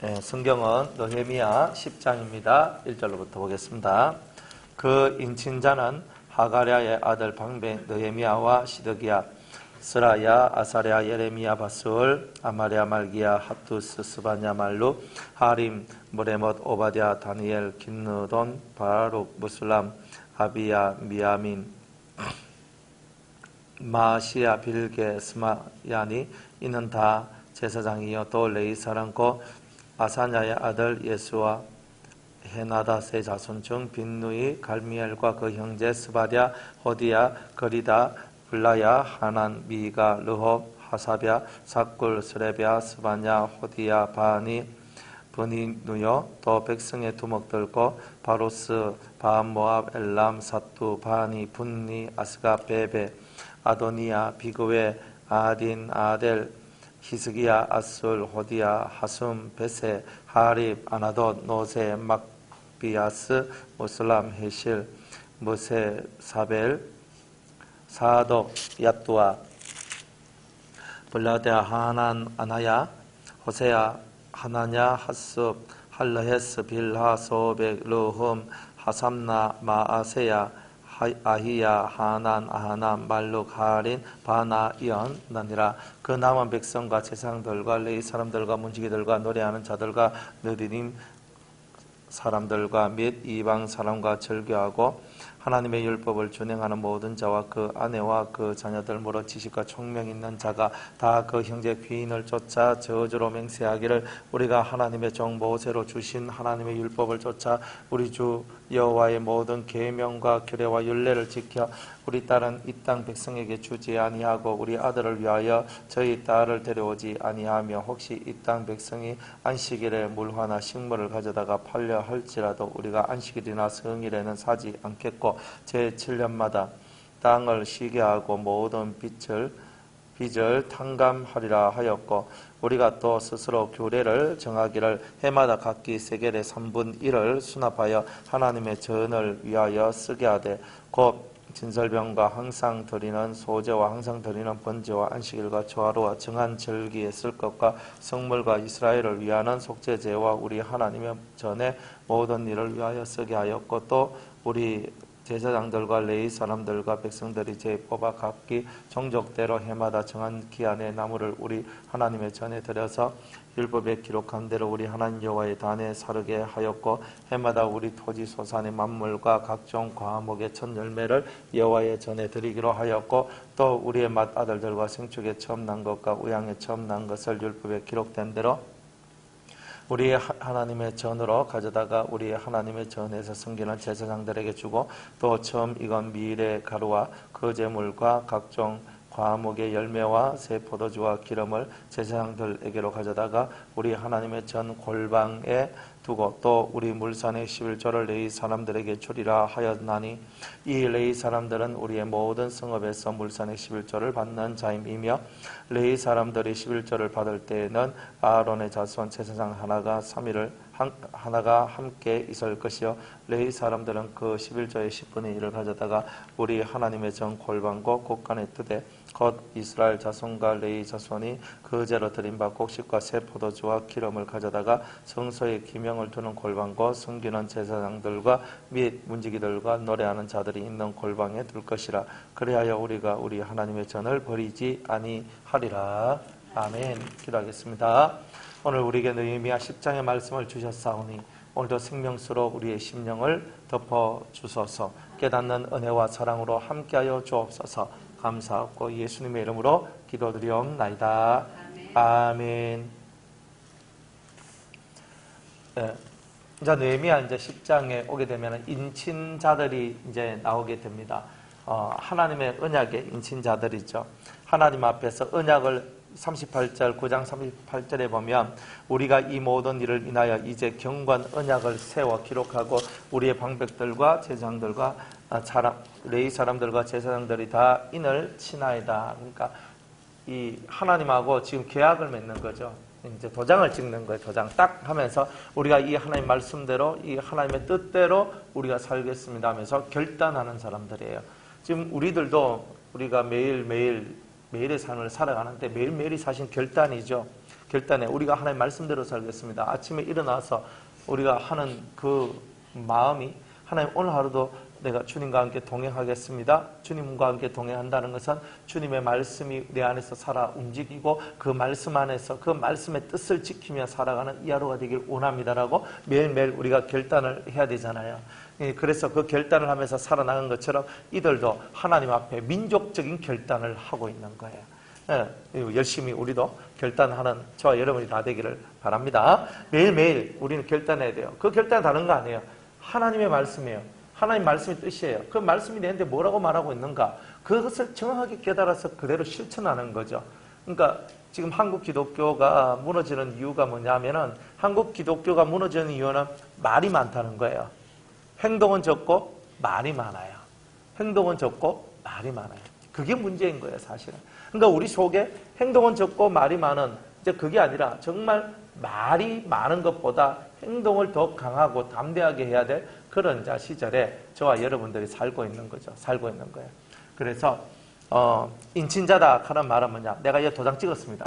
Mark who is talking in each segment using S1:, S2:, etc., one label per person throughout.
S1: 성경은 느헤미야 10장입니다. 1절로부터 보겠습니다. 그 인친자는 하가랴의 아들 방배 느헤미야와 시드기야, 스라야, 아사랴, 예레미야, 바스울, 아마랴, 말기야, 핫두스, 스바냐, 말루, 하림, 모레못, 오바댜, 다니엘, 긴느돈, 바룩, 무슬람, 아비야, 미야민, 마시야, 빌게, 스마야니, 이는 다 제사장이요 또 레위 사람고 아사냐의 아들 예수와 헤나닷의 자손 중 빈누이, 갈미엘과 그 형제 스바랴, 호디야, 거리다, 블라야, 하난, 미가, 르홉, 하사랴, 사꿀, 스레랴, 스바냐, 호디야, 바니, 브니누요 또 백성의 두목들고 바로스, 바모압, 엘람, 사투, 바니, 분니, 아스가, 베베, 아도니야, 비그웨, 아딘, 아델, 히스기야, 아술, 호디야, 하숨, 베세, 하립, 아나돗, 노세, 막비아스, 무슬람, 헤실, 무세, 사벨, 사독, 야뚜아, 블라데아, 하난, 아나야, 호세야, 하나냐, 하습, 할러헤스, 빌하, 소백, 르흠, 하삼나, 마아세야, 아히야, 하난, 아하남, 말룩, 하린, 바나, 이언, 나니라. 그 남은 백성과 제사장들과 레위 사람들과 문지기들과 노래하는 자들과 느디님 사람들과 및 이방 사람과 절교하고 하나님의 율법을 준행하는 모든 자와 그 아내와 그 자녀들 무릇 지식과 총명 있는 자가 다 그 형제 귀인을 쫓아 저주로 맹세하기를 우리가 하나님의 종 모세로 주신 하나님의 율법을 쫓아 우리 주 여호와의 모든 계명과 규례와 율례를 지켜 우리 딸은 이 땅 백성에게 주지 아니하고 우리 아들을 위하여 저희 딸을 데려오지 아니하며 혹시 이 땅 백성이 안식일에 물화나 식물을 가져다가 팔려 할지라도 우리가 안식일이나 성일에는 사지 않겠고 제7년마다 땅을 쉬게 하고 모든 빚을 탕감하리라 하였고 우리가 또 스스로 규례를 정하기를 해마다 각기 세겔의 3분 1을 수납하여 하나님의 전을 위하여 쓰게 하되 곧 진설병과 항상 드리는 소제와 항상 드리는 번제와 안식일과 조화로와 정한 절기에 쓸 것과 성물과 이스라엘을 위하는 속죄제와 우리 하나님의 전에 모든 일을 위하여 쓰게 하였고 또 우리 제사장들과 레위 사람들과 백성들이 제 뽑아 각기 종족대로 해마다 정한 기한에 나무를 우리 하나님의 전에 들여서 율법에 기록한 대로 우리 하나님 여호와의 단에 사르게 하였고 해마다 우리 토지 소산의 만물과 각종 과목의 첫 열매를 여호와의 전에 드리기로 하였고 또 우리의 맏아들들과 생축에 처음 난 것과 우양에 처음 난 것을 율법에 기록된 대로 우리 하나님의 전으로 가져다가 우리 하나님의 전에서 섬기는 제사장들에게 주고 또 처음 익은 밀의 가루와 그 제물과 각종 과목의 열매와 새 포도주와 기름을 제사장들에게로 가져다가 우리 하나님의 전 골방에 두고 또 우리 물산의 11조를 레위 사람들에게 주리라 하였나니 이 레위 사람들은 우리의 모든 성읍에서 물산의 11조를 받는 자임이며 레위 사람들이 11조를 받을 때에는 아론의 자손 제사장 하나가 3일을 하나가 함께 있을 것이요 레위 사람들은 그 11조의 10분의 1을 가져다가 우리 하나님의 전 골방과 곳간에 뜨되 곧 이스라엘 자손과 레위 자손이 그 죄로 드린 바 곡식과 새 포도주와 기름을 가져다가 성소에 기명을 두는 골방과 섬기는 제사장들과 및 문지기들과 노래하는 자들이 있는 골방에 둘 것이라. 그리하여 우리가 우리 하나님의 전을 버리지 아니하리라. 아멘. 기도하겠습니다. 오늘 우리에게 느헤미야 10장의 말씀을 주셨사오니 오늘도 생명수로 우리의 심령을 덮어주소서. 깨닫는 은혜와 사랑으로 함께하여 주옵소서. 감사하고 예수님의 이름으로 기도드리옵나이다. 아멘. 네. 이제 느헤미야 이제 10장에 오게 되면 인친자들이 이제 나오게 됩니다. 하나님의 언약의 인친자들이죠. 하나님 앞에서 언약을 38절 9장 38절에 보면 우리가 이 모든 일을 인하여 이제 경건 언약을 세워 기록하고 우리의 방백들과 제사장들과 레위 사람들과 제사장들이 다 인을 치나이다. 그러니까 이 하나님하고 지금 계약을 맺는 거죠. 이제 도장을 찍는 거예요. 도장 딱 하면서 우리가 이 하나님 말씀대로 이 하나님의 뜻대로 우리가 살겠습니다 하면서 결단하는 사람들이에요. 지금 우리들도 우리가 매일매일의 삶을 살아가는데 매일매일이 사실 결단이죠. 결단해. 우리가 하나님 말씀대로 살겠습니다. 아침에 일어나서 우리가 하는 그 마음이 하나님 오늘 하루도 내가 주님과 함께 동행하겠습니다. 주님과 함께 동행한다는 것은 주님의 말씀이 내 안에서 살아 움직이고 그 말씀 안에서 그 말씀의 뜻을 지키며 살아가는 이 하루가 되길 원합니다라고 매일매일 우리가 결단을 해야 되잖아요. 그래서 그 결단을 하면서 살아나간 것처럼 이들도 하나님 앞에 민족적인 결단을 하고 있는 거예요. 열심히 우리도 결단하는 저와 여러분이 다 되기를 바랍니다. 매일매일 우리는 결단해야 돼요. 그 결단은 다른 거 아니에요. 하나님의 말씀이에요. 하나님 말씀의 뜻이에요. 그 말씀이 내한테 뭐라고 말하고 있는가? 그것을 정확하게 깨달아서 그대로 실천하는 거죠. 그러니까 지금 한국 기독교가 무너지는 이유가 뭐냐면은 한국 기독교가 무너지는 이유는 말이 많다는 거예요. 행동은 적고 말이 많아요. 행동은 적고 말이 많아요. 그게 문제인 거예요, 사실은. 그러니까 우리 속에 행동은 적고 말이 많은 이제 그게 아니라 정말 말이 많은 것보다 행동을 더 강하고 담대하게 해야 될 그런 시절에 저와 여러분들이 살고 있는 거죠. 살고 있는 거예요. 그래서 인친자다 하는 말은 뭐냐? 내가 이 도장 찍었습니다.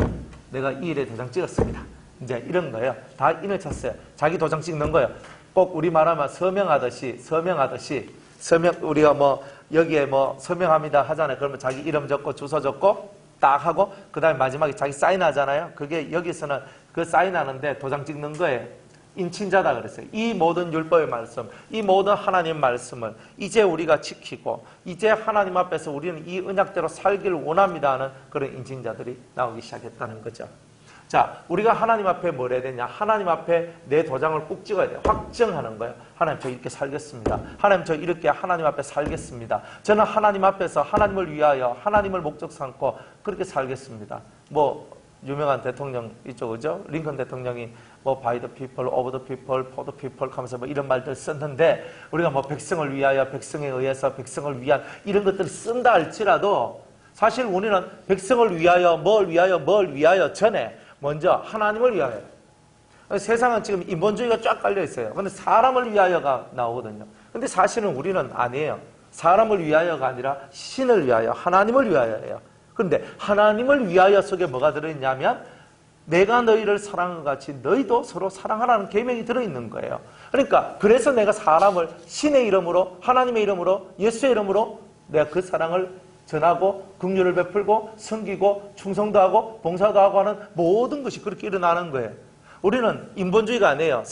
S1: 내가 이 일에 도장 찍었습니다. 이제 이런 거예요. 다 인을 쳤어요. 자기 도장 찍는 거예요. 꼭 우리 말하면 서명하듯이 우리가 뭐 여기에 뭐 서명합니다 하잖아요. 그러면 자기 이름 적고 주소 적고 딱 하고 그 다음에 마지막에 자기 사인하잖아요. 그게 여기서는 그 사인하는데 도장 찍는 거예요. 인친자다 그랬어요. 이 모든 율법의 말씀, 이 모든 하나님 말씀을 이제 우리가 지키고 이제 하나님 앞에서 우리는 이 언약대로 살기를 원합니다 하는 그런 인친자들이 나오기 시작했다는 거죠. 자, 우리가 하나님 앞에 뭘 해야 되냐? 하나님 앞에 내 도장을 꼭 찍어야 돼요. 확정하는 거예요. 하나님, 저 이렇게 살겠습니다. 하나님, 저 이렇게 하나님 앞에 살겠습니다. 저는 하나님 앞에서 하나님을 위하여 하나님을 목적 삼고 그렇게 살겠습니다. 뭐 유명한 대통령 있죠, 그죠? 링컨 대통령이 뭐 by the people, of the people, for the people 하면서 뭐 이런 말들 썼는데 우리가 뭐 백성을 위하여, 백성에 의해서, 백성을 위한 이런 것들을 쓴다 할지라도 사실 우리는 백성을 위하여, 뭘 위하여 전에 먼저 하나님을 위하여. 세상은 지금 인본주의가 쫙 깔려 있어요. 근데 사람을 위하여가 나오거든요. 근데 사실은 우리는 아니에요. 사람을 위하여가 아니라 신을 위하여, 하나님을 위하여예요. 그런데 하나님을 위하여 속에 뭐가 들어있냐면 내가 너희를 사랑한 것 같이 너희도 서로 사랑하라는 계명이 들어있는 거예요. 그러니까 그래서 내가 사람을 신의 이름으로, 하나님의 이름으로, 예수의 이름으로 내가 그 사랑을 전하고 긍휼을 베풀고 섬기고 충성도 하고 봉사도 하고 하는 모든 것이 그렇게 일어나는 거예요. 우리는 인본주의가 아니에요.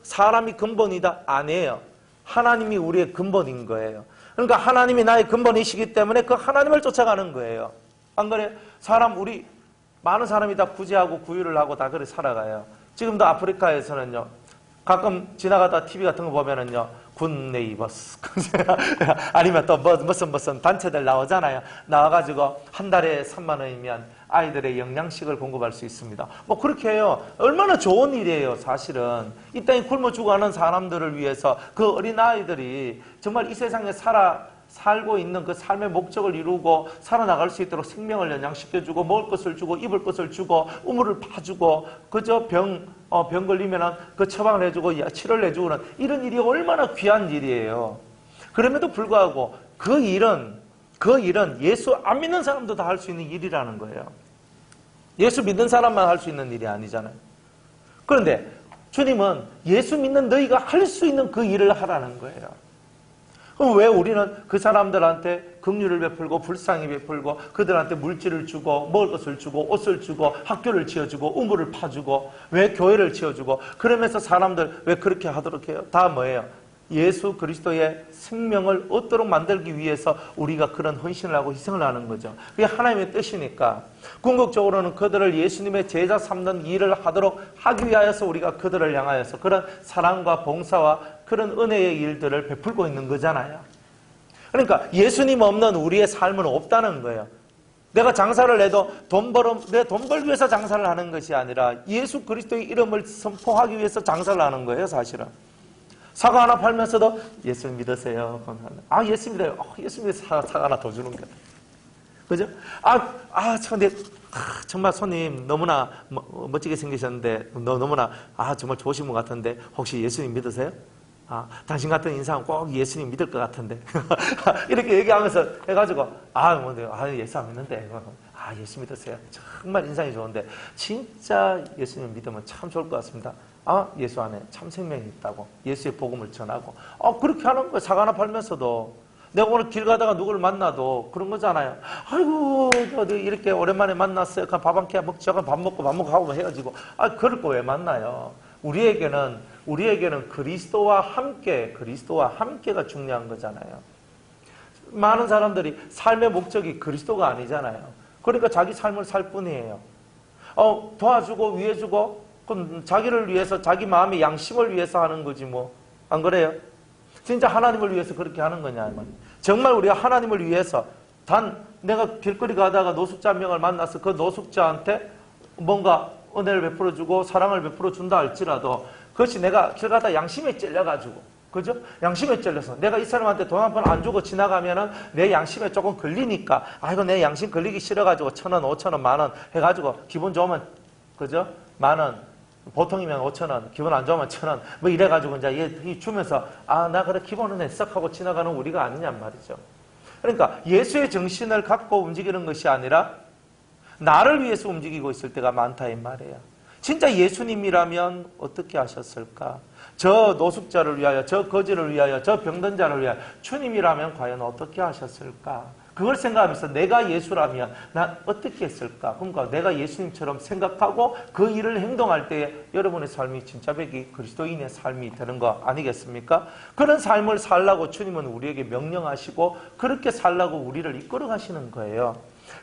S1: 사람이 근본이다 아니에요. 하나님이 우리의 근본인 거예요. 그러니까 하나님이 나의 근본이시기 때문에 그 하나님을 쫓아가는 거예요. 안 그래요? 우리 많은 사람이 다 구제하고 구휼을 하고 다 그렇게 살아가요. 지금도 아프리카에서는요, 가끔 지나가다 TV 같은 거 보면은요, 굿네이버스 아니면 또 무슨 단체들 나오잖아요. 나와가지고 한 달에 3만 원이면 아이들의 영양식을 공급할 수 있습니다. 뭐 그렇게 해요. 얼마나 좋은 일이에요. 사실은 이 땅에 굶어 죽어가는 사람들을 위해서 그 어린 아이들이 정말 이 세상에 살고 있는 그 삶의 목적을 이루고 살아나갈 수 있도록 생명을 연장시켜주고 먹을 것을 주고 입을 것을 주고 우물을 파주고 그저 병 걸리면은 그 처방을 해주고 치료를 해주고는 이런 일이 얼마나 귀한 일이에요. 그럼에도 불구하고 그 일은 예수 안 믿는 사람도 다 할 수 있는 일이라는 거예요. 예수 믿는 사람만 할 수 있는 일이 아니잖아요. 그런데 주님은 예수 믿는 너희가 할 수 있는 그 일을 하라는 거예요. 그럼 왜 우리는 그 사람들한테 긍휼을 베풀고 불쌍히 베풀고 그들한테 물질을 주고 먹을 것을 주고 옷을 주고 학교를 지어주고 우물을 파주고 왜 교회를 지어주고 그러면서 사람들 왜 그렇게 하도록 해요? 다 뭐예요? 예수 그리스도의 생명을 얻도록 만들기 위해서 우리가 그런 헌신을 하고 희생을 하는 거죠. 그게 하나님의 뜻이니까 궁극적으로는 그들을 예수님의 제자 삼는 일을 하도록 하기 위하여서 우리가 그들을 향하여서 그런 사랑과 봉사와 그런 은혜의 일들을 베풀고 있는 거잖아요. 그러니까 예수님 없는 우리의 삶은 없다는 거예요. 내가 장사를 해도 내 돈 벌기 위해서 장사를 하는 것이 아니라 예수 그리스도의 이름을 선포하기 위해서 장사를 하는 거예요, 사실은. 사과 하나 팔면서도 예수 믿으세요. 예수 믿어요. 예수 믿어서 사과 하나 더 주는 거예요. 그죠? 근데 정말 손님 너무나 멋지게 생기셨는데 너무나 정말 좋으신 분 같은데 혹시 예수님 믿으세요? 당신 같은 인상은 꼭 예수님 믿을 것 같은데 이렇게 얘기하면서 해가지고 예수 안 믿는데 예수 믿으세요. 정말 인상이 좋은데 진짜 예수님 믿으면 참 좋을 것 같습니다. 예수 안에 참 생명이 있다고 예수의 복음을 전하고 그렇게 하는 거예요. 사과 하나 팔면서도 내가 오늘 길 가다가 누구를 만나도 그런 거잖아요. 아이고 이렇게 오랜만에 만났어요. 그냥 밥 한 끼 먹자. 밥 먹고 하고 헤어지고 그럴 거 왜 만나요? 우리에게는 그리스도와 함께가 중요한 거잖아요. 많은 사람들이 삶의 목적이 그리스도가 아니잖아요. 그러니까 자기 삶을 살 뿐이에요. 도와주고 위해주고 그럼 자기를 위해서 자기 마음의 양심을 위해서 하는 거지 뭐. 안 그래요? 진짜 하나님을 위해서 그렇게 하는 거냐 정말 우리가 하나님을 위해서 내가 길거리 가다가 노숙자 한 명을 만나서 그 노숙자한테 뭔가 은혜를 베풀어주고 사랑을 베풀어준다 할지라도 그것이 내가 길 가다 양심에 찔려가지고 그죠? 양심에 찔려서 내가 이 사람한테 돈 한 푼 안 주고 지나가면은 내 양심에 조금 걸리니까 이거 내 양심 걸리기 싫어가지고 1,000원, 5,000원, 10,000원 해가지고 기분 좋으면 그죠? 10,000원 보통이면 5,000원, 기분 안 좋으면 1,000원 뭐 이래가지고 이제 얘 주면서 나 그래 기분 은혜 썩 하고 지나가는 우리가 아니냔 말이죠. 그러니까 예수의 정신을 갖고 움직이는 것이 아니라 나를 위해서 움직이고 있을 때가 많다 이 말이에요. 진짜 예수님이라면 어떻게 하셨을까? 저 노숙자를 위하여, 저 거지를 위하여, 저 병든 자를 위하여 주님이라면 과연 어떻게 하셨을까? 그걸 생각하면서 내가 예수라면 난 어떻게 했을까? 그러니까 내가 예수님처럼 생각하고 그 일을 행동할 때에 여러분의 삶이 진짜 백이 그리스도인의 삶이 되는 거 아니겠습니까? 그런 삶을 살라고 주님은 우리에게 명령하시고 그렇게 살라고 우리를 이끌어 가시는 거예요.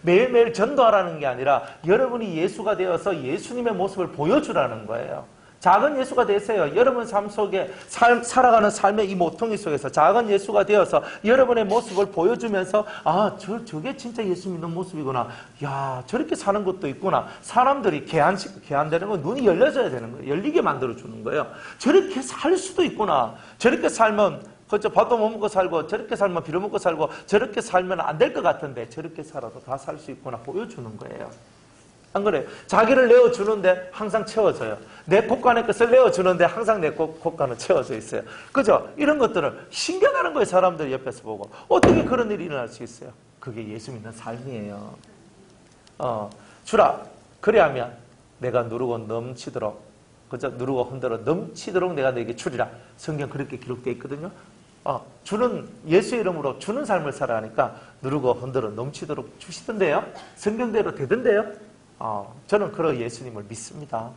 S1: 매일매일 전도하라는 게 아니라 여러분이 예수가 되어서 예수님의 모습을 보여주라는 거예요. 작은 예수가 되세요. 여러분 삶 속에 살아가는 삶의 이 모퉁이 속에서 작은 예수가 되어서 여러분의 모습을 보여주면서 저게 진짜 예수 믿는 모습이구나. 야, 저렇게 사는 것도 있구나. 사람들이 개안되는 건 눈이 열려져야 되는 거예요. 열리게 만들어주는 거예요. 저렇게 살 수도 있구나. 저렇게 살면 그렇죠. 밥도 못 먹고 살고 저렇게 살면 빌어먹고 살고 저렇게 살면 안 될 것 같은데 저렇게 살아도 다 살 수 있구나 보여주는 거예요. 안 그래요? 자기를 내어주는데 항상 채워져요. 내 곳간의 것을 내어주는데 항상 내 곳간은 채워져 있어요. 그죠? 이런 것들을 신기하다는 거예요. 사람들이 옆에서 보고. 어떻게 그런 일이 일어날 수 있어요? 그게 예수 믿는 삶이에요. 주라. 그래야면 내가 누르고 넘치도록 그죠? 누르고 흔들어 넘치도록 내가 너에게 주리라. 성경 그렇게 기록되어 있거든요. 주는 예수의 이름으로 주는 삶을 살아가니까 누르고 흔들어 넘치도록 주시던데요. 성경대로 되던데요. 저는 그런 예수님을 믿습니다.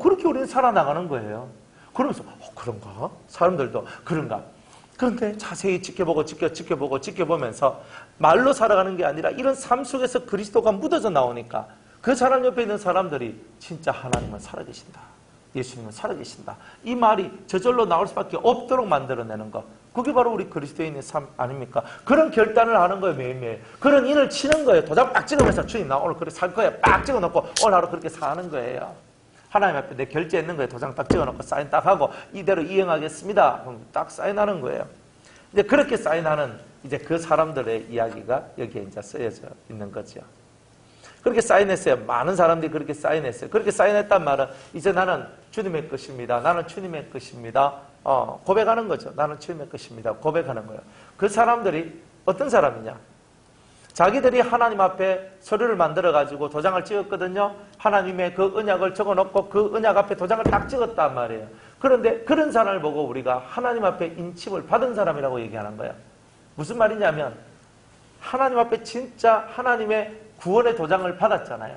S1: 그렇게 우리는 살아나가는 거예요. 그러면서 그런가? 사람들도 그런가? 그런데 자세히 지켜보면서 말로 살아가는 게 아니라 이런 삶 속에서 그리스도가 묻어져 나오니까 그 사람 옆에 있는 사람들이 진짜 하나님은 살아계신다. 예수님은 살아계신다. 이 말이 저절로 나올 수밖에 없도록 만들어내는 것. 그게 바로 우리 그리스도인의 삶 아닙니까? 그런 결단을 하는 거예요, 매일매일. 그런 인을 치는 거예요. 도장 빡 찍으면서 주님 나 오늘 그렇게 살 거예요. 빡 찍어놓고 오늘 하루 그렇게 사는 거예요. 하나님 앞에 내 결제했는 거예요. 도장 딱 찍어놓고 사인 딱 하고 이대로 이행하겠습니다. 그럼 딱 사인하는 거예요. 이제 그렇게 사인하는 이제 그 사람들의 이야기가 여기에 이제 쓰여져 있는 거죠. 그렇게 사인했어요. 많은 사람들이 그렇게 사인했어요. 그렇게 사인했단 말은 이제 나는 주님의 것입니다. 나는 주님의 것입니다. 고백하는 거죠. 나는 주님의 것입니다. 고백하는 거예요. 그 사람들이 어떤 사람이냐? 자기들이 하나님 앞에 서류를 만들어가지고 도장을 찍었거든요. 하나님의 그 언약을 적어놓고 그 언약 앞에 도장을 딱 찍었단 말이에요. 그런데 그런 사람을 보고 우리가 하나님 앞에 인침을 받은 사람이라고 얘기하는 거예요. 무슨 말이냐면 하나님 앞에 진짜 하나님의 구원의 도장을 받았잖아요.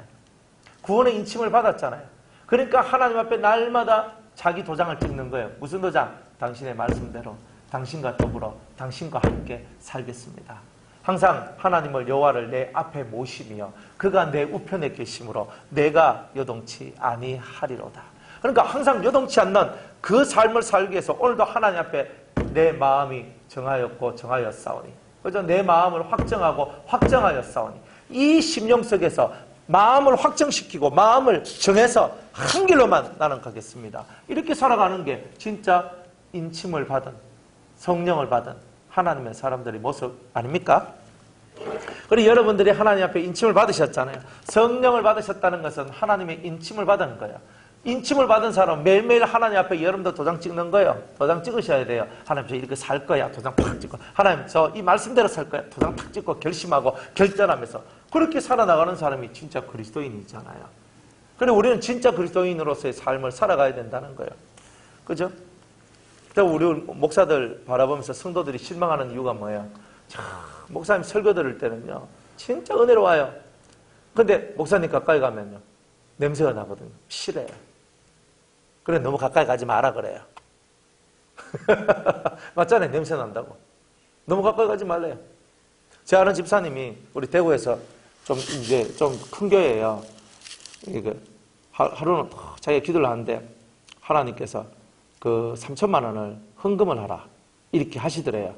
S1: 구원의 인침을 받았잖아요. 그러니까 하나님 앞에 날마다 자기 도장을 찍는 거예요. 무슨 도장? 당신의 말씀대로 당신과 더불어 당신과 함께 살겠습니다. 항상 하나님을 여호와를 내 앞에 모시며 그가 내 우편에 계심으로 내가 요동치 아니하리로다. 그러니까 항상 요동치 않는 그 삶을 살기 위해서 오늘도 하나님 앞에 내 마음이 정하였고 정하였사오니 그죠? 내 마음을 확정하고 확정하였사오니 이 심령 속에서 마음을 확정시키고 마음을 정해서 한 길로만 나는 가겠습니다. 이렇게 살아가는 게 진짜 인침을 받은 성령을 받은 하나님의 사람들의 모습 아닙니까? 그리고 여러분들이 하나님 앞에 인침을 받으셨잖아요. 성령을 받으셨다는 것은 하나님의 인침을 받은 거예요. 인침을 받은 사람 매일매일 하나님 앞에 여러분도 도장 찍는 거예요. 도장 찍으셔야 돼요. 하나님 저 이렇게 살 거야. 도장 팍 찍고. 하나님 저 이 말씀대로 살 거야. 도장 탁 찍고 결심하고 결단하면서 그렇게 살아나가는 사람이 진짜 그리스도인이잖아요. 그래 우리는 진짜 그리스도인으로서의 삶을 살아가야 된다는 거예요. 그죠? 우리 목사들 바라보면서 성도들이 실망하는 이유가 뭐예요? 참, 목사님 설교 들을 때는요 진짜 은혜로워요. 근데 목사님 가까이 가면요 냄새가 나거든요. 싫어요. 그래 너무 가까이 가지 마라 그래요. 맞잖아요. 냄새 난다고. 너무 가까이 가지 말래요. 제 아는 집사님이 우리 대구에서 좀 이제 좀 큰 교회예요. 이게 하루는 자기가 기도를 하는데 하나님께서 그 3천만 원을 헌금을 하라 이렇게 하시더래요.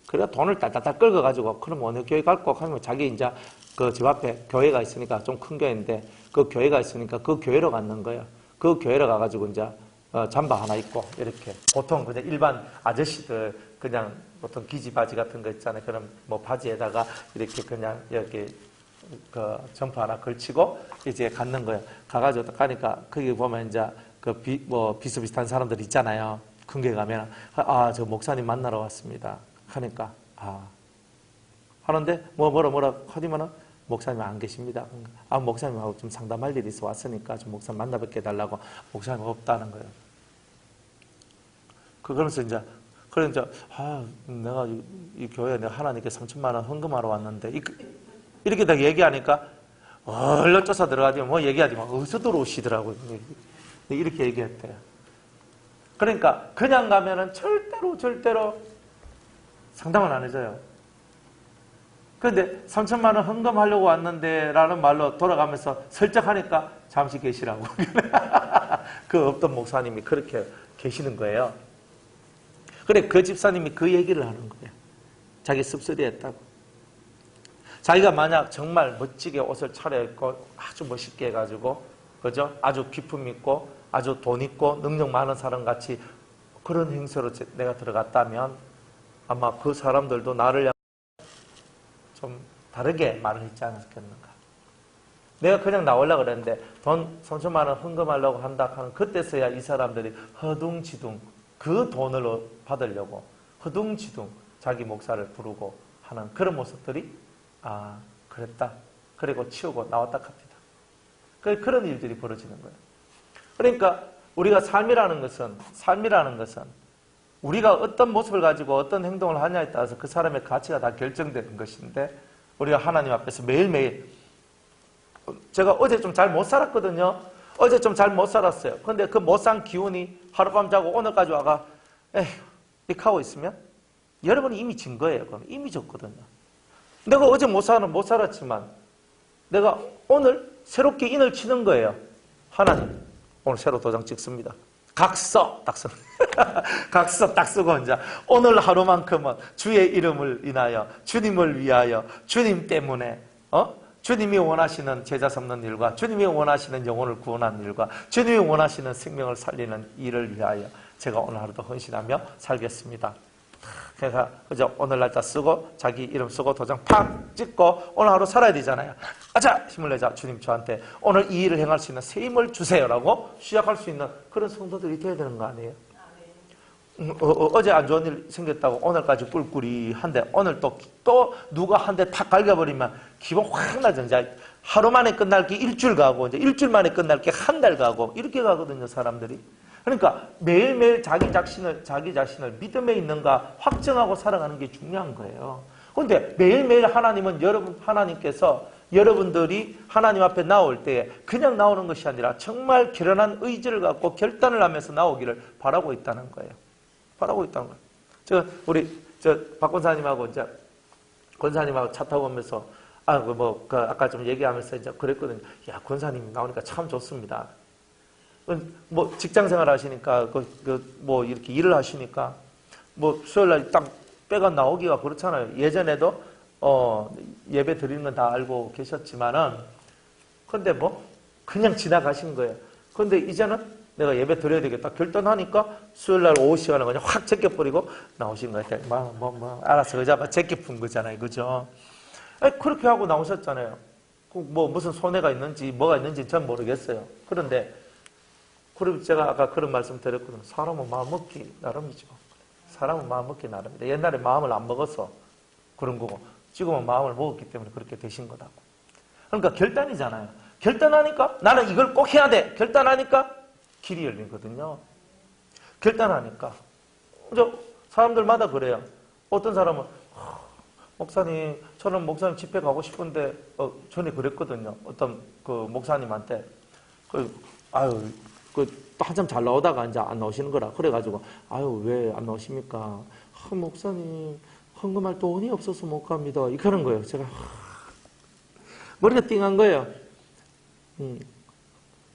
S1: 그래서 돈을 딸딸딸 끌어가지고 그럼 어느 교회 갈거 하면 자기 이제 그 집 앞에 교회가 있으니까 좀 큰 교회인데 그 교회가 있으니까 그 교회로 갔는 거예요. 그 교회로 가가지고 이제 잠바 하나 입고 이렇게 보통 그냥 일반 아저씨들 그냥 보통 기지 바지 같은 거 있잖아요. 그럼 뭐 바지에다가 이렇게 그냥 이렇게 그 점퍼 하나 걸치고 이제 갔는 거예요. 가가지고 가니까 거기 보면 이제 그 비슷비슷한 사람들 있잖아요. 큰 교회 가면 저 목사님 만나러 왔습니다. 하니까 하는데 뭐라 하더니만은 목사님 안 계십니다. 목사님하고 좀 상담할 일이 있어 왔으니까 좀 목사님 만나 뵙게 해달라고. 목사님 없다는 거예요. 그러면서 이제 내가 이 교회에 내가 하나님께 3천만 원 헌금하러 왔는데 이렇게 다 얘기하니까 얼른 쫓아 들어가지고 뭐 얘기하지 마. 어디서 들어오시더라고요. 이렇게 얘기했대요. 그러니까 그냥 가면은 절대로 상담을 안 해줘요. 그런데 3천만 원 헌금하려고 왔는데 라는 말로 돌아가면서 슬쩍 하니까 잠시 계시라고. 그 없던 목사님이 그렇게 계시는 거예요. 그래 그 집사님이 그 얘기를 하는 거예요. 자기 씁쓸이 했다고. 자기가 만약 정말 멋지게 옷을 차려입고 아주 멋있게 해가지고 그죠? 아주 기품 있고 아주 돈 있고 능력 많은 사람 같이 그런 행세로 내가 들어갔다면 아마 그 사람들도 나를 좀 다르게 말을 했지 않았겠는가. 내가 그냥 나오려고 그랬는데 돈 3천만 원 헌금하려고 한다 하는 그때서야 이 사람들이 허둥지둥 그 돈을 받으려고 허둥지둥 자기 목사를 부르고 하는 그런 모습들이 그랬다. 그리고 치우고 나왔다 합니다. 그런 일들이 벌어지는 거예요. 그러니까 우리가 삶이라는 것은 우리가 어떤 모습을 가지고 어떤 행동을 하냐에 따라서 그 사람의 가치가 다 결정되는 것인데 우리가 하나님 앞에서 매일매일 제가 어제 좀 잘 못 살았거든요. 어제 좀 잘 못 살았어요. 근데 그 못 산 기운이 하룻밤 자고 오늘까지 와가 이렇게 하고 있으면 여러분이 이미 진 거예요. 그럼 이미 졌거든요. 내가 어제 못 살았지만 내가 오늘 새롭게 인을 치는 거예요. 하나님 오늘 새로 도장 찍습니다. 각서 딱 씁니다. 각서 딱 쓰고 이제 오늘 하루만큼은 주의 이름을 인하여 주님을 위하여 주님 때문에 주님이 원하시는 제자 삼는 일과 주님이 원하시는 영혼을 구원하는 일과 주님이 원하시는 생명을 살리는 일을 위하여 제가 오늘 하루도 헌신하며 살겠습니다. 그래서 그죠? 오늘 날짜 쓰고 자기 이름 쓰고 도장 팍 찍고 오늘 하루 살아야 되잖아요. 아자 힘을 내자. 주님 저한테 오늘 이 일을 행할 수 있는 새 힘을 주세요라고 시작할 수 있는 그런 성도들이 돼야 되는 거 아니에요? 어제 안 좋은 일 생겼다고 오늘까지 꿀꿀이한데 오늘 또 누가 한 대 탁 갈겨버리면 기분 확 나죠. 이제 하루 만에 끝날 게 일주일 가고 이제 일주일 만에 끝날 게 한 달 가고 이렇게 가거든요, 사람들이. 그러니까 매일매일 자기 자신을 믿음에 있는가 확정하고 살아가는 게 중요한 거예요. 그런데 매일매일 하나님께서 여러분들이 하나님 앞에 나올 때 그냥 나오는 것이 아니라 정말 결연한 의지를 갖고 결단을 하면서 나오기를 바라고 있다는 거예요. 바라고 있다는 거예요. 박 권사님하고 이제 권사님하고 차 타고 오면서 아까 좀 얘기하면서 이제 그랬거든요. 야, 권사님 나오니까 참 좋습니다. 직장 생활 하시니까, 이렇게 일을 하시니까, 수요일 날 딱 빼가 나오기가 그렇잖아요. 예전에도, 예배 드리는 건 다 알고 계셨지만은, 근데 그냥 지나가신 거예요. 근데 이제는 내가 예배 드려야 되겠다. 결단하니까 수요일 날 오후 시간에 그냥 확 제껴버리고 나오신 거예요. 알았어. 그자 제껴푼 거잖아요. 그죠? 그렇게 하고 나오셨잖아요. 무슨 손해가 있는지, 뭐가 있는지 전 모르겠어요. 그런데, 그리고 제가 아까 그런 말씀 드렸거든요. 사람은 마음 먹기 나름이죠. 사람은 마음 먹기 나름이다. 옛날에 마음을 안 먹어서 그런 거고, 지금은 마음을 먹었기 때문에 그렇게 되신 거다고. 그러니까 결단이잖아요. 결단하니까 나는 이걸 꼭 해야 돼. 결단하니까 길이 열리거든요. 결단하니까. 사람들마다 그래요. 어떤 사람은 목사님, 저는 목사님 집회 가고 싶은데 전에 그랬거든요. 어떤 그 목사님한테 한참 잘 나오다가 이제 안 나오시는 거라. 그래가지고 왜 안 나오십니까? 목사님 헌금할 돈이 없어서 못 갑니다. 이렇게 하는 거예요. 제가 머리가 띵한 거예요.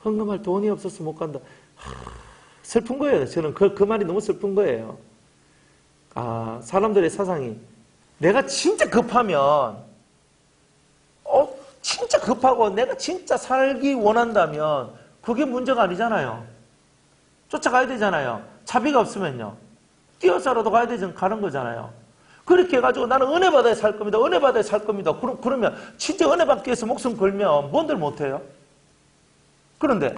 S1: 헌금할 돈이 없어서 못 간다. 슬픈 거예요. 저는 그 말이 너무 슬픈 거예요. 사람들의 사상이 내가 진짜 급하면 진짜 급하고 내가 진짜 살기 원한다면 그게 문제가 아니잖아요. 쫓아가야 되잖아요. 차비가 없으면요. 뛰어서라도 가야 되지 가는 거잖아요. 그렇게 해가지고 나는 은혜 받아야 살 겁니다. 은혜 받아야 살 겁니다. 그러면 진짜 은혜 받기 위해서 목숨 걸면 뭔들 못해요? 그런데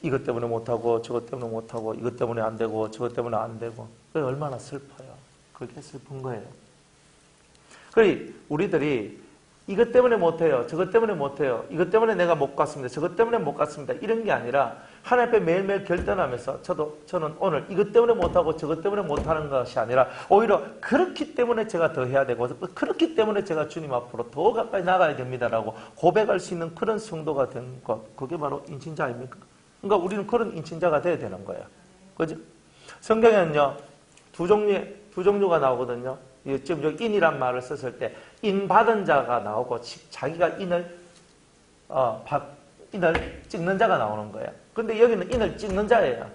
S1: 이것 때문에 못하고 저것 때문에 못하고 이것 때문에 안 되고 저것 때문에 안 되고 얼마나 슬퍼요. 그게 슬픈 거예요. 그래 우리들이 이것 때문에 못해요. 저것 때문에 못해요. 이것 때문에 내가 못 갔습니다. 저것 때문에 못 갔습니다. 이런 게 아니라 하나님 앞에 매일매일 결단하면서 저는 오늘 이것 때문에 못하고 저것 때문에 못하는 것이 아니라 오히려 그렇기 때문에 제가 더 해야 되고 그렇기 때문에 제가 주님 앞으로 더 가까이 나가야 됩니다라고 고백할 수 있는 그런 성도가 된 것, 그게 바로 인친자 아닙니까? 그러니까 우리는 그런 인친자가 돼야 되는 거예요. 그죠? 성경에는요 두 종류가 나오거든요. 지금 여기 인이란 말을 썼을 때 인 받은 자가 나오고 자기가 인을 찍는 자가 나오는 거예요. 근데 여기는 인을 찍는 자예요.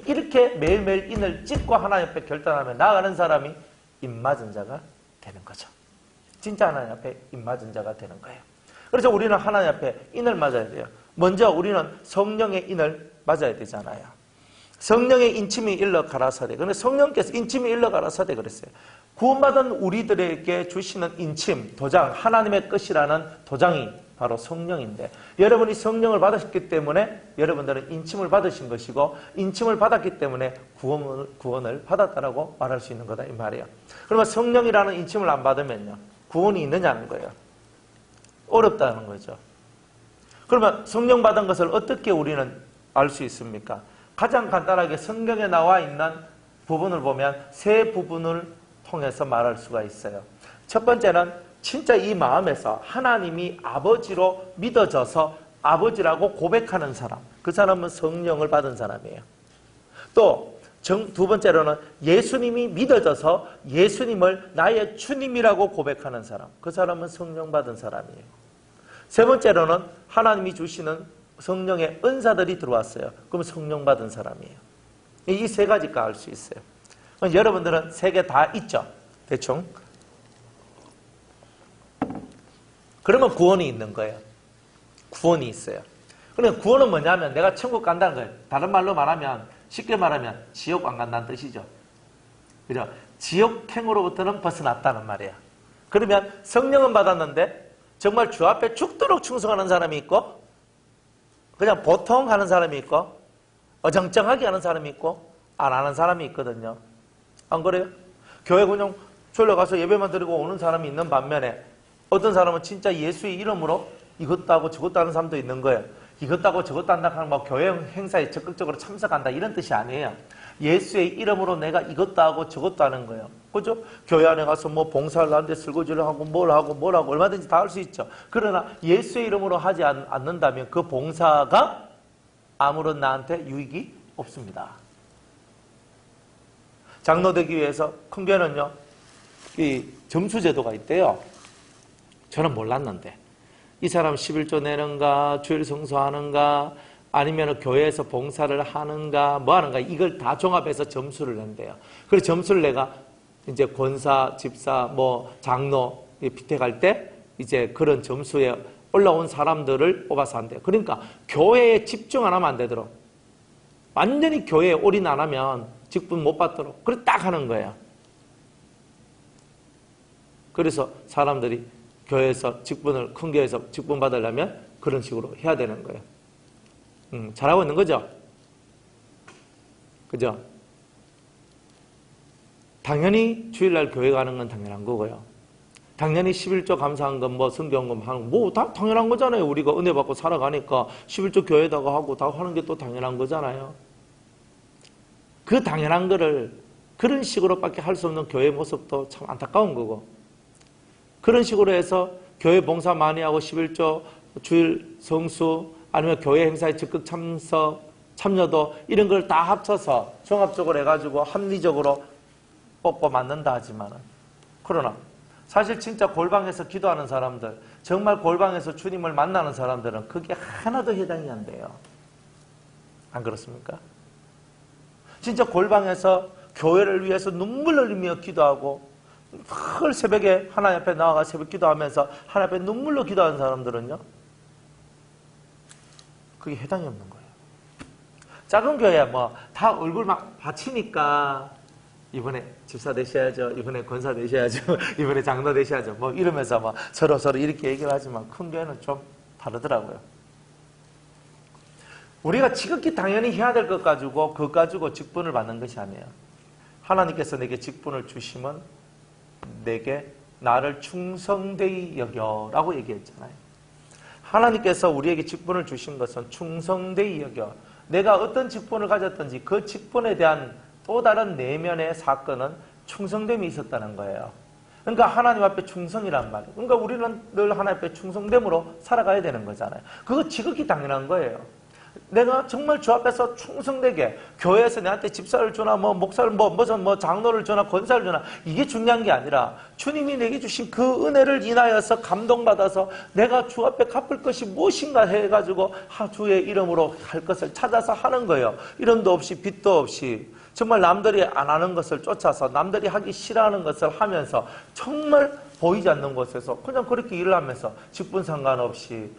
S1: 이렇게 매일매일 인을 찍고 하나님 앞에 결단하면 나가는 사람이 인 맞은 자가 되는 거죠. 진짜 하나님 앞에 인 맞은 자가 되는 거예요. 그래서 우리는 하나님 앞에 인을 맞아야 돼요. 먼저 우리는 성령의 인을 맞아야 되잖아요. 성령의 인침이 일러 가라사대. 그런데 성령께서 인침이 일러 가라사대 그랬어요. 구원받은 우리들에게 주시는 인침, 도장, 하나님의 것이라는 도장이 바로 성령인데 여러분이 성령을 받으셨기 때문에 여러분들은 인침을 받으신 것이고 인침을 받았기 때문에 구원을 받았다라고 말할 수 있는 거다 이 말이에요. 그러면 성령이라는 인침을 안 받으면요 구원이 있느냐는 거예요. 어렵다는 거죠. 그러면 성령 받은 것을 어떻게 우리는 알 수 있습니까? 가장 간단하게 성경에 나와 있는 부분을 보면 세 부분을 통해서 말할 수가 있어요. 첫 번째는 진짜 이 마음에서 하나님이 아버지로 믿어져서 아버지라고 고백하는 사람. 그 사람은 성령을 받은 사람이에요. 또 두 번째로는 예수님이 믿어져서 예수님을 나의 주님이라고 고백하는 사람. 그 사람은 성령 받은 사람이에요. 세 번째로는 하나님이 주시는 성령의 은사들이 들어왔어요. 그럼 성령 받은 사람이에요. 이 세 가지가 알 수 있어요. 여러분들은 세 개 다 있죠? 대충. 그러면 구원이 있는 거예요. 구원이 있어요. 그러니까 구원은 뭐냐면 내가 천국 간다는 거예요. 다른 말로 말하면 쉽게 말하면 지옥 안 간다는 뜻이죠. 그죠? 지옥행으로부터는 벗어났다는 말이에요. 그러면 성령은 받았는데 정말 주 앞에 죽도록 충성하는 사람이 있고 그냥 보통 하는 사람이 있고 어정쩡하게 하는 사람이 있고 안 하는 사람이 있거든요. 안 그래요? 교회 그냥 졸려 가서 예배만 드리고 오는 사람이 있는 반면에 어떤 사람은 진짜 예수의 이름으로 이것도 하고 저것도 하는 사람도 있는 거예요. 이것도 하고 저것도 한다 하는 뭐 교회 행사에 적극적으로 참석한다 이런 뜻이 아니에요. 예수의 이름으로 내가 이것도 하고 저것도 하는 거예요. 그죠? 교회 안에 가서 뭐 봉사를 하는데 설거지를 하고 뭘 하고 얼마든지 다 할 수 있죠. 그러나 예수의 이름으로 하지 않는다면 그 봉사가 아무런 나한테 유익이 없습니다. 장로 되기 위해서 큰 교회는요, 이 점수 제도가 있대요. 저는 몰랐는데. 이 사람 11조 내는가, 주일 성수하는가, 아니면 교회에서 봉사를 하는가, 뭐 하는가, 이걸 다 종합해서 점수를 낸대요. 그래서 점수를 내가 이제 권사, 집사, 뭐 장로, 피택할 때 이제 그런 점수에 올라온 사람들을 뽑아서 한대요. 그러니까 교회에 집중 안 하면 안 되도록, 완전히 교회에 올인 안 하면 직분 못 받도록, 그렇게 딱 하는 거예요. 그래서 사람들이 교회에서 직분을, 큰 교회에서 직분 받으려면 그런 식으로 해야 되는 거예요. 잘하고 있는 거죠? 그죠? 당연히 주일날 교회 가는 건 당연한 거고요. 당연히 11조 감사한 건 뭐 성경금 하는 뭐 다 당연한 거잖아요. 우리가 은혜 받고 살아가니까 11조 교회에다가 하고 다 하는 게 또 당연한 거잖아요. 그 당연한 거를 그런 식으로밖에 할 수 없는 교회 모습도 참 안타까운 거고, 그런 식으로 해서 교회 봉사 많이 하고 11조 주일 성수 아니면 교회 행사에 적극 참여도 이런 걸 다 합쳐서 종합적으로 해가지고 합리적으로 뽀뽀 맞는다 하지만은, 그러나 사실 진짜 골방에서 기도하는 사람들, 정말 골방에서 주님을 만나는 사람들은 그게 하나도 해당이 안 돼요. 안 그렇습니까? 진짜 골방에서 교회를 위해서 눈물 흘리며 기도하고 늘 새벽에 하나님 앞에 나와가 새벽 기도하면서 하나님 앞에 눈물로 기도하는 사람들은요, 그게 해당이 없는 거예요. 작은 교회야 뭐 다 얼굴 막 받치니까 이번에 집사 되셔야죠, 이번에 권사 되셔야죠, 이번에 장로 되셔야죠 뭐 이러면서 뭐 서로 이렇게 얘기를 하지만 큰 교회는 좀 다르더라고요. 우리가 지극히 당연히 해야 될 것 가지고 그것 가지고 직분을 받는 것이 아니에요. 하나님께서 내게 직분을 주시면 내게 나를 충성되이 여겨라고 얘기했잖아요. 하나님께서 우리에게 직분을 주신 것은 충성되이 여겨, 내가 어떤 직분을 가졌든지 그 직분에 대한 또 다른 내면의 사건은 충성됨이 있었다는 거예요. 그러니까 하나님 앞에 충성이란 말이에요. 그러니까 우리는 늘 하나님 앞에 충성됨으로 살아가야 되는 거잖아요. 그거 지극히 당연한 거예요. 내가 정말 주 앞에서 충성되게, 교회에서 내한테 집사를 주나 뭐 목사를 뭐 장로를 주나 권사를 주나 이게 중요한 게 아니라 주님이 내게 주신 그 은혜를 인하여서 감동받아서 내가 주 앞에 갚을 것이 무엇인가 해가지고 주의 이름으로 할 것을 찾아서 하는 거예요. 이름도 없이 빚도 없이 정말 남들이 안 하는 것을 쫓아서 남들이 하기 싫어하는 것을 하면서 정말 보이지 않는 곳에서 그냥 그렇게 일을 하면서 직분 상관없이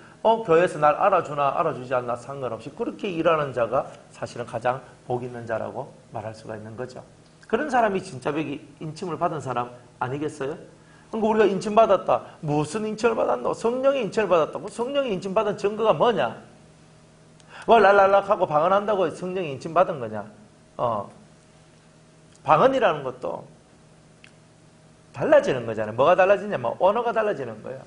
S1: 교회에서 날 알아주나 알아주지 않나 상관없이 그렇게 일하는 자가 사실은 가장 복 있는 자라고 말할 수가 있는 거죠. 그런 사람이 진짜 벽이 인침을 받은 사람 아니겠어요? 그러니까 우리가 인침받았다. 무슨 인침을 받았노? 성령이 인침을 받았다고? 성령이 인침받은 증거가 뭐냐? 뭐 랄랄락 하고 방언한다고 성령이 인침받은 거냐? 방언이라는 것도 달라지는 거잖아요. 뭐가 달라지냐면 언어가 달라지는 거예요.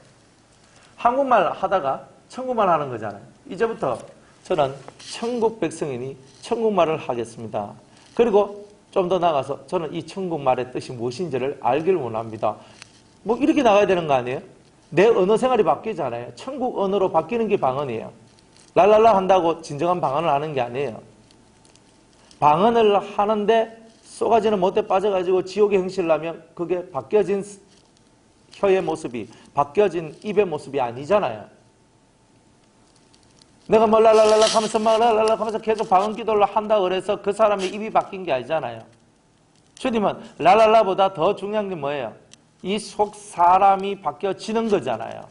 S1: 한국말 하다가 천국말 하는 거잖아요. 이제부터 저는 천국 백성이니 천국말을 하겠습니다. 그리고 좀 더 나가서 저는 이 천국말의 뜻이 무엇인지를 알기를 원합니다. 뭐 이렇게 나가야 되는 거 아니에요? 내 언어 생활이 바뀌잖아요. 천국 언어로 바뀌는 게 방언이에요. 랄랄라 한다고 진정한 방언을 하는 게 아니에요. 방언을 하는데 쏘가지는 못에 빠져가지고 지옥의 행실을 하면 그게 바뀌어진 혀의 모습이, 바뀌어진 입의 모습이 아니잖아요. 내가 뭐 랄랄랄라 하면서 막 랄랄라 하면서 계속 방언 기도를 한다 그래서 그 사람의 입이 바뀐 게 아니잖아요. 주님은 랄랄라보다 더 중요한 게 뭐예요? 이 속 사람이 바뀌어지는 거잖아요.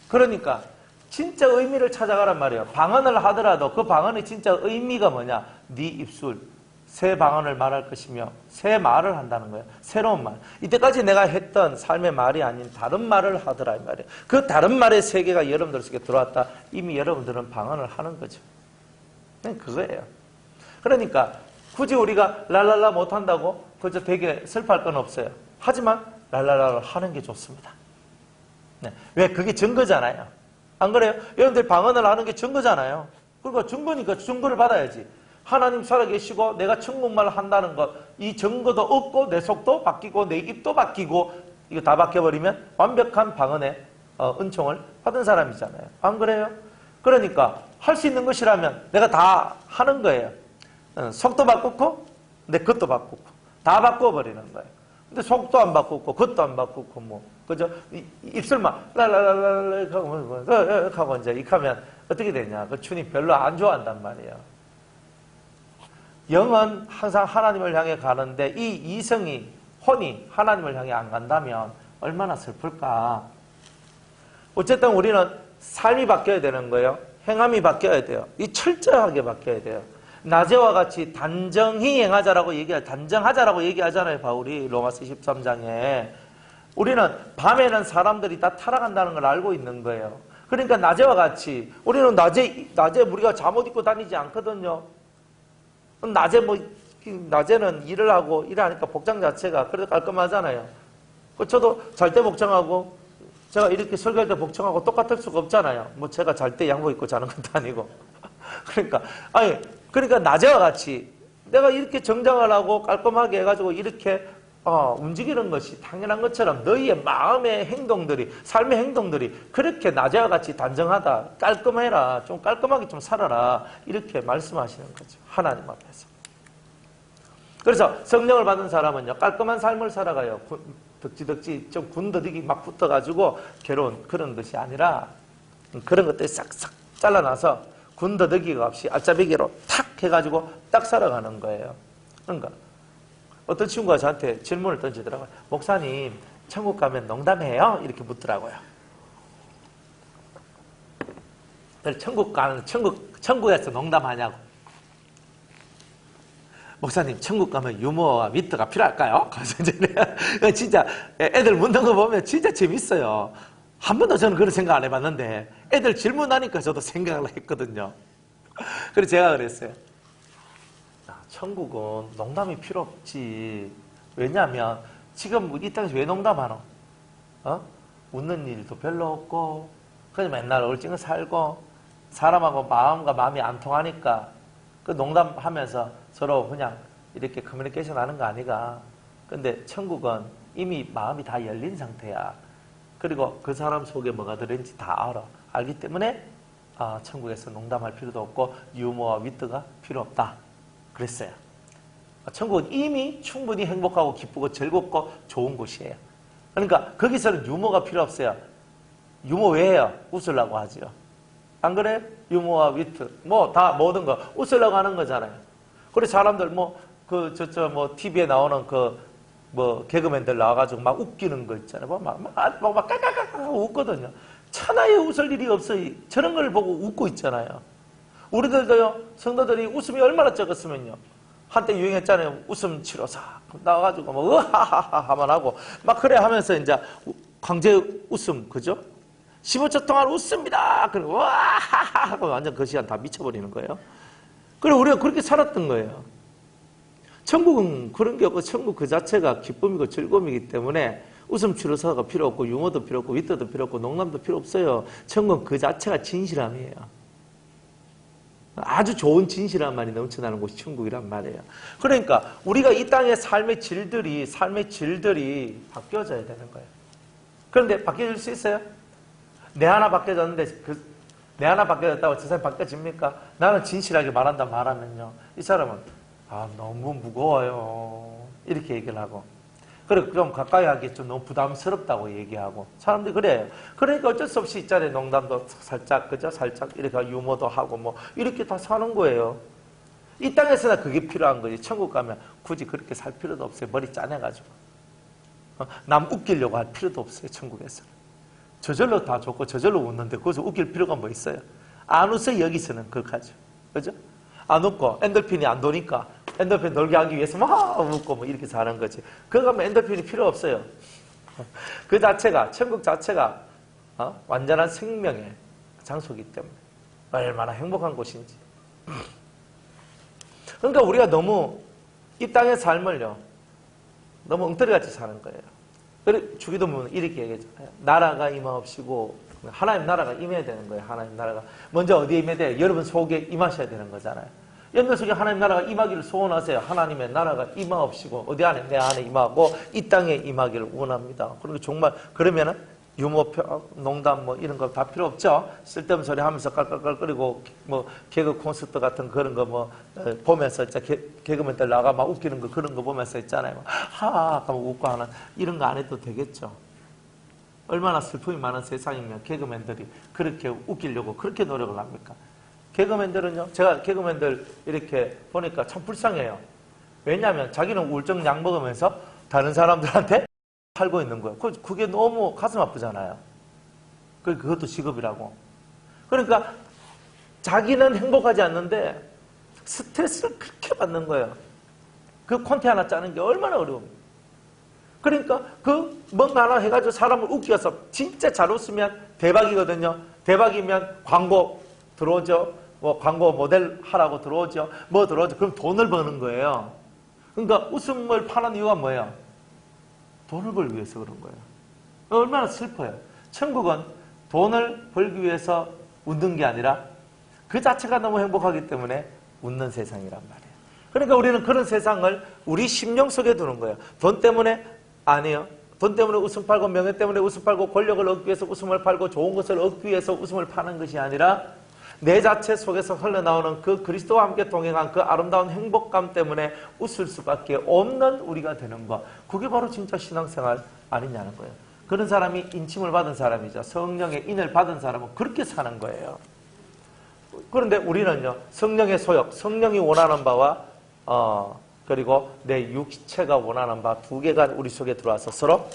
S1: 그러니까 진짜 의미를 찾아가란 말이에요. 방언을 하더라도 그 방언의 진짜 의미가 뭐냐? 네 입술, 새 방언을 말할 것이며 새 말을 한다는 거예요. 새로운 말. 이때까지 내가 했던 삶의 말이 아닌 다른 말을 하더라 이 말이에요. 그 다른 말의 세계가 여러분들 속에 들어왔다. 이미 여러분들은 방언을 하는 거죠. 그냥 그거예요. 그러니까 굳이 우리가 랄랄라 못한다고 그저 되게 슬퍼할 건 없어요. 하지만 랄랄라를 하는 게 좋습니다. 네. 왜? 그게 증거잖아요. 안 그래요? 여러분들 방언을 하는 게 증거잖아요. 그러니까 증거니까 증거를 받아야지. 하나님 살아계시고 내가 천국말을 한다는 것, 이 증거도 없고 내 속도 바뀌고 내 입도 바뀌고 이거 다 바뀌어버리면 완벽한 방언의 은총을 받은 사람이잖아요. 안 그래요? 그러니까 할 수 있는 것이라면 내가 다 하는 거예요. 속도 바꾸고 내 것도 바꾸고 다 바꿔버리는 거예요. 근데 속도 안 바꾸고 것도 안 바꾸고 뭐 그죠? 입술만 랄랄랄랄 하고 이제 이렇게 하면 어떻게 되냐? 그 주님 별로 안 좋아한단 말이에요. 영은 항상 하나님을 향해 가는데 이 이성이, 혼이 하나님을 향해 안 간다면 얼마나 슬플까. 어쨌든 우리는 삶이 바뀌어야 되는 거예요. 행함이 바뀌어야 돼요. 이 철저하게 바뀌어야 돼요. 낮에와 같이 단정히 행하자라고 단정하자라고 얘기하잖아요. 바울이 로마서 13장에. 우리는 밤에는 사람들이 다 타락한다는 걸 알고 있는 거예요. 그러니까 낮에와 같이 우리는 낮에 우리가 잠옷 입고 다니지 않거든요. 낮에는 일을 하고 일하니까 복장 자체가 그래도 깔끔하잖아요. 저도 잘 때 복장하고 제가 이렇게 설교할 때 복장하고 똑같을 수가 없잖아요. 뭐 제가 잘 때 양복 입고 자는 것도 아니고. 그러니까 낮에와 같이 내가 이렇게 정장을 하고 깔끔하게 해가지고 이렇게 움직이는 것이 당연한 것처럼 너희의 마음의 행동들이, 삶의 행동들이 그렇게 낮에와 같이 단정하다, 깔끔해라, 좀 깔끔하게 좀 살아라, 이렇게 말씀하시는 거죠. 하나님 앞에서. 그래서 성령을 받은 사람은요, 깔끔한 삶을 살아가요. 덕지덕지 좀 군더더기 막 붙어가지고 괴로운 그런 것이 아니라 그런 것들이 싹싹 잘라놔서 군더더기가 없이 알짜배기로 탁 해가지고 딱 살아가는 거예요. 그러니까 어떤 친구가 저한테 질문을 던지더라고요. 목사님, 천국 가면 농담해요? 이렇게 묻더라고요. 천국에서 농담하냐고. 목사님, 천국 가면 유머와 위트가 필요할까요? 그래서 진짜 애들 묻는 거 보면 진짜 재밌어요. 한 번도 저는 그런 생각 안 해봤는데 애들 질문하니까 저도 생각을 했거든요. 그래서 제가 그랬어요. 천국은 농담이 필요 없지. 왜냐하면 지금 이 땅에서 왜 농담하노? 웃는 일도 별로 없고 그냥 맨날 얼찡을 살고 사람하고 마음과 마음이 안 통하니까 그 농담하면서 서로 그냥 이렇게 커뮤니케이션 하는 거 아니가. 근데 천국은 이미 마음이 다 열린 상태야. 그리고 그 사람 속에 뭐가 들어있는지 다 알아. 알기 때문에 천국에서 농담할 필요도 없고 유머와 위트가 필요 없다. 그랬어요. 천국은 이미 충분히 행복하고 기쁘고 즐겁고 좋은 곳이에요. 그러니까 거기서는 유머가 필요 없어요. 유머 왜 해요? 웃으려고 하죠. 안 그래? 유머와 위트 다 모든 거 웃으려고 하는 거잖아요. 그래서 사람들 TV에 나오는 개그맨들 나와가지고 막 웃기는 거 있잖아요. 막 까까까까 웃거든요. 천하에 웃을 일이 없어요. 저런 걸 보고 웃고 있잖아요. 우리들도요, 성도들이 웃음이 얼마나 적었으면요. 한때 유행했잖아요. 웃음 치료사. 나와가지고 으하하하 하만 하고 막 그래 하면서 이제 강제 웃음, 그죠? 15초 동안 웃습니다. 그리고 와하하 하고 완전 그 시간 다 미쳐버리는 거예요. 그리고 우리가 그렇게 살았던 거예요. 천국은 그런 게 없고 천국 그 자체가 기쁨이고 즐거움이기 때문에 웃음 치료사가 필요 없고 유머도 필요 없고 위트도 필요 없고 농담도 필요 없어요. 천국은 그 자체가 진실함이에요. 아주 좋은 진실함만이 넘쳐나는 곳이 천국이란 말이에요. 그러니까 우리가 이 땅의 삶의 질들이 바뀌어져야 되는 거예요. 그런데 바뀌어질 수 있어요? 내 하나 바뀌어졌는데 내 하나 바뀌어졌다고 저 사람이 바뀌어집니까? 나는 진실하게 말하면요, 이 사람은 너무 무거워요 이렇게 얘기를 하고, 그리고 좀 가까이 하기 좀 너무 부담스럽다고 얘기하고, 사람들이 그래요. 그러니까 어쩔 수 없이 있잖아요. 농담도 살짝 이렇게 유머도 하고 이렇게 다 사는 거예요. 이 땅에서나 그게 필요한 거지. 천국 가면 굳이 그렇게 살 필요도 없어요. 머리 짜내가지고 남 웃기려고 할 필요도 없어요. 천국에서는 저절로 다 좋고 저절로 웃는데 거기서 웃길 필요가 뭐 있어요? 안 웃어요. 여기서는 그렇게 그죠? 안 웃고 엔돌핀이 안 도니까 엔돌핀 돌게 하기 위해서 막 웃고 이렇게 사는 거지. 그거 가면 엔돌핀이 필요 없어요. 그 자체가, 천국 자체가 완전한 생명의 장소이기 때문에 얼마나 행복한 곳인지. 그러니까 우리가 너무 이 땅의 삶을요, 너무 엉터리같이 사는 거예요. 주기도문은 이렇게 얘기하잖아요. 나라가 임하옵시고, 하나님 나라가 임해야 되는 거예요. 하나님 나라가 먼저 어디에 임해야 돼요? 여러분 속에 임하셔야 되는 거잖아요. 여러분 속에 하나님 나라가 임하기를 소원하세요. 하나님의 나라가 임하옵시고, 어디 안에? 내 안에 임하고 이 땅에 임하기를 원합니다. 그리고 정말 그러면은 유머, 농담 이런 거 다 필요 없죠. 쓸데없는 소리 하면서 깔깔깔거리고 개그 콘서트 같은 그런 거 보면서 개그맨들 나가 막 웃기는 거 그런 거 보면서 있잖아요. 하하 하고 웃고 하는 이런 거 안 해도 되겠죠. 얼마나 슬픔이 많은 세상이면 개그맨들이 그렇게 웃기려고 그렇게 노력을 합니까? 개그맨들은요, 제가 개그맨들 이렇게 보니까 참 불쌍해요. 왜냐하면 자기는 우울증 약 먹으면서 다른 사람들한테 살고 있는 거예요. 그게 너무 가슴 아프잖아요. 그것도 직업이라고. 그러니까 자기는 행복하지 않는데 스트레스를 그렇게 받는 거예요. 그 콘티 하나 짜는 게 얼마나 어려웁니까? 그러니까 뭔가 하나 해가지고 사람을 웃겨서 진짜 잘 웃으면 대박이거든요. 대박이면 광고 들어오죠. 뭐 광고 모델 하라고 들어오죠. 뭐 들어오죠. 그럼 돈을 버는 거예요. 그러니까 웃음을 파는 이유가 뭐예요? 돈을 벌기 위해서 그런 거예요. 얼마나 슬퍼요. 천국은 돈을 벌기 위해서 웃는 게 아니라 그 자체가 너무 행복하기 때문에 웃는 세상이란 말이에요. 그러니까 우리는 그런 세상을 우리 심령 속에 두는 거예요. 돈 때문에 아니에요. 돈 때문에 웃음 팔고 명예 때문에 웃음 팔고 권력을 얻기 위해서 웃음을 팔고 좋은 것을 얻기 위해서 웃음을 파는 것이 아니라 내 자체 속에서 흘러나오는 그 그리스도와 함께 동행한 그 아름다운 행복감 때문에 웃을 수밖에 없는 우리가 되는 것. 그게 바로 진짜 신앙생활 아니냐는 거예요. 그런 사람이 인침을 받은 사람이죠. 성령의 인을 받은 사람은 그렇게 사는 거예요. 그런데 우리는요, 성령의 소욕, 성령이 원하는 바와 그리고 내 육체가 원하는 바 두 개가 우리 속에 들어와서 서로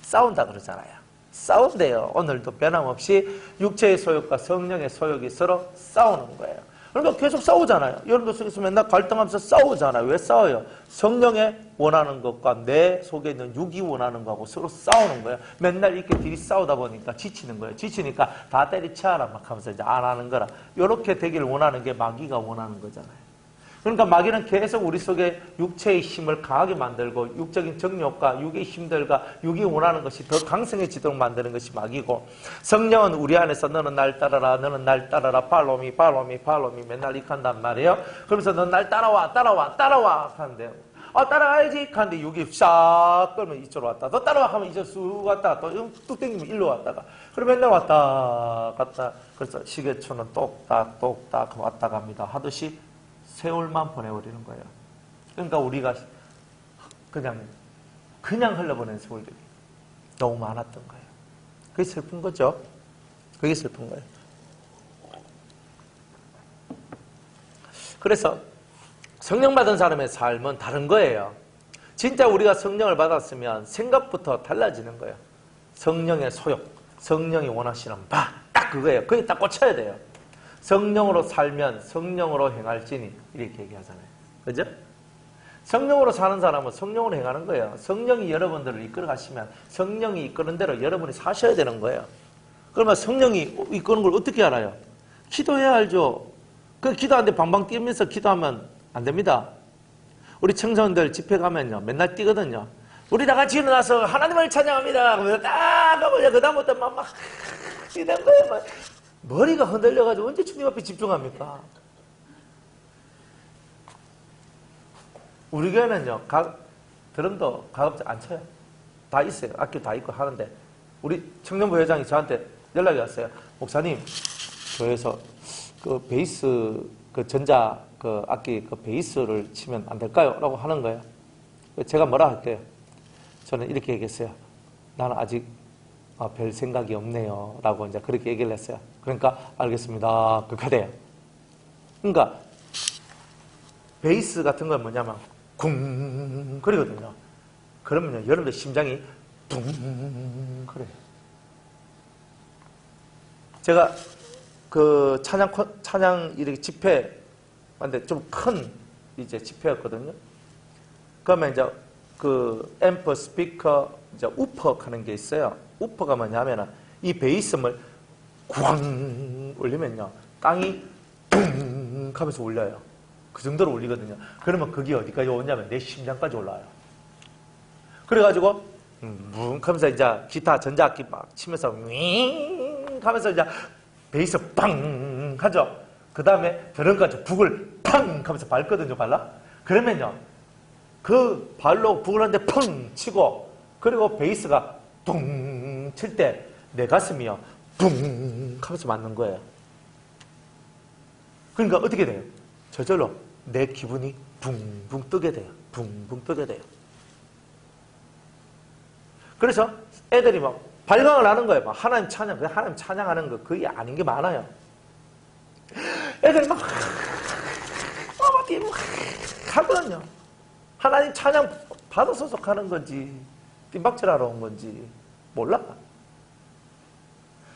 S1: 싸운다 그러잖아요. 싸운대요. 오늘도 변함없이 육체의 소욕과 성령의 소욕이 서로 싸우는 거예요. 그러니까 계속 싸우잖아요. 여러분들 속에서 맨날 갈등하면서 싸우잖아요. 왜 싸워요? 성령의 원하는 것과 내 속에 있는 육이 원하는 거하고 서로 싸우는 거예요. 맨날 이렇게 둘이 싸우다 보니까 지치는 거예요. 지치니까 다 때리쳐라 막 하면서 이제 안 하는 거라. 이렇게 되길 원하는 게 마귀가 원하는 거잖아요. 그러니까 마귀는 계속 우리 속에 육체의 힘을 강하게 만들고 육적인 정욕과 육의 힘들과 육이 원하는 것이 더 강성해지도록 만드는 것이 마귀고, 성령은 우리 안에서 너는 날 따라라, 너는 날 따라라, 팔로미 팔로미 팔로미 맨날 이렇게 한단 말이에요. 그러면서 넌 날 따라와 따라와 따라와 하는데요. 따라가야지 하는데 육이 싹 끌면 이쪽으로 왔다, 너 따라와 하면 이쪽 쑥 왔다가 또 뚝 당기면 일로 왔다가, 그러면 맨날 왔다 갔다. 그래서 시계초는 똑딱 똑딱 왔다 갑니다 하듯이 세월만 보내버리는 거예요. 그러니까 우리가 그냥 흘러보낸 세월들이 너무 많았던 거예요. 그게 슬픈 거죠. 그게 슬픈 거예요. 그래서 성령 받은 사람의 삶은 다른 거예요. 진짜 우리가 성령을 받았으면 생각부터 달라지는 거예요. 성령의 소욕, 성령이 원하시는 바, 딱 그거예요. 거기 딱 꽂혀야 돼요. 성령으로 살면 성령으로 행할지니, 이렇게 얘기하잖아요. 그죠? 성령으로 사는 사람은 성령으로 행하는 거예요. 성령이 여러분들을 이끌어 가시면 성령이 이끄는 대로 여러분이 사셔야 되는 거예요. 그러면 성령이 이끄는 걸 어떻게 알아요? 기도해야 알죠. 그 기도하는데 방방 뛰면서 기도하면 안 됩니다. 우리 청소년들 집회 가면요, 맨날 뛰거든요. 우리 다 같이 일어나서 하나님을 찬양합니다. 그러면서 딱 가보자. 그다음부터 막 뛰는 거예요. 막. 머리가 흔들려가지고 언제 주님 앞에 집중합니까? 우리 교회는요, 드럼도 가급적 안 쳐요. 다 있어요. 악기 다 있고 하는데, 우리 청년부 회장이 저한테 연락이 왔어요. 목사님, 교회에서 그 베이스, 그 전자, 그 악기, 그 베이스를 치면 안 될까요? 라고 하는 거예요. 제가 뭐라 할게요? 저는 이렇게 얘기했어요. 나는 아직 별 생각이 없네요. 라고 이제 그렇게 얘기를 했어요. 그러니까, 알겠습니다. 그렇게 돼요. 그러니까, 베이스 같은 건 뭐냐면, 쿵, 그러거든요. 그러면요, 여러분들 심장이 둥, 그래요. 제가 그 찬양 이렇게 집회, 근데 좀 큰 이제 집회였거든요. 그러면 이제 그 앰프, 스피커, 이제 우퍼 하는 게 있어요. 우퍼가 뭐냐면은 이 베이스를 꽝 올리면요, 땅이 둥 하면서 울려요. 그 정도로 울리거든요. 그러면 그게 어디까지 오냐면 내 심장까지 올라와요. 그래가지고 뭉 하면서 이제 기타 전자악기 막 치면서 윙 하면서 이제 베이스 빵 하죠. 그 다음에 드럼까지 북을 팡 하면서 밟거든요. 발라. 그러면요, 그 발로 북을 하는데 펑 치고, 그리고 베이스가 둥 칠 때 내 가슴이요 붕 하면서 맞는 거예요. 그러니까 어떻게 돼요? 저절로 내 기분이 붕붕 뜨게 돼요. 붕붕 뜨게 돼요. 그래서 애들이 막 발광을 하는 거예요. 막 하나님 찬양하는 거 거의 아닌 게 많아요. 애들이 막 하거든요. 하나님 찬양 받아서 하는 건지 뜀박질하러 온 건지 몰라.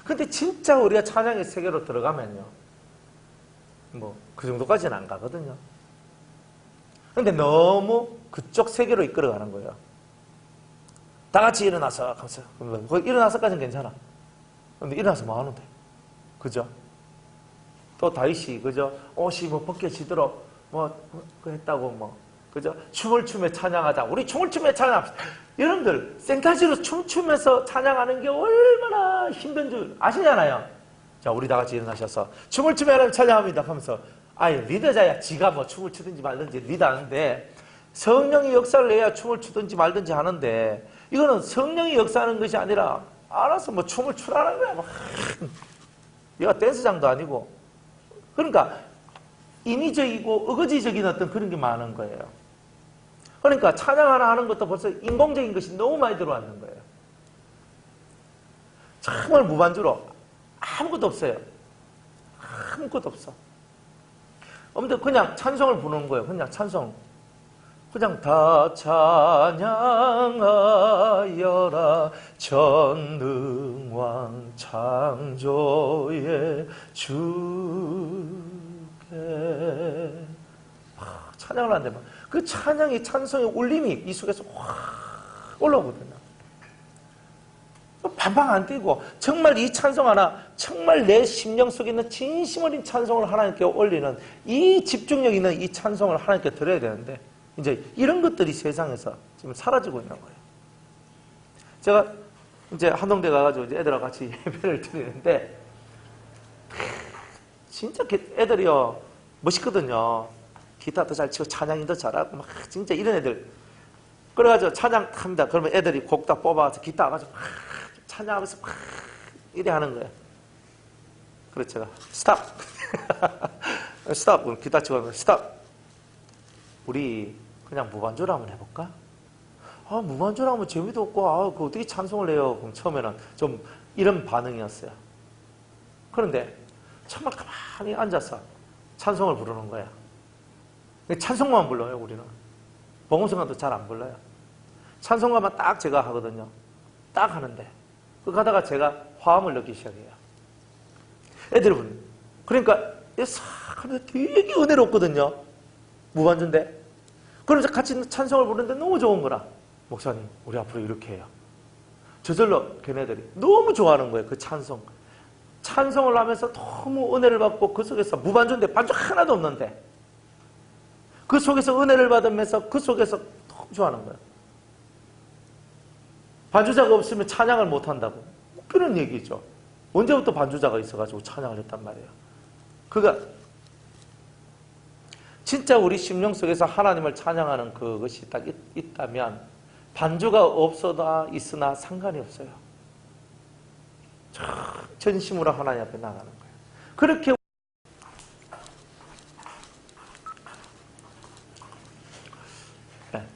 S1: 근데 진짜 우리가 찬양의 세계로 들어가면요, 뭐 그 정도까지는 안 가거든요. 근데 너무 그쪽 세계로 이끌어가는 거예요. 다 같이 일어나서 하면서, 거기 일어나서까지는 괜찮아. 근데 일어나서 뭐 하는데? 그죠? 또 다윗이 그죠? 옷이 뭐 벗겨지도록 그 했다고 그죠? 춤을 추며 찬양하자. 우리 춤을 추며 찬양합시다. 여러분들 생타지로 춤추면서 찬양하는 게 얼마나 힘든 줄 아시잖아요. 자, 우리 다 같이 일어나셔서 춤을 추며 하나님 찬양합니다 하면서 리더자야 지가 뭐 춤을 추든지 말든지 리더하는데 성령이 역사를 내야 춤을 추든지 말든지 하는데 이거는 성령이 역사하는 것이 아니라 알아서 뭐 춤을 추라는 거야. 얘가 댄스장도 아니고. 그러니까 인위적이고 의거지적인 어떤 그런 게 많은 거예요. 그러니까 찬양 하나 하는 것도 벌써 인공적인 것이 너무 많이 들어왔는 거예요. 정말 무반주로 아무것도 없어요. 아무것도 없어. 아무튼 그냥 찬송을 부르는 거예요. 그냥 찬송. 그냥 다 찬양하여라 전능왕 창조의 주께. 찬양을 한다면 그 찬양이 찬송의 울림이 이 속에서 확 올라오거든요. 반방 안 뛰고 정말 이 찬송 하나 정말 내 심령 속에 있는 진심 어린 찬송을 하나님께 올리는 이 집중력 있는 이 찬송을 하나님께 드려야 되는데 이제 이런 것들이 세상에서 지금 사라지고 있는 거예요. 제가 이제 한동대 가가지고 이제 애들하고 같이 예배를 드리는데 진짜 애들이요 멋있거든요. 기타도 잘 치고 찬양도 잘하고 막 진짜 이런 애들. 그래가지고 찬양합니다. 그러면 애들이 곡 다 뽑아서 기타 가지고 막 찬양하면서 막 이래 하는 거예요. 그래서 제가 스탑. 스탑. 기타 치고 하면 스탑. 우리 그냥 무반주로 한번 해볼까? 무반주로 하면 재미도 없고 그 어떻게 찬송을 해요? 그럼 처음에는 좀 이런 반응이었어요. 그런데 정말 가만히 앉아서 찬송을 부르는 거야. 찬송만 불러요, 우리는. 복음성가도 잘 안 불러요. 찬송가만 딱 제가 하거든요. 딱 하는데 그 가다가 제가 화음을 넣기 시작해요. 애들은 그러니까 싹 하면 되게 은혜롭거든요. 무반주인데. 그러면서 같이 찬송을 부르는데 너무 좋은 거라. 목사님, 우리 앞으로 이렇게 해요. 저절로 걔네들이 너무 좋아하는 거예요. 그 찬송. 찬송을 하면서 너무 은혜를 받고 그 속에서 무반주인데 반주 하나도 없는데 그 속에서 은혜를 받으면서 그 속에서 너무 좋아하는 거예요. 반주자가 없으면 찬양을 못한다고. 그런 얘기죠. 언제부터 반주자가 있어가지고 찬양을 했단 말이에요. 그가 진짜 우리 심령 속에서 하나님을 찬양하는 그것이 딱 있다면 반주가 없어다 있으나 상관이 없어요. 전심으로 하나님 앞에 나가는 거예요. 그렇게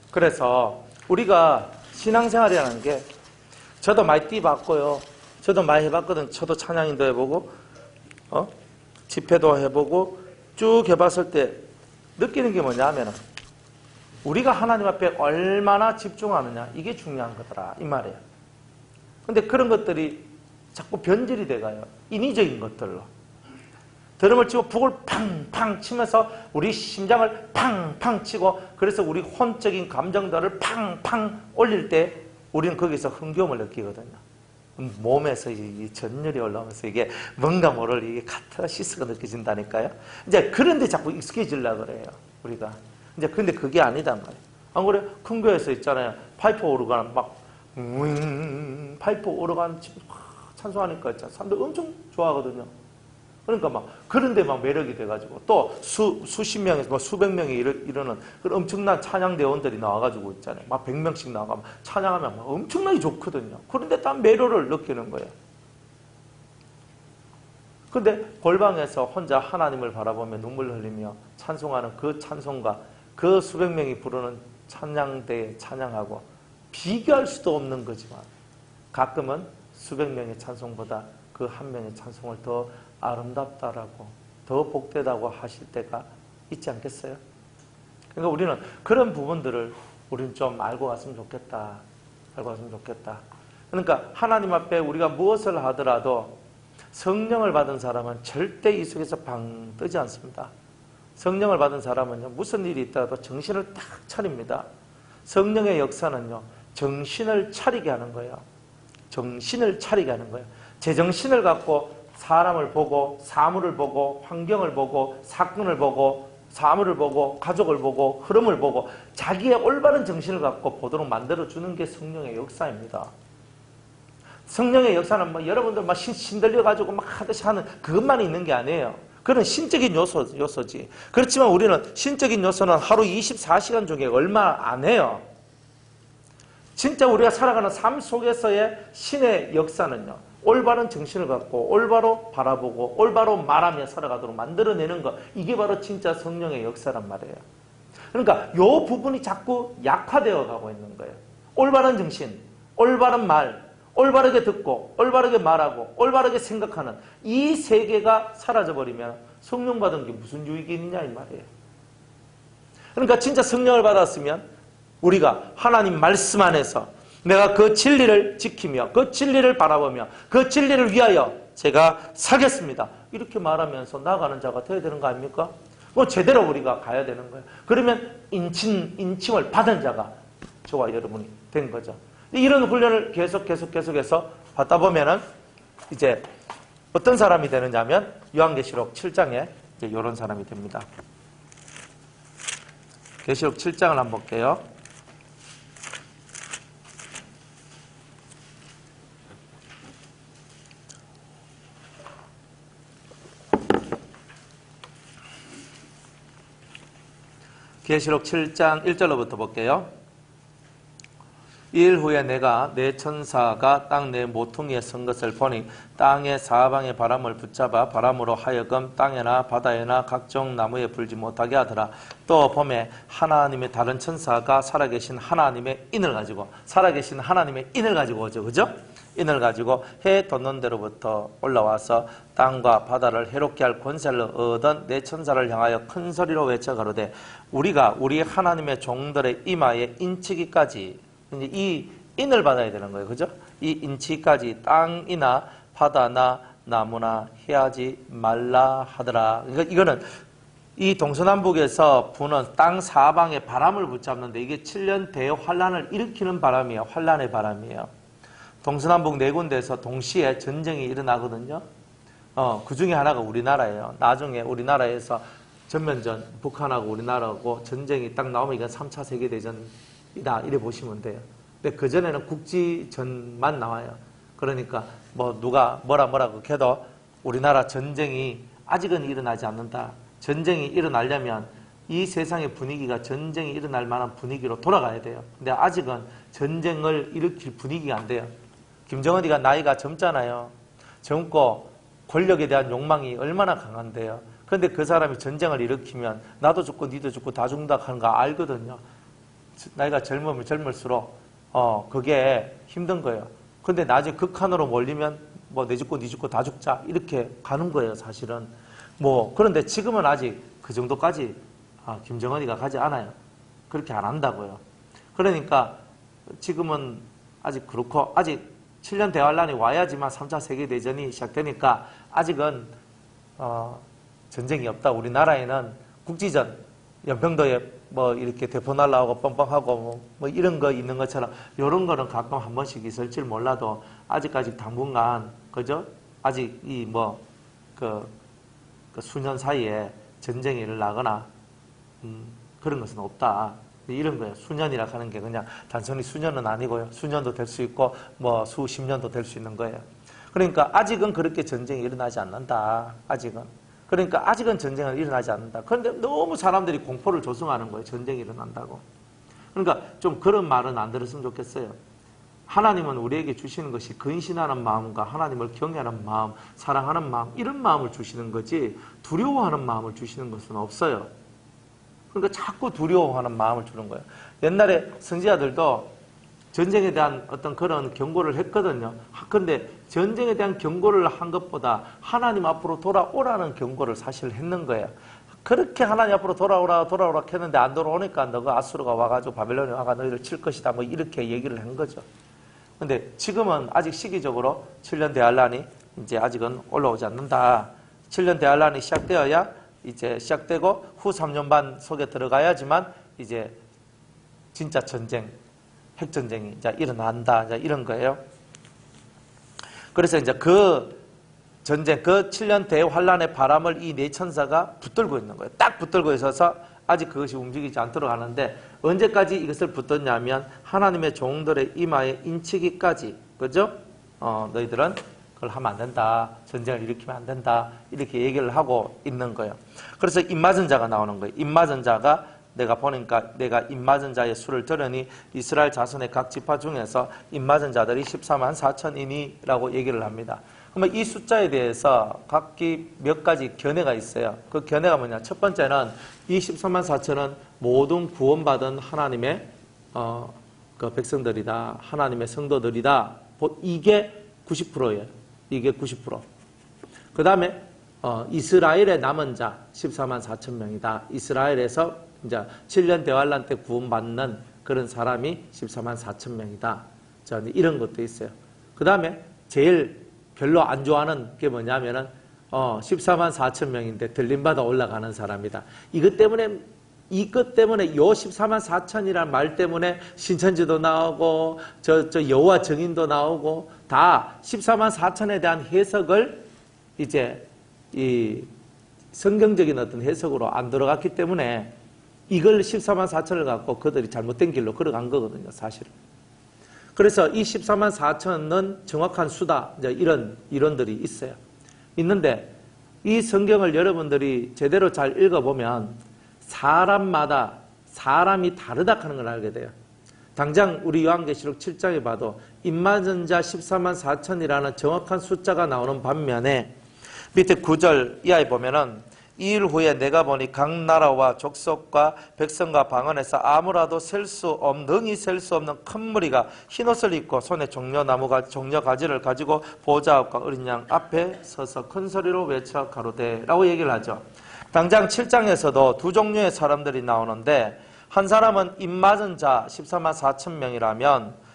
S1: 그래서 우리가 신앙생활이라는 게 저도 많이 띠봤고요. 저도 많이 해봤거든. 저도 찬양인도 해보고 집회도 해보고 쭉 해봤을 때 느끼는 게 뭐냐 하면 우리가 하나님 앞에 얼마나 집중하느냐 이게 중요한 거더라 이 말이에요. 근데 그런 것들이 자꾸 변질이 돼가요. 인위적인 것들로. 드럼을 치고 북을 팡팡 치면서 우리 심장을 팡팡 치고 그래서 우리 혼적인 감정들을 팡팡 올릴 때 우리는 거기서 흥겨움을 느끼거든요. 몸에서 이 전율이 올라오면서 이게 뭔가 모를 이게 카타르시스가 느껴진다니까요. 이제 그런데 자꾸 익숙해지려고 그래요. 우리가. 이제 근데 그게 아니단 말이에요. 안 그래? 큰 교회에서 있잖아요. 파이프 오르간 막 파이프 오르간 찬송하니까 있잖아. 사람들 엄청 좋아하거든요. 그러니까 막 그런데 막 매력이 돼가지고 또 수십 명에서 뭐 수백 명이 이러는 그런 엄청난 찬양대원들이 나와가지고 있잖아요. 막 100명씩 나와가면 찬양하면 막 엄청나게 좋거든요. 그런데 딱 매료를 느끼는 거예요. 근데 골방에서 혼자 하나님을 바라보며 눈물 흘리며 찬송하는 그 찬송과 그 수백 명이 부르는 찬양대에 찬양하고 비교할 수도 없는 거지만 가끔은 수백 명의 찬송보다 그 한 명의 찬송을 더 아름답다라고 더 복되다고 하실 때가 있지 않겠어요? 그러니까 우리는 그런 부분들을 우리는 좀 알고 왔으면 좋겠다. 알고 왔으면 좋겠다. 그러니까 하나님 앞에 우리가 무엇을 하더라도 성령을 받은 사람은 절대 이 속에서 방 뜨지 않습니다. 성령을 받은 사람은요, 무슨 일이 있더라도 정신을 딱 차립니다. 성령의 역사는요, 정신을 차리게 하는 거예요. 정신을 차리게 하는 거예요. 제정신을 갖고 사람을 보고, 사물을 보고, 환경을 보고, 사건을 보고, 사물을 보고, 가족을 보고, 흐름을 보고 자기의 올바른 정신을 갖고 보도록 만들어주는 게 성령의 역사입니다. 성령의 역사는 뭐 여러분들 막 신들려가지고 막 하듯이 하는 그것만 있는 게 아니에요. 그건 신적인 요소지. 그렇지만 우리는 신적인 요소는 하루 24시간 중에 얼마 안 해요. 진짜 우리가 살아가는 삶 속에서의 신의 역사는요, 올바른 정신을 갖고 올바로 바라보고 올바로 말하며 살아가도록 만들어내는 것, 이게 바로 진짜 성령의 역사란 말이에요. 그러니까 이 부분이 자꾸 약화되어 가고 있는 거예요. 올바른 정신, 올바른 말, 올바르게 듣고 올바르게 말하고 올바르게 생각하는 이 세계가 사라져버리면 성령 받은 게 무슨 유익이 있느냐 이 말이에요. 그러니까 진짜 성령을 받았으면 우리가 하나님 말씀 안에서 내가 그 진리를 지키며 그 진리를 바라보며 그 진리를 위하여 제가 살겠습니다, 이렇게 말하면서 나아가는 자가 되어야 되는 거 아닙니까? 뭐 제대로 우리가 가야 되는 거예요. 그러면 인침을 받은 자가 저와 여러분이 된 거죠. 이런 훈련을 계속해서 받다 보면은 이제 어떤 사람이 되느냐 하면 요한계시록 7장에 이제 이런 사람이 됩니다. 계시록 7장을 한번 볼게요. 계시록 7장 1절로부터 볼게요. 이일 후에 내가 내 천사가 땅 내 모퉁이에 선 것을 보니 땅의 사방의 바람을 붙잡아 바람으로 하여금 땅에나 바다에나 각종 나무에 불지 못하게 하더라. 또 봄에 하나님의 다른 천사가 살아계신 하나님의 인을 가지고 오죠. 그죠? 인을 가지고 해 돋는 데로부터 올라와서 땅과 바다를 해롭게 할 권세를 얻은 내 천사를 향하여 큰 소리로 외쳐 가로되 우리가 우리 하나님의 종들의 이마에 인치기까지, 이 인을 받아야 되는 거예요. 그죠? 이 인치까지 땅이나 바다나 나무나 해하지 말라 하더라. 그러니까 이거는 이 동서남북에서 부는 땅 사방에 바람을 붙잡는데 이게 7년 대환란을 일으키는 바람이에요. 환란의 바람이에요. 동서남북 네 군데에서 동시에 전쟁이 일어나거든요. 그 중에 하나가 우리나라예요. 나중에 우리나라에서 전면전, 북한하고 우리나라하고 전쟁이 딱 나오면 이건 3차 세계대전이다, 이래 보시면 돼요. 근데 그전에는 국지전만 나와요. 그러니까 뭐 누가 뭐라고 해도 우리나라 전쟁이 아직은 일어나지 않는다. 전쟁이 일어나려면 이 세상의 분위기가 전쟁이 일어날 만한 분위기로 돌아가야 돼요. 근데 아직은 전쟁을 일으킬 분위기가 안 돼요. 김정은이가 나이가 젊잖아요. 젊고 권력에 대한 욕망이 얼마나 강한데요. 그런데 그 사람이 전쟁을 일으키면 나도 죽고 니도 죽고 다 죽는다 하는 거 알거든요. 나이가 젊으면 젊을수록 그게 힘든 거예요. 근데 나중에 극한으로 몰리면 뭐 내 죽고 니 죽고 다 죽자 이렇게 가는 거예요, 사실은. 뭐 그런데 지금은 아직 그 정도까지 김정은이가 가지 않아요. 그렇게 안 한다고요. 그러니까 지금은 아직 그렇고, 아직 7년 대환란이 와야지만 3차 세계대전이 시작되니까 아직은 전쟁이 없다. 우리나라에는 국지전, 연평도에 뭐 이렇게 대포 날라오고 뻥뻥하고 뭐 이런 거 있는 것처럼 이런 거는 가끔 한 번씩 있을지 몰라도 아직까지 당분간, 그죠? 아직 이 뭐 그 수년 사이에 전쟁이 일어나거나 그런 것은 없다. 이런 거예요. 수년이라 하는 게 그냥 단순히 수년은 아니고요. 수년도 될 수 있고 뭐 수십 년도 될 수 있는 거예요. 그러니까 아직은 그렇게 전쟁이 일어나지 않는다. 아직은. 그러니까 아직은 전쟁은 일어나지 않는다. 그런데 너무 사람들이 공포를 조성하는 거예요. 전쟁이 일어난다고. 그러니까 좀 그런 말은 안 들었으면 좋겠어요. 하나님은 우리에게 주시는 것이 근신하는 마음과 하나님을 경외하는 마음, 사랑하는 마음, 이런 마음을 주시는 거지 두려워하는 마음을 주시는 것은 없어요. 그러니까 자꾸 두려워하는 마음을 주는 거예요. 옛날에 선지자들도 전쟁에 대한 어떤 그런 경고를 했거든요. 그런데 전쟁에 대한 경고를 한 것보다 하나님 앞으로 돌아오라는 경고를 사실 했는 거예요. 그렇게 하나님 앞으로 돌아오라 했는데 안 돌아오니까 너가 아수르가 와가지고 바벨론이 와가 너희를 칠 것이다, 뭐 이렇게 얘기를 한 거죠. 근데 지금은 아직 시기적으로 7년 대환란이 이제 아직은 올라오지 않는다. 7년 대환란이 시작되어야 이제 시작되고 후 3년 반 속에 들어가야지만 이제 진짜 전쟁, 핵전쟁이 이제 일어난다. 이제 이런 거예요. 그래서 이제 그 전쟁, 그 7년 대환란의 바람을 이 네 천사가 붙들고 있는 거예요. 딱 붙들고 있어서 아직 그것이 움직이지 않도록 하는데 언제까지 이것을 붙들냐면 하나님의 종들의 이마에 인치기까지. 그죠? 너희들은 그걸 하면 안 된다. 전쟁을 일으키면 안 된다. 이렇게 얘기를 하고 있는 거예요. 그래서 입맞은 자가 나오는 거예요. 입맞은 자가 내가 보니까 내가 입맞은 자의 수를 들으니 이스라엘 자손의 각 지파 중에서 입맞은 자들이 14만 4천이니라고 얘기를 합니다. 그러면 이 숫자에 대해서 각기 몇 가지 견해가 있어요. 그 견해가 뭐냐? 첫 번째는 이 14만 4천은 모든 구원받은 하나님의 그 백성들이다. 하나님의 성도들이다. 이게 90%예요. 이게 90%. 그 다음에 이스라엘의 남은 자 14만 4천 명이다. 이스라엘에서 이제 7년 대환란 때 구원받는 그런 사람이 14만 4천 명이다. 자, 이런 것도 있어요. 그 다음에 제일 별로 안 좋아하는 게 뭐냐면은 14만 4천 명인데 들림받아 올라가는 사람이다. 이것 때문에 요 14만 4천이라는 말 때문에 신천지도 나오고 저 여호와 증인도 나오고 다 14만 4천에 대한 해석을 이제 이 성경적인 어떤 해석으로 안 들어갔기 때문에 이걸 14만 4천을 갖고 그들이 잘못된 길로 걸어간 거거든요, 사실은. 그래서 이 14만 4천은 정확한 수다. 이제 이런 이론들이 있어요. 있는데 이 성경을 여러분들이 제대로 잘 읽어보면 사람마다 사람이 다르다 하는 걸 알게 돼요. 당장 우리 요한계시록 7장에 봐도 입맞은 자 14만 4천이라는 정확한 숫자가 나오는 반면에 밑에 9절 이하에 보면은 이일 후에 내가 보니 각 나라와 족속과 백성과 방언에서 아무라도 능히 셀 수 없는 큰 무리가 흰옷을 입고 손에 종려가지를 가지고 보좌 앞과 어린 양 앞에 서서 큰 소리로 외쳐 가로되 라고 얘기를 하죠. 당장 7장에서도 두 종류의 사람들이 나오는데 한 사람은 입맞은 자 14만 4천 명이라면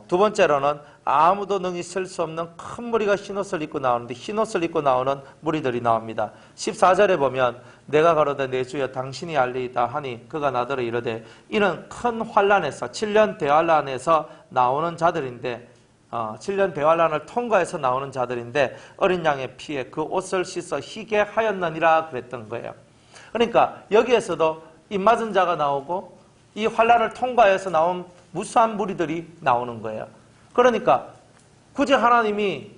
S1: 두 번째로는 아무도 능히 셀 수 없는 큰 무리가 흰옷을 입고 나오는데 흰옷을 입고 나오는 무리들이 나옵니다. 14절에 보면 내가 가로되 내 주여 당신이 알리이다 하니 그가 나더러 이르되 이는 큰 환란에서 7년 대환란에서 나오는 자들인데 7년 대환란을 통과해서 나오는 자들인데 어린 양의 피에 그 옷을 씻어 희게 하였느니라 그랬던 거예요. 그러니까 여기에서도 입맞은 자가 나오고 이 환란을 통과해서 나온 무수한 무리들이 나오는 거예요. 그러니까 굳이 하나님이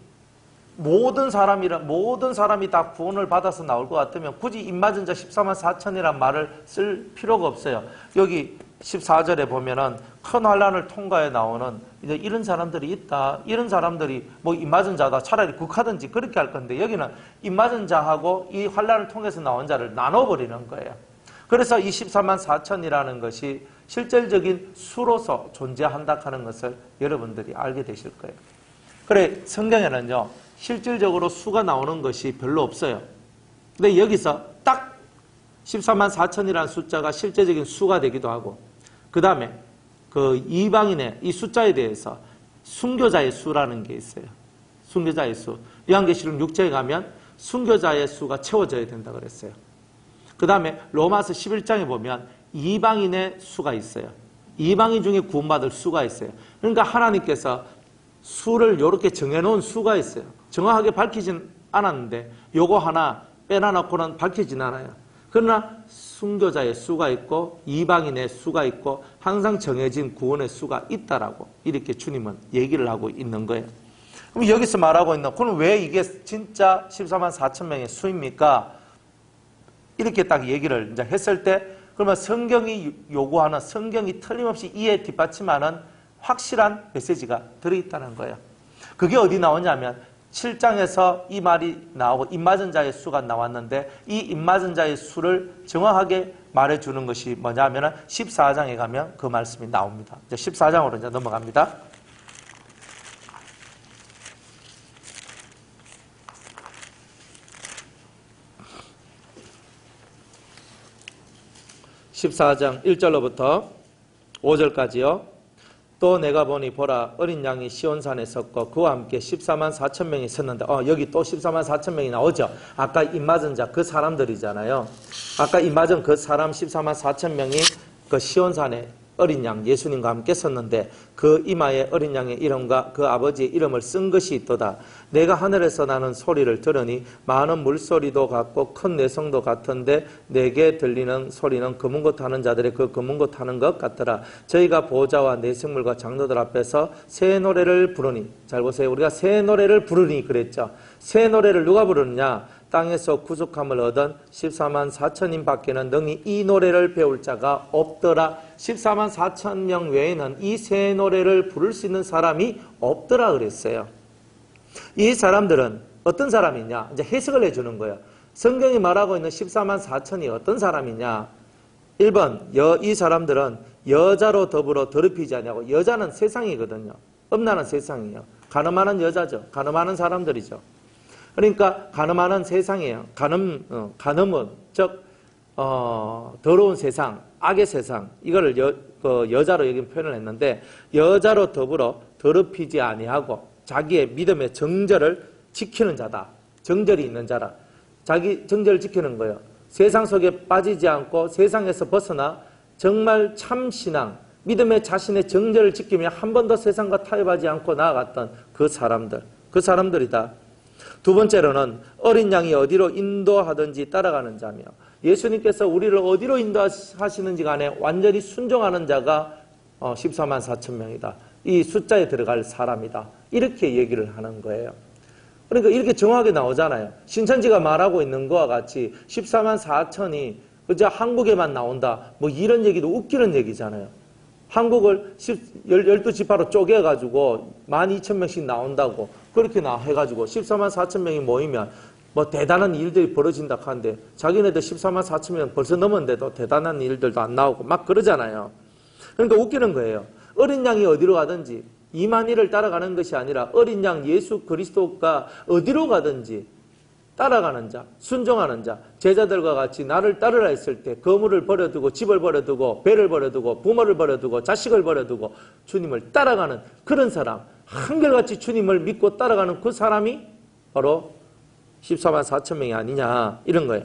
S1: 모든 사람이 다 구원을 받아서 나올 것 같으면 굳이 입맞은 자 14만 4천이란 말을 쓸 필요가 없어요. 여기 14절에 보면은 큰 환란을 통과해 나오는 이제 이런 사람들이 있다. 이런 사람들이 뭐 입맞은 자다. 차라리 국하든지 그렇게 할 건데 여기는 입맞은 자하고 이 환란을 통해서 나온 자를 나눠버리는 거예요. 그래서 이 14만 4천이라는 것이 실질적인 수로서 존재한다 하는 것을 여러분들이 알게 되실 거예요. 그래, 성경에는요, 실질적으로 수가 나오는 것이 별로 없어요. 근데 여기서 딱 14만 4천이라는 숫자가 실제적인 수가 되기도 하고, 그 다음에 그 이방인의 이 숫자에 대해서 순교자의 수라는 게 있어요. 순교자의 수. 요한계시록 6장에 가면 순교자의 수가 채워져야 된다 그랬어요. 그 다음에 로마서 11장에 보면 이방인의 수가 있어요. 이방인 중에 구원받을 수가 있어요. 그러니까 하나님께서 수를 이렇게 정해놓은 수가 있어요. 정확하게 밝히진 않았는데 요거 하나 빼놔놓고는 밝히진 않아요. 그러나 순교자의 수가 있고 이방인의 수가 있고 항상 정해진 구원의 수가 있다라고 이렇게 주님은 얘기를 하고 있는 거예요. 그럼 여기서 말하고 있는 그럼 왜 이게 진짜 14만 4천 명의 수입니까? 이렇게 딱 얘기를 이제 했을 때 그러면 성경이 요구하는 성경이 틀림없이 이에 뒷받침하는 확실한 메시지가 들어있다는 거예요. 그게 어디 나오냐면 7장에서 이 말이 나오고 입맞은 자의 수가 나왔는데 이 입맞은 자의 수를 정확하게 말해주는 것이 뭐냐면 14장에 가면 그 말씀이 나옵니다. 이제 14장으로 이제 넘어갑니다. (14장) 1절로부터 5절까지요. 또 내가 보니 보라 어린 양이 시온산에 섰고 그와 함께 14만 4천 명이 섰는데 여기 또 14만 4천 명이 나오죠. 아까 입맞은 자 그 사람들이잖아요. 아까 입맞은 그 사람 14만 4천 명이 그 시온산에 어린 양 예수님과 함께 섰는데 그 이마에 어린 양의 이름과 그 아버지의 이름을 쓴 것이 있도다. 내가 하늘에서 나는 소리를 들으니 많은 물소리도 같고 큰 내성도 같은데 내게 들리는 소리는 검은 것 타는 자들의 그 검은 것 타는 것 같더라. 저희가 보좌와 내생물과 장로들 앞에서 새 노래를 부르니, 잘 보세요. 우리가 새 노래를 부르니 그랬죠. 새 노래를 누가 부르느냐? 땅에서 구속함을 얻은 14만 4천인 밖에는 능히 이 노래를 배울 자가 없더라. 14만 4천 명 외에는 이 새 노래를 부를 수 있는 사람이 없더라 그랬어요. 이 사람들은 어떤 사람이냐? 이제 해석을 해주는 거예요. 성경이 말하고 있는 14만 4천이 어떤 사람이냐? 1번, 이 사람들은 여자로 더불어 더럽히지 아니하고, 여자는 세상이거든요. 음란한 세상이에요. 가늠하는 여자죠. 가늠하는 사람들이죠. 그러니까 가늠하는 세상이에요. 가늠은 즉 더러운 세상, 악의 세상, 이거를 여자로 여긴 표현을 했는데, 여자로 더불어 더럽히지 아니하고 자기의 믿음의 정절을 지키는 자다. 정절이 있는 자라. 자기 정절을 지키는 거예요. 세상 속에 빠지지 않고 세상에서 벗어나 정말 참 신앙, 믿음의 자신의 정절을 지키며 한 번도 세상과 타협하지 않고 나아갔던 그 사람들이다. 두 번째로는 어린 양이 어디로 인도하든지 따라가는 자며, 예수님께서 우리를 어디로 인도하시는지 간에 완전히 순종하는 자가 14만 4천 명이다. 이 숫자에 들어갈 사람이다. 이렇게 얘기를 하는 거예요. 그러니까 이렇게 정확하게 나오잖아요. 신천지가 말하고 있는 것과 같이 14만 4천이 그저 한국에만 나온다. 뭐 이런 얘기도 웃기는 얘기잖아요. 한국을 12지파로 쪼개가지고 12,000명씩 나온다고 그렇게 해가지고 14만 4천 명이 모이면 뭐 대단한 일들이 벌어진다 하는데, 자기네들 14만 4천 명 벌써 넘었는데도 대단한 일들도 안 나오고 막 그러잖아요. 그러니까 웃기는 거예요. 어린 양이 어디로 가든지, 이만희를 따라가는 것이 아니라 어린 양 예수 그리스도가 어디로 가든지 따라가는 자, 순종하는 자, 제자들과 같이 나를 따르라 했을 때 거물을 버려두고 집을 버려두고 배를 버려두고 부모를 버려두고 자식을 버려두고 주님을 따라가는 그런 사람, 한결같이 주님을 믿고 따라가는 그 사람이 바로 14만 4천 명이 아니냐, 이런 거예요.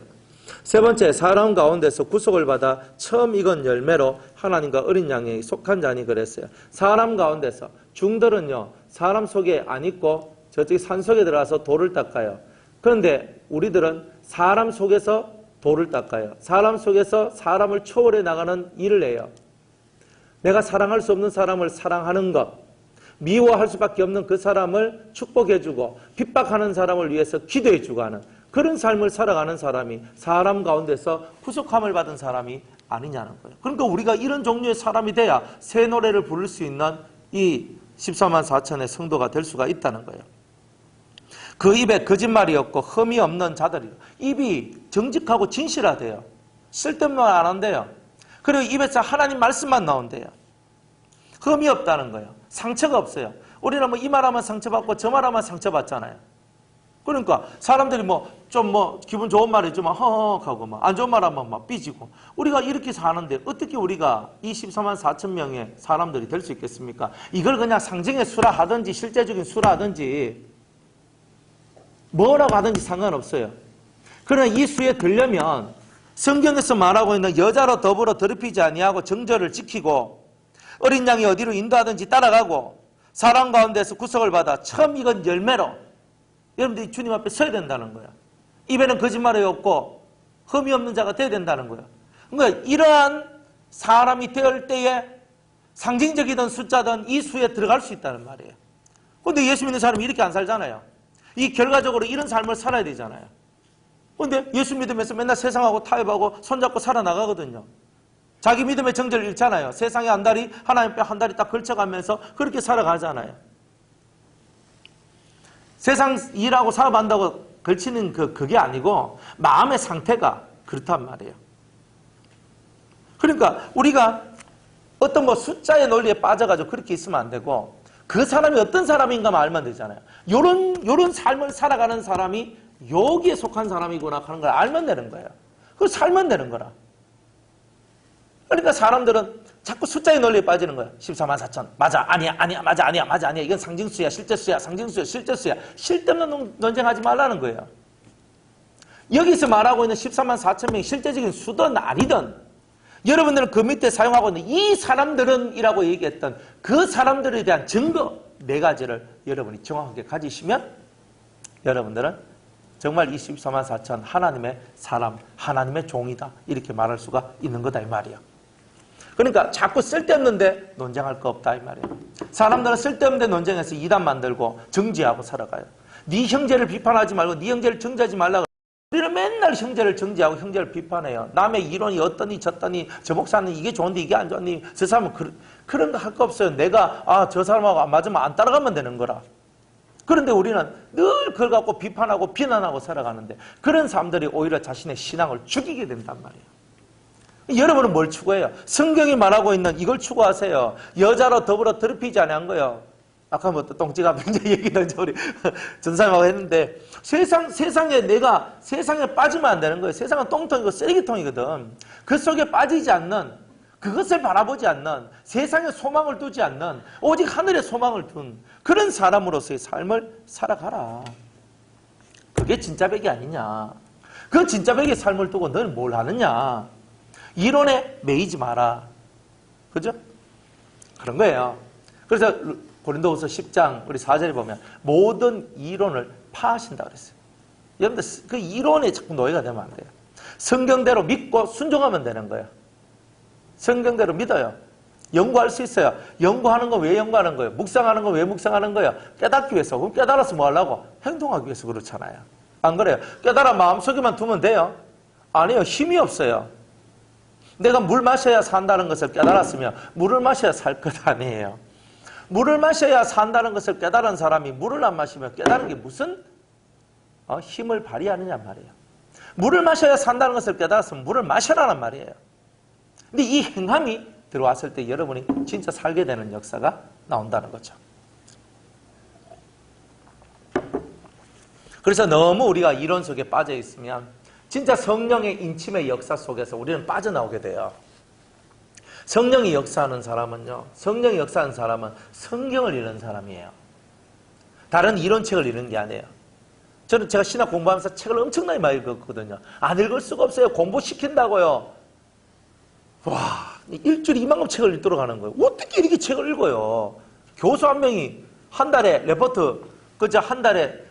S1: 세 번째, 사람 가운데서 구속을 받아 처음 익은 열매로 하나님과 어린 양에 속한 자니 그랬어요. 사람 가운데서, 중들은요 사람 속에 안 있고 저쪽에 산 속에 들어가서 돌을 닦아요. 그런데 우리들은 사람 속에서 돌을 닦아요. 사람 속에서 사람을 초월해 나가는 일을 해요. 내가 사랑할 수 없는 사람을 사랑하는 것, 미워할 수밖에 없는 그 사람을 축복해주고 핍박하는 사람을 위해서 기도해주고 하는 그런 삶을 살아가는 사람이 사람 가운데서 구속함을 받은 사람이 아니냐는 거예요. 그러니까 우리가 이런 종류의 사람이 돼야 새 노래를 부를 수 있는 이 14만 4천의 성도가 될 수가 있다는 거예요. 그 입에 거짓말이 없고 흠이 없는 자들이요. 입이 정직하고 진실하대요. 쓸데없는 말 안 한대요. 그리고 입에서 하나님 말씀만 나온대요. 흠이 없다는 거예요. 상처가 없어요. 우리는 뭐 이 말하면 상처받고 저 말하면 상처받잖아요. 그러니까 사람들이 기분 좋은 말 해주면 허허하고 안 좋은 말 하면 막 삐지고, 우리가 이렇게 사는데 어떻게 우리가 이 14만 4천 명의 사람들이 될 수 있겠습니까? 이걸 그냥 상징의 수라 하든지 실제적인 수라 하든지 뭐라고 하든지 상관없어요. 그러나 이 수에 들려면 성경에서 말하고 있는 여자로 더불어 더럽히지 아니하고 정절을 지키고 어린 양이 어디로 인도하든지 따라가고 사람 가운데서 구속을 받아 처음 익은 열매로 여러분들이 주님 앞에 서야 된다는 거예요. 입에는 거짓말이 없고 흠이 없는 자가 되어야 된다는 거예요. 그러니까 이러한 사람이 될 때에 상징적이든 숫자든 이 수에 들어갈 수 있다는 말이에요. 그런데 예수 믿는 사람이 이렇게 안 살잖아요. 이 결과적으로 이런 삶을 살아야 되잖아요. 그런데 예수 믿으면서 맨날 세상하고 타협하고 손잡고 살아나가거든요. 자기 믿음의 정절을 잃잖아요. 세상에 한 다리, 하나님 뼈 한 다리 딱 걸쳐가면서 그렇게 살아가잖아요. 세상 일하고 사업한다고 걸치는 그게 아니고 마음의 상태가 그렇단 말이에요. 그러니까 우리가 어떤 숫자의 논리에 빠져가지고 그렇게 있으면 안 되고 그 사람이 어떤 사람인가만 알면 되잖아요. 요런 삶을 살아가는 사람이 여기에 속한 사람이구나 하는 걸 알면 되는 거예요. 그걸 살면 되는 거라. 그러니까 사람들은 자꾸 숫자의 논리에 빠지는 거예요. 14만 4천. 맞아, 아니야, 맞아, 아니야. 이건 상징수야, 실제수야, 상징수야, 실제수야. 쓸데없는 논쟁하지 말라는 거예요. 여기서 말하고 있는 14만 4천 명이 실제적인 수든 아니든 여러분들은 그 밑에 사용하고 있는 이 사람들은 이라고 얘기했던 그 사람들에 대한 증거 4가지를 여러분이 정확하게 가지시면 여러분들은 정말 24만 4천 하나님의 사람, 하나님의 종이다 이렇게 말할 수가 있는 거다 이 말이야. 그러니까 자꾸 쓸데없는데 논쟁할 거 없다 이 말이야. 사람들은 쓸데없는데 논쟁해서 이단 만들고 정지하고 살아가요. 네 형제를 비판하지 말고 네 형제를 정지하지 말라고. 우리는 맨날 형제를 정지하고 형제를 비판해요. 남의 이론이 어떠니 저떠니 저 목사는 이게 좋은데 이게 안 좋니 저 사람은 그런 거 할 거 없어요. 내가 저 사람하고 안 맞으면 안 따라가면 되는 거라. 그런데 우리는 늘 그걸 갖고 비판하고 비난하고 살아가는데 그런 사람들이 오히려 자신의 신앙을 죽이게 된단 말이에요. 여러분은 뭘 추구해요? 성경이 말하고 있는 이걸 추구하세요. 여자로 더불어 더럽히지 않은 거예요. 아까 뭐 똥찌가 굉장히 얘기도 이제 우리 전사님하고 했는데 세상에 내가 세상에 빠지면 안 되는 거예요. 세상은 똥통이고 쓰레기통이거든. 그 속에 빠지지 않는 그것을 바라보지 않는 세상에 소망을 두지 않는 오직 하늘에 소망을 둔 그런 사람으로서의 삶을 살아가라. 그게 진짜 백이 아니냐. 그 진짜 백의 삶을 두고 너는 뭘 하느냐. 이론에 매이지 마라. 그죠? 그런 거예요. 그래서 고린도후서 10장 우리 4절에 보면 모든 이론을 파하신다 그랬어요. 여러분들 그 이론에 자꾸 노예가 되면 안 돼요. 성경대로 믿고 순종하면 되는 거예요. 성경대로 믿어요. 연구할 수 있어요. 연구하는 건 왜 연구하는 거예요? 묵상하는 건 왜 묵상하는 거예요? 깨닫기 위해서. 그럼 깨달아서 뭐 하려고? 행동하기 위해서 그렇잖아요. 안 그래요? 깨달아 마음속에만 두면 돼요? 아니요. 힘이 없어요. 내가 물 마셔야 산다는 것을 깨달았으면 물을 마셔야 살 것 아니에요. 물을 마셔야 산다는 것을 깨달은 사람이 물을 안 마시면 깨달은 게 무슨 힘을 발휘하느냐 말이에요. 물을 마셔야 산다는 것을 깨달았으면 물을 마셔라는 말이에요. 근데 이 행함이 들어왔을 때 여러분이 진짜 살게 되는 역사가 나온다는 거죠. 그래서 너무 우리가 이론 속에 빠져 있으면 진짜 성령의 인침의 역사 속에서 우리는 빠져나오게 돼요. 성령이 역사하는 사람은요. 성령이 역사하는 사람은 성경을 읽는 사람이에요. 다른 이론책을 읽는 게 아니에요. 저는 제가 신학 공부하면서 책을 엄청나게 많이 읽었거든요. 안 읽을 수가 없어요. 공부시킨다고요. 와, 일주일에 이만큼 책을 읽도록 하는 거예요. 어떻게 이렇게 책을 읽어요? 교수 한 명이 한 달에 레포트, 그저 한 달에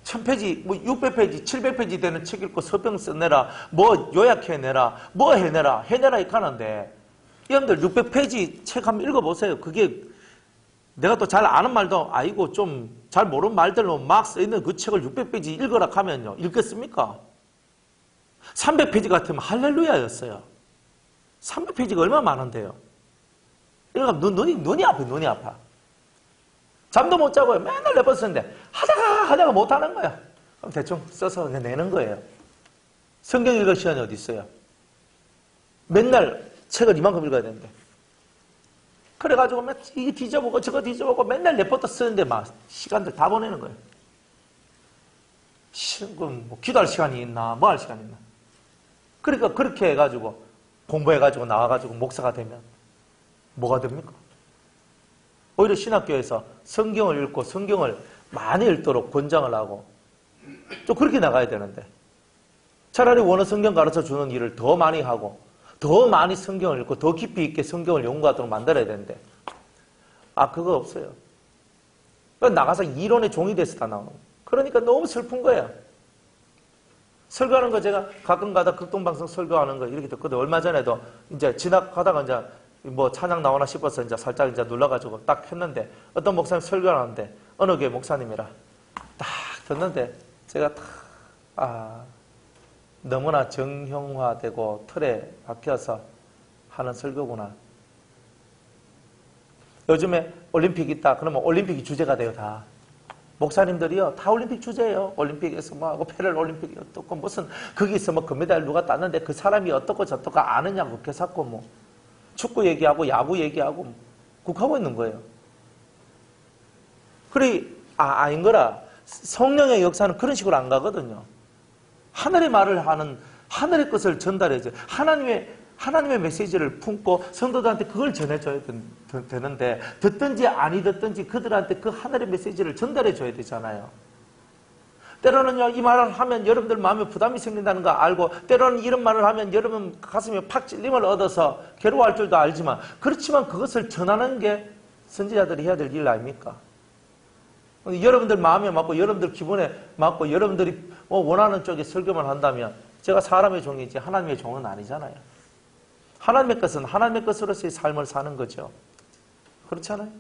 S1: 1000페이지, 뭐 600페이지, 700페이지 되는 책 읽고 서평 써내라, 뭐 요약해내라, 뭐 해내라 이렇게 하는데 여러분들 600페이지 책 한번 읽어보세요. 그게 내가 또 잘 아는 말도 아니고 좀 잘 모르는 말들로 막 써있는 그 책을 600페이지 읽어라 하면요. 읽겠습니까? 300페이지 같으면 할렐루야였어요. 300페이지가 얼마나 많은데요. 그러니까 눈이 아파. 잠도 못 자고요. 맨날 레포트 쓰는데 하다가 못하는 거야. 그럼 대충 써서 내는 거예요. 성경 읽을 시간이 어디 있어요? 맨날 책을 이만큼 읽어야 되는데. 그래가지고 이게 뒤져보고 저거 뒤져보고 맨날 레포트 쓰는데 막 시간들 다 보내는 거예요. 뭐 기도할 시간이 있나 뭐 할 시간이 있나. 그러니까 그렇게 해가지고 공부해가지고 나와가지고 목사가 되면 뭐가 됩니까? 오히려 신학교에서 성경을 읽고 성경을 많이 읽도록 권장을 하고 좀 그렇게 나가야 되는데 차라리 원어 성경 가르쳐 주는 일을 더 많이 하고 더 많이 성경을 읽고 더 깊이 있게 성경을 연구하도록 만들어야 되는데 그거 없어요. 나가서 이론의 종이 돼서 다 나오는 거예요. 그러니까 너무 슬픈 거예요. 설교하는 거 제가 가끔 가다 극동방송 설교하는 거 이렇게 듣거든. 얼마 전에도 이제 지나가다가 이제 뭐 찬양 나오나 싶어서 이제 살짝 이제 눌러가지고 딱 했는데 어떤 목사님 설교를 하는데 어느 교회 목사님이라 딱 듣는데 제가 너무나 정형화되고 틀에 박혀서 하는 설교구나. 요즘에 올림픽 있다. 그러면 올림픽이 주제가 돼요, 다. 목사님들이요, 다 올림픽 주제예요. 올림픽에서 뭐 하고, 패럴 올림픽이 어떻고, 무슨, 거기서 뭐 금메달 누가 땄는데 그 사람이 어떻고 저떻고 아느냐고, 개사고 뭐, 축구 얘기하고, 야구 얘기하고, 국하고 있는 거예요. 그래, 아닌 거라. 성령의 역사는 그런 식으로 안 가거든요. 하늘의 말을 하는, 하늘의 것을 전달해줘요. 하나님의 메시지를 품고 성도들한테 그걸 전해줘야 되는데 듣든지 아니 듣든지 그들한테 그 하늘의 메시지를 전달해줘야 되잖아요. 때로는요, 이 말을 하면 여러분들 마음에 부담이 생긴다는 거 알고, 때로는 이런 말을 하면 여러분 가슴에 팍 찔림을 얻어서 괴로워할 줄도 알지만, 그렇지만 그것을 전하는 게 선지자들이 해야 될 일 아닙니까? 여러분들 마음에 맞고, 여러분들 기분에 맞고, 여러분들이 원하는 쪽에 설교만 한다면, 제가 사람의 종이지 하나님의 종은 아니잖아요. 하나님의 것은 하나님의 것으로서의 삶을 사는 거죠. 그렇잖아요?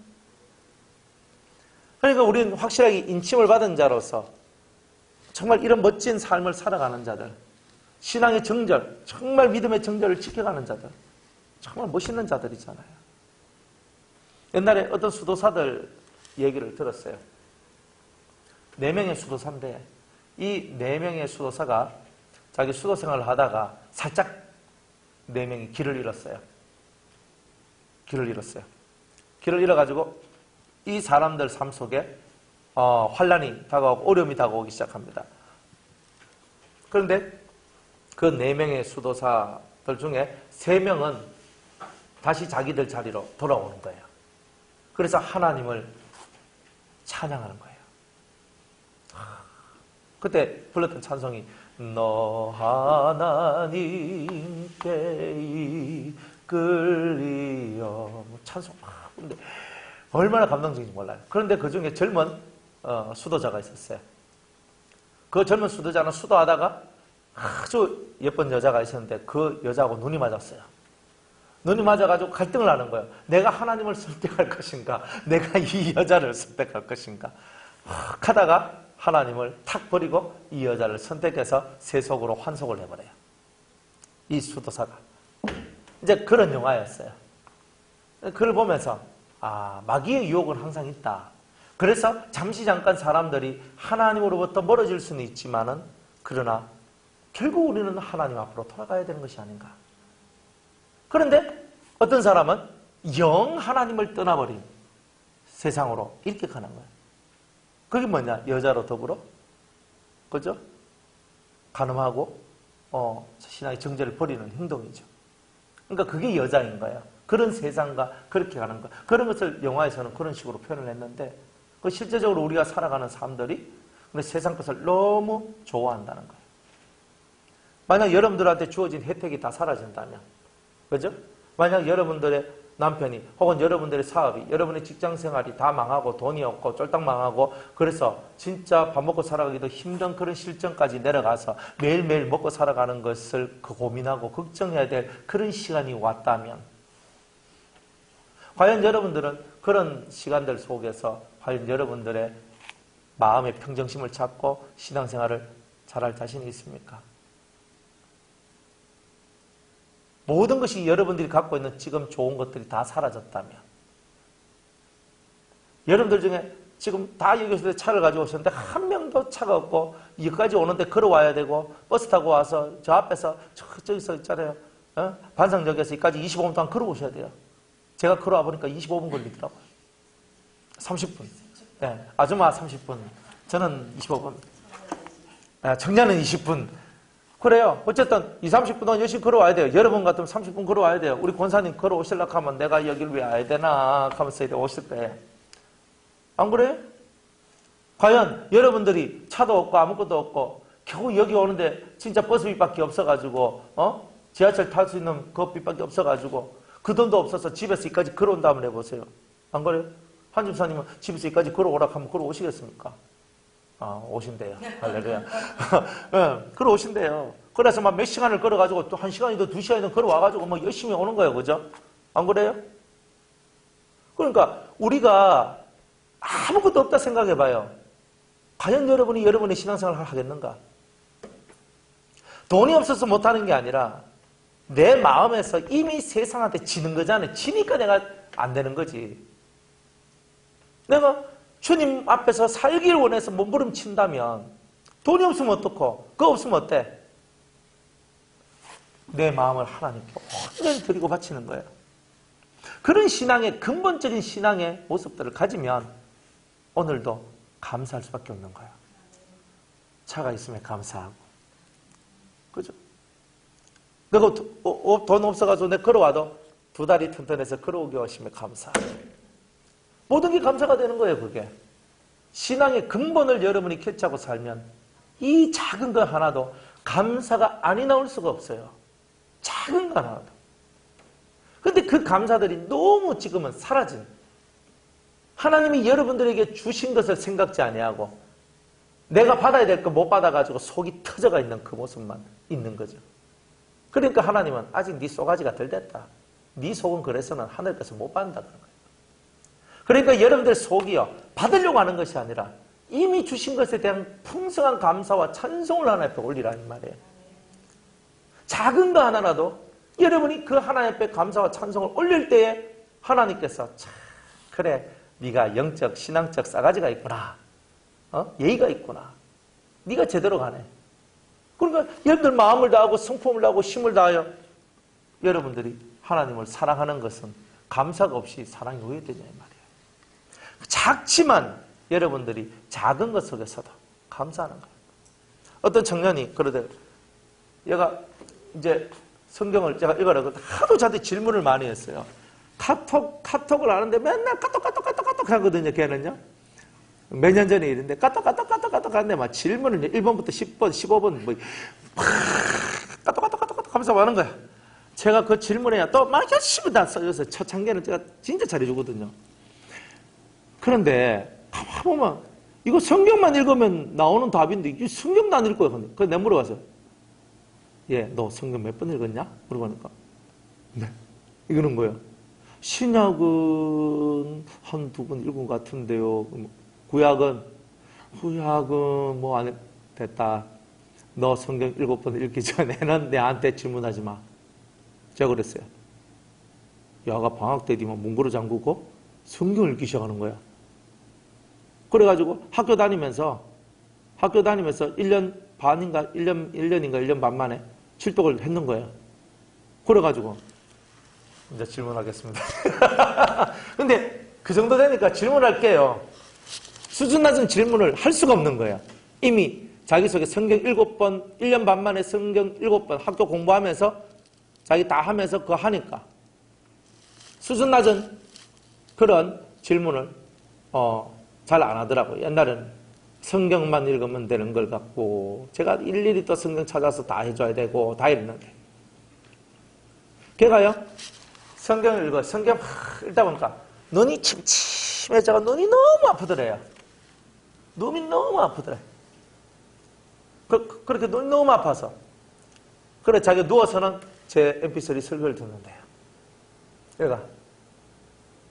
S1: 그러니까 우리는 확실하게 인침을 받은 자로서 정말 이런 멋진 삶을 살아가는 자들, 신앙의 정절, 정말 믿음의 정절을 지켜가는 자들, 정말 멋있는 자들이잖아요. 옛날에 어떤 수도사들 얘기를 들었어요. 4명의 수도사인데 이 4명의 수도사가 자기 수도 생활을 하다가 살짝 4명이 길을 잃었어요. 길을 잃어가지고 이 사람들 삶 속에 환란이 다가오고 어려움이 다가오기 시작합니다. 그런데 그 4명의 수도사들 중에 3명은 다시 자기들 자리로 돌아오는 거예요. 그래서 하나님을 찬양하는 거예요. 그때 불렀던 찬송이 너 하나님께 이끌리어 찬송. 근데 얼마나 감동적인지 몰라요. 그런데 그 중에 젊은 수도자가 있었어요. 그 젊은 수도자는 수도하다가 아주 예쁜 여자가 있었는데 그 여자하고 눈이 맞았어요. 눈이 맞아가지고 갈등을 하는 거예요. 내가 하나님을 선택할 것인가, 내가 이 여자를 선택할 것인가. 하다가 하나님을 탁 버리고 이 여자를 선택해서 세속으로 환속을 해버려요. 이 수도사가. 이제 그런 영화였어요. 그걸 보면서 마귀의 유혹은 항상 있다. 그래서 잠시 잠깐 사람들이 하나님으로부터 멀어질 수는 있지만은 그러나 결국 우리는 하나님 앞으로 돌아가야 되는 것이 아닌가. 그런데 어떤 사람은 영 하나님을 떠나버린 세상으로 이렇게 가는 거예요. 그게 뭐냐? 여자로 더불어, 그죠? 간음하고 신앙의 정죄를 버리는 행동이죠. 그러니까 그게 여자인 거예요. 그런 세상과 그렇게 가는 거. 그런 것을 영화에서는 그런 식으로 표현을 했는데 그 실제적으로 우리가 살아가는 사람들이 세상 것을 너무 좋아한다는 거예요. 만약 여러분들한테 주어진 혜택이 다 사라진다면, 그죠? 만약 여러분들의 남편이 혹은 여러분들의 사업이, 여러분의 직장생활이 다 망하고 돈이 없고 쫄딱 망하고 그래서 진짜 밥 먹고 살아가기도 힘든 그런 실정까지 내려가서 매일매일 먹고 살아가는 것을 고민하고 걱정해야 될 그런 시간이 왔다면 과연 여러분들은 그런 시간들 속에서 과연 여러분들의 마음의 평정심을 찾고 신앙생활을 잘할 자신이 있습니까? 모든 것이 여러분들이 갖고 있는 지금 좋은 것들이 다 사라졌다면 여러분들 중에 지금 다 여기서 차를 가지고 오셨는데 한 명도 차가 없고 여기까지 오는데 걸어와야 되고 버스 타고 와서 저 앞에서 저기서 있잖아요. 반상역에서 여기까지 25분 동안 걸어오셔야 돼요. 제가 걸어와 보니까 25분 걸리더라고요. 30분. 네, 아줌마 30분. 저는 25분. 청년은 20분. 그래요. 어쨌든 20, 30분 동안 열심히 걸어와야 돼요. 여러분 같으면 30분 걸어와야 돼요. 우리 권사님 걸어오시려고 하면 내가 여기를 왜 와야 되나 하면서 오실 때. 안 그래요? 과연 여러분들이 차도 없고 아무것도 없고 겨우 여기 오는데 진짜 버스비밖에 없어가지고 지하철 탈 수 있는 그것비밖에 없어가지고 그 돈도 없어서 집에서 여기까지 걸어온다 한번 해보세요. 안 그래요? 한 집사님은 집에서 여기까지 걸어오라고 하면 걸어오시겠습니까? 오신대요. 할렐루야. 네, 걸어오신대요. 그래서 막 몇 시간을 걸어가지고 또 1시간이든 2시간이든 걸어와가지고 막 열심히 오는 거예요. 그죠? 안 그래요? 그러니까 우리가 아무것도 없다 생각해봐요. 과연 여러분이 여러분의 신앙생활을 하겠는가? 돈이 없어서 못하는 게 아니라 내 마음에서 이미 세상한테 지는 거잖아요. 지니까 내가 안 되는 거지. 내가 주님 앞에서 살길 원해서 몸부림친다면 돈이 없으면 어떻고 그거 없으면 어때? 내 마음을 하나님께 온전히 드리고 바치는 거예요. 그런 신앙의 근본적인 신앙의 모습들을 가지면 오늘도 감사할 수밖에 없는 거예요. 차가 있으면 감사하고, 그죠? 내가 돈 없어가지고 내가 걸어와도 2다리 튼튼해서 걸어오게 하시면 감사하고. 모든 게 감사가 되는 거예요, 그게. 신앙의 근본을 여러분이 캐치하고 살면 이 작은 거 하나도 감사가 아니 나올 수가 없어요. 작은 거 하나도. 근데 그 감사들이 너무 지금은 사라진, 하나님이 여러분들에게 주신 것을 생각지 아니하고 내가 받아야 될 거 못 받아가지고 속이 터져가 있는 그 모습만 있는 거죠. 그러니까 하나님은 아직 네 쏘가지가 덜 됐다. 네 속은 그래서는 하늘께서 못 받는다 그런 거예요. 그러니까 여러분들 속이요, 받으려고 하는 것이 아니라 이미 주신 것에 대한 풍성한 감사와 찬송을 하나님 앞에 올리라는 말이에요. 작은 거 하나라도 여러분이 그 하나님 앞에 감사와 찬송을 올릴 때에 하나님께서 참, 그래, 네가 영적, 신앙적 싸가지가 있구나. 예의가 있구나. 네가 제대로 가네. 그러니까 여러분들 마음을 다하고 성품을 다하고 힘을 다하여 여러분들이 하나님을 사랑하는 것은 감사가 없이 사랑이 왜 되냐 이 말이에요. 작지만 여러분들이 작은 것 속에서도 감사하는 거예요. 어떤 청년이 그러더니 얘가 이제 성경을 제가 읽으라고 하도 저한테 질문을 많이 했어요. 카톡을 하는데 맨날 카톡 하거든요. 걔는요. 몇 년 전에 일인데 카톡 하는데 막 질문을 1번부터 10번, 15번 뭐 카톡 하면서 하는 거야. 제가 그 질문에 또 막 열심히 다 써줘서 첫 단계는 제가 진짜 잘해주거든요. 그런데 가만 보면 이거 성경만 읽으면 나오는 답인데 이게 성경도 안 읽고요. 그래서 내가 물어봤어요. 예, 너 성경 몇 번 읽었냐? 물어보니까 네, 이거는 거예요. 신약은 한두 번 읽은 것 같은데요. 구약은 뭐 안 됐다. 너 성경 7번 읽기 전에는 내한테 질문하지 마. 제가 그랬어요. 야가 방학 때 되면 문고리 잠그고 성경을 읽기 시작하는 거야. 그래가지고 학교 다니면서 1년 반인가 1년 반 만에 칠독을 했는 거예요. 그래가지고 이제 질문하겠습니다. 근데 그 정도 되니까 질문할게요. 수준 낮은 질문을 할 수가 없는 거예요. 이미 자기 속에 성경 7번, 1년 반 만에 성경 7번 학교 공부하면서 자기 다 하면서 그거 하니까 수준 낮은 그런 질문을 잘 안 하더라고요. 옛날에는 성경만 읽으면 되는 걸 갖고 제가 일일이 또 성경 찾아서 다 해줘야 되고 다 이랬는데 걔가요 성경을 읽어 성경 읽다 보니까 눈이 침침해져가 눈이 너무 아프더래요. 눈이 너무 아프더래. 그렇게 눈이 너무 아파서 그래 자기가 누워서는 제 mp3 설교를 듣는데요. 얘가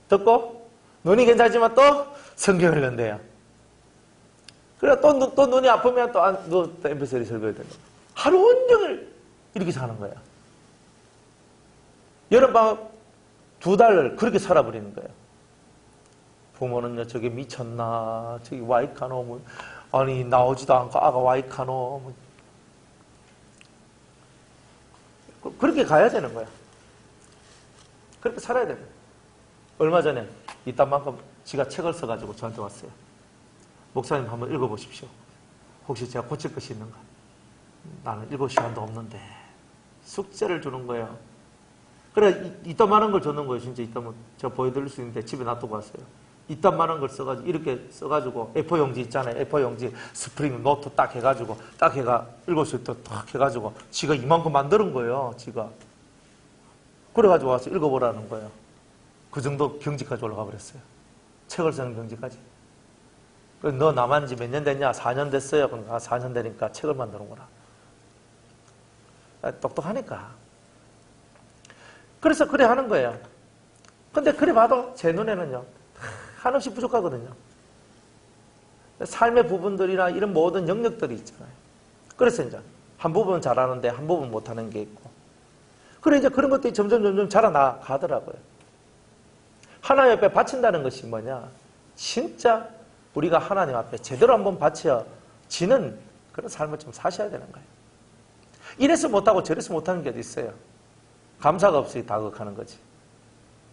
S1: 듣고 눈이 괜찮지만 또 성경을 읽는데요. 그래 또 눈이 아프면 또 mp3 설교를 듣는 거예요. 하루 온종일 이렇게 사는 거예요. 여름방학 2달을 그렇게 살아버리는 거예요. 부모는요, 저게 미쳤나, 저기 와이카노, 아니, 나오지도 않고 아가 와이카노. 그렇게 가야 되는 거야. 그렇게 살아야 되는 거야. 얼마 전에 이딴 만큼 지가 책을 써가지고 저한테 왔어요. 목사님 한번 읽어보십시오. 혹시 제가 고칠 것이 있는가? 나는 읽을 시간도 없는데. 숙제를 주는 거예요. 그래, 이딴 많은 걸 줬는 거예요. 진짜 이딴 제가 보여드릴 수 있는데 집에 놔두고 왔어요. 이딴 많은 걸 써가지고, 이렇게 써가지고, A4 용지 있잖아요. A4 용지, 스프링, 노트 딱 해가지고, 딱 해가, 읽을 수 있도록 딱 해가지고, 지가 이만큼 만드는 거예요, 지가. 그래가지고 와서 읽어보라는 거예요. 그 정도 경지까지 올라가 버렸어요. 책을 쓰는 경지까지. 너 남한 지 몇 년 됐냐? 4년 됐어요. 그럼 4년 되니까 책을 만드는구나. 똑똑하니까. 그래서 그래 하는 거예요. 근데 그래 봐도 제 눈에는요, 한없이 부족하거든요. 삶의 부분들이나 이런 모든 영역들이 있잖아요. 그래서 이제 한 부분은 잘하는데 한 부분 못하는 게 있고. 그래 이제 그런 것들이 점점 자라나가더라고요. 하나님 앞에 바친다는 것이 뭐냐? 진짜 우리가 하나님 앞에 제대로 한번 바쳐지는 그런 삶을 좀 사셔야 되는 거예요. 이래서 못하고 저래서 못하는 게 어디 있어요. 감사가 없이 다급하는 거지.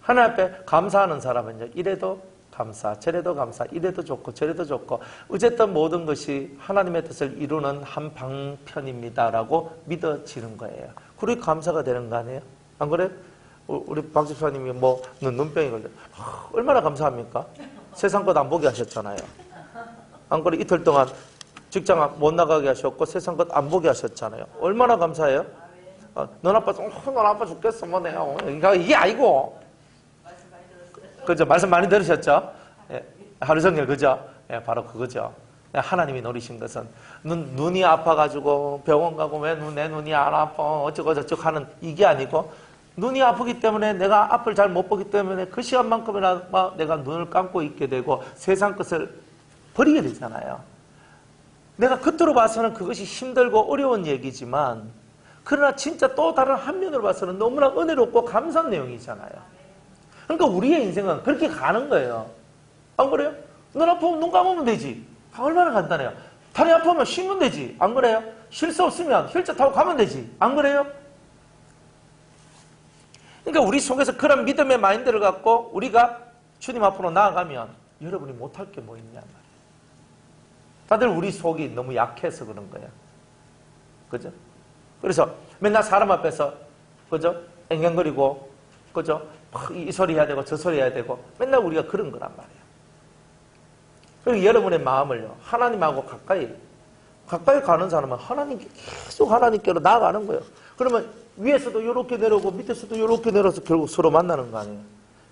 S1: 하나님 앞에 감사하는 사람은요, 이래도 감사, 저래도 감사, 이래도 좋고 저래도 좋고 어쨌든 모든 것이 하나님의 뜻을 이루는 한 방편입니다라고 믿어지는 거예요. 그리고 감사가 되는 거 아니에요? 안 그래? 우리 박 집사님이 뭐 눈병이 걸려. 얼마나 감사합니까? 세상 것 안 보게 하셨잖아요. 안 그래? 이틀 동안 직장 못 나가게 하셨고 세상 것 안 보게 하셨잖아요. 얼마나 감사해요? 넌 아파, 넌 아파 죽겠어, 뭐 내가. 그러니까 이게 아니고. 그죠? 말씀 많이 들으셨죠? 예, 하루 종일 그죠? 예, 바로 그거죠. 하나님이 노리신 것은 눈이 아파가지고 병원 가고 왜 내 눈이 안 아파 어쩌고 저쩌고 하는 이게 아니고 눈이 아프기 때문에 내가 앞을 잘 못 보기 때문에 그 시간만큼이나 내가 눈을 감고 있게 되고 세상 것을 버리게 되잖아요. 내가 겉으로 봐서는 그것이 힘들고 어려운 얘기지만 그러나 진짜 또 다른 한면으로 봐서는 너무나 은혜롭고 감사한 내용이잖아요. 그러니까 우리의 인생은 그렇게 가는 거예요. 안 그래요? 눈 아프면 눈 감으면 되지. 얼마나 간단해요. 다리 아프면 쉬면 되지. 안 그래요? 쉴 수 없으면 휠체어 타고 가면 되지. 안 그래요? 그러니까 우리 속에서 그런 믿음의 마인드를 갖고 우리가 주님 앞으로 나아가면 여러분이 못할 게 뭐 있냐 말이에요. 다들 우리 속이 너무 약해서 그런 거예요. 그죠? 그래서 맨날 사람 앞에서 그죠? 앵앵거리고 그죠? 이 소리 해야 되고 저 소리 해야 되고 맨날 우리가 그런 거란 말이에요. 그리고 여러분의 마음을요, 하나님하고 가까이 가는 사람은 하나님께 계속 하나님께로 나아가는 거예요. 그러면 위에서도 이렇게 내려오고 밑에서도 이렇게 내려서 결국 서로 만나는 거 아니에요.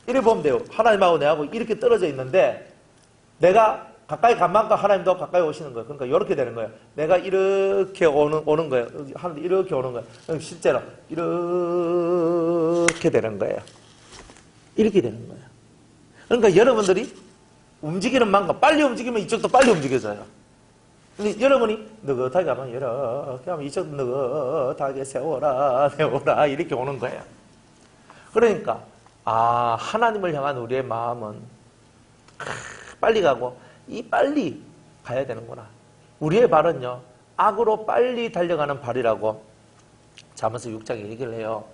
S1: 이래 보면 돼요. 하나님하고 내하고 이렇게 떨어져 있는데 내가 가까이 간 만큼 하나님도 가까이 오시는 거예요. 그러니까 이렇게 되는 거예요. 내가 이렇게 오는 거예요. 하나님 이렇게 오는 거예요. 실제로 이렇게 되는 거예요. 이렇게 되는 거예요. 그러니까 여러분들이 움직이는 만큼 빨리 움직이면 이쪽도 빨리 움직여져요. 근데 여러분이 느긋하게 하면 이렇게 하면 이쪽도 느긋하게 세워라 이렇게 오는 거예요. 그러니까 하나님을 향한 우리의 마음은 빨리 가고 이 빨리 가야 되는구나. 우리의 발은요 악으로 빨리 달려가는 발이라고 잠언서 6장에 얘기를 해요.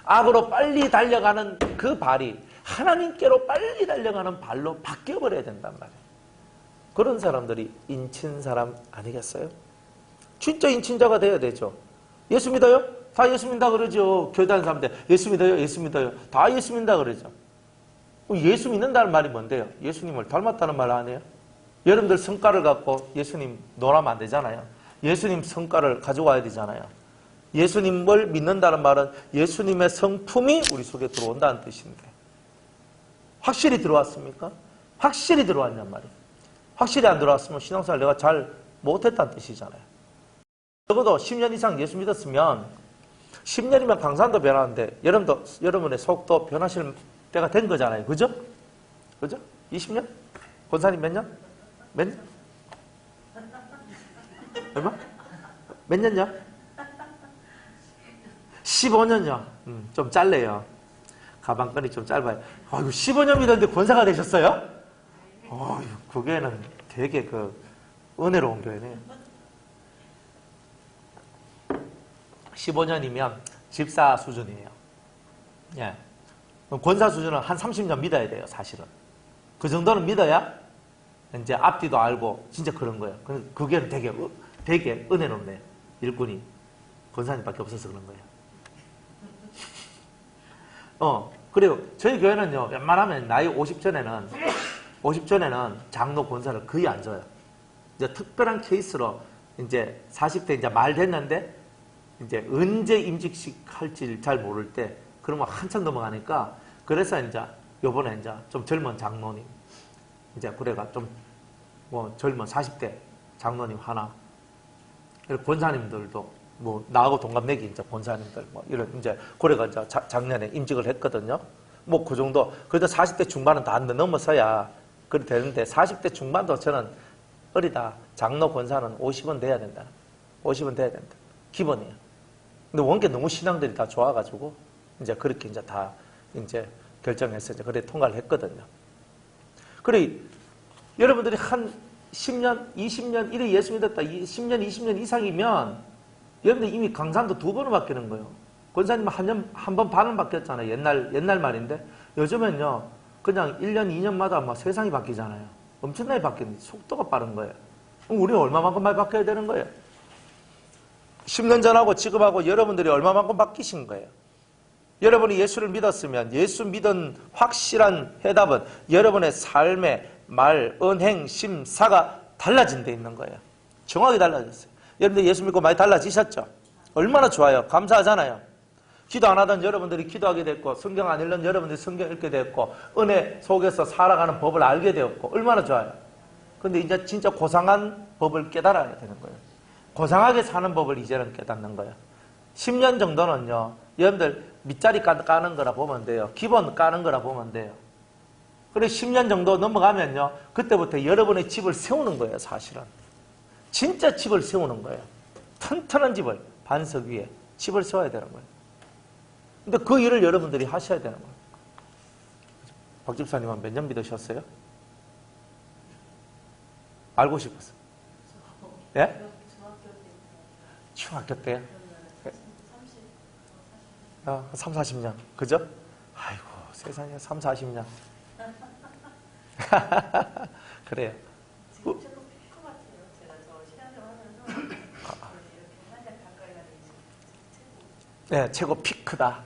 S1: 악으로 빨리 달려가는 그 발이 하나님께로 빨리 달려가는 발로 바뀌어버려야 된단 말이에요. 그런 사람들이 인친 사람 아니겠어요? 진짜 인친자가 돼야 되죠. 예수 믿어요? 다 예수 믿는다 그러죠. 교회 다니는 사람들 예수 믿어요? 예수 믿어요? 다 예수 믿는다 그러죠. 예수 믿는다는 말이 뭔데요? 예수님을 닮았다는 말 아니에요? 여러분들 성과를 갖고 예수님 놀아면 안 되잖아요. 예수님 성과를 가져와야 되잖아요. 예수님을 믿는다는 말은 예수님의 성품이 우리 속에 들어온다는 뜻인데 확실히 들어왔습니까? 확실히 들어왔냔 말이에요. 확실히 안 들어왔으면 신앙생활 내가 잘 못했다는 뜻이잖아요. 적어도 10년 이상 예수 믿었으면 10년이면 강산도 변하는데 여러분의 속도 변하실 때가 된 거잖아요. 그죠? 그죠? 20년? 권사님 몇 년? 몇 년? 얼마? 몇 년요? 15년요. 좀 짧네요. 가방끈이 좀 짧아요. 아이고, 15년 믿었는데 권사가 되셨어요? 그게는 되게 은혜로운 교회네요. 15년이면 집사 수준이에요. 예. 권사 수준은 한 30년 믿어야 돼요, 사실은. 그 정도는 믿어야 이제 앞뒤도 알고 진짜 그런 거예요. 그게 되게 은혜롭네요. 일꾼이 권사님밖에 없어서 그런 거예요. 그리고 저희 교회는요, 웬만하면 나이 50전에는 장로 권사를 거의 안 줘요. 이제 특별한 케이스로 이제 40대 이제 말 됐는데 이제 언제 임직식 할지 잘 모를 때 그러면 한참 넘어가니까 그래서 이제 요번에 이제 좀 젊은 장로님 이제 그래가 좀 젊은 40대 장로님 하나 그리고 권사님들도 나하고 동갑내기 이제 권사님들 이런 이제 고래가 이제 작년에 임직을 했거든요. 그 정도 그래도 40대 중반은 다 넘어서야 그래 되는데 40대 중반도 저는 어리다. 장로 권사는 50은 돼야 된다. 50은 돼야 된다. 기본이에요. 근데 원래 너무 신앙들이 다 좋아가지고 이제 그렇게 이제 다 이제 결정해서 이제 그래 통과를 했거든요. 그래 여러분들이 한 10년, 20년 이래 예수 믿었다. 10년, 20년 이상이면 여러분들 이미 강산도 2번을 바뀌는 거예요. 권사님 한 번 반은 바뀌었잖아요. 옛날 말인데 요즘은요 그냥 1년, 2년마다 막 세상이 바뀌잖아요. 엄청나게 바뀌는 속도가 빠른 거예요. 그럼 우리는 얼마만큼 많이 바뀌어야 되는 거예요? 10년 전하고 지금하고 여러분들이 얼마만큼 바뀌신 거예요? 여러분이 예수를 믿었으면 예수 믿은 확실한 해답은 여러분의 삶의 말, 언행, 심사가 달라진 데 있는 거예요. 정확히 달라졌어요. 여러분들 예수 믿고 많이 달라지셨죠? 얼마나 좋아요. 감사하잖아요. 기도 안 하던 여러분들이 기도하게 됐고, 성경 안 읽는 여러분들이 성경 읽게 됐고, 은혜 속에서 살아가는 법을 알게 되었고, 얼마나 좋아요. 근데 이제 진짜 고상한 법을 깨달아야 되는 거예요. 고상하게 사는 법을 이제는 깨닫는 거예요. 10년 정도는요, 여러분들 밑자리 까는 거라 보면 돼요. 기본 까는 거라 보면 돼요. 그리고 10년 정도 넘어가면요, 그때부터 여러분의 집을 세우는 거예요, 사실은. 진짜 집을 세우는 거예요. 튼튼한 집을, 반석 위에 집을 세워야 되는 거예요. 근데 그 일을 여러분들이 하셔야 되는 거예요. 박 집사님은 몇 년 믿으셨어요? 알고 싶었어요. 예? 중학교 때요? 3, 40년. 그죠? 아이고, 세상에 3, 40년. 그래요.
S2: 지금 최고 피크 같아요. 제가 저 신앙생활 하면서 이렇게 한잔 가까이 가는 게
S1: 네, 최고 피크다.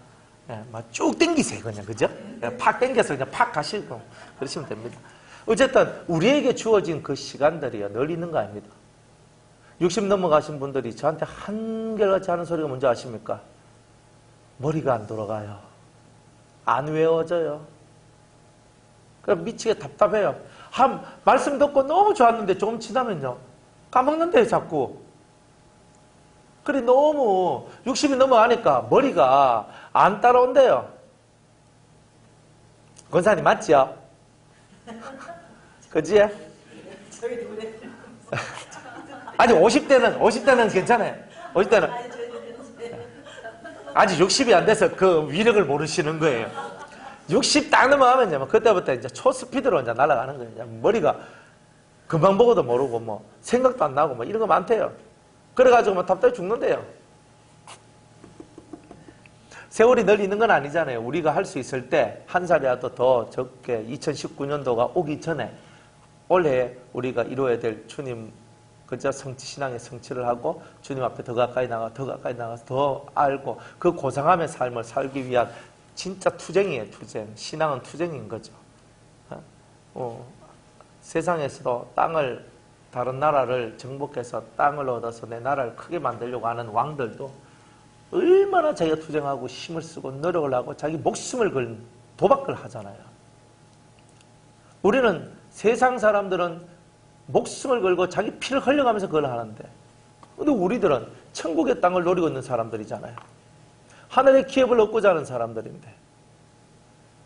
S1: 네, 막 쭉 땡기세요, 그냥. 그죠? 네, 팍 땡겨서 그냥 팍 가시고 그러시면 됩니다. 어쨌든 우리에게 주어진 그 시간들이요, 늘 있는 거 아닙니다. 60 넘어가신 분들이 저한테 한결같이 하는 소리가 뭔지 아십니까? 머리가 안 돌아가요. 안 외워져요. 그럼 미치게 답답해요. 말씀 듣고 너무 좋았는데 조금 지나면요, 까먹는데요, 자꾸. 그래, 너무 60이 넘어가니까 머리가 안 따라온대요. 권사님 맞지요? 그지?
S2: 저희 눈에
S1: 아직 50대는 괜찮아요. 50대는 아직 60이 안 돼서 그 위력을 모르시는 거예요. 60 딱 넘어가면요, 그때부터 이제 초스피드로 이제 날아가는 거예요. 머리가 금방 보고도 모르고, 뭐, 생각도 안 나고, 뭐, 이런 거 많대요. 그래가지고 뭐 답답해 죽는데요. 세월이 늘 있는 건 아니잖아요. 우리가 할 수 있을 때 한 살이라도 더 적게 2019년도가 오기 전에 올해 우리가 이루어야 될 주님, 그저 신앙의 성취를 하고 주님 앞에 더 가까이 나가서 더 알고 그 고상함의 삶을 살기 위한 진짜 투쟁이에요, 투쟁. 신앙은 투쟁인 거죠. 세상에서도 다른 나라를 정복해서 땅을 얻어서 내 나라를 크게 만들려고 하는 왕들도 얼마나 자기가 투쟁하고 힘을 쓰고 노력을 하고 자기 목숨을 걸 도박을 하잖아요. 우리는 세상 사람들은 목숨을 걸고 자기 피를 흘려가면서 그걸 하는데, 근데 우리들은 천국의 땅을 노리고 있는 사람들이잖아요. 하늘의 기업을 얻고자 하는 사람들인데,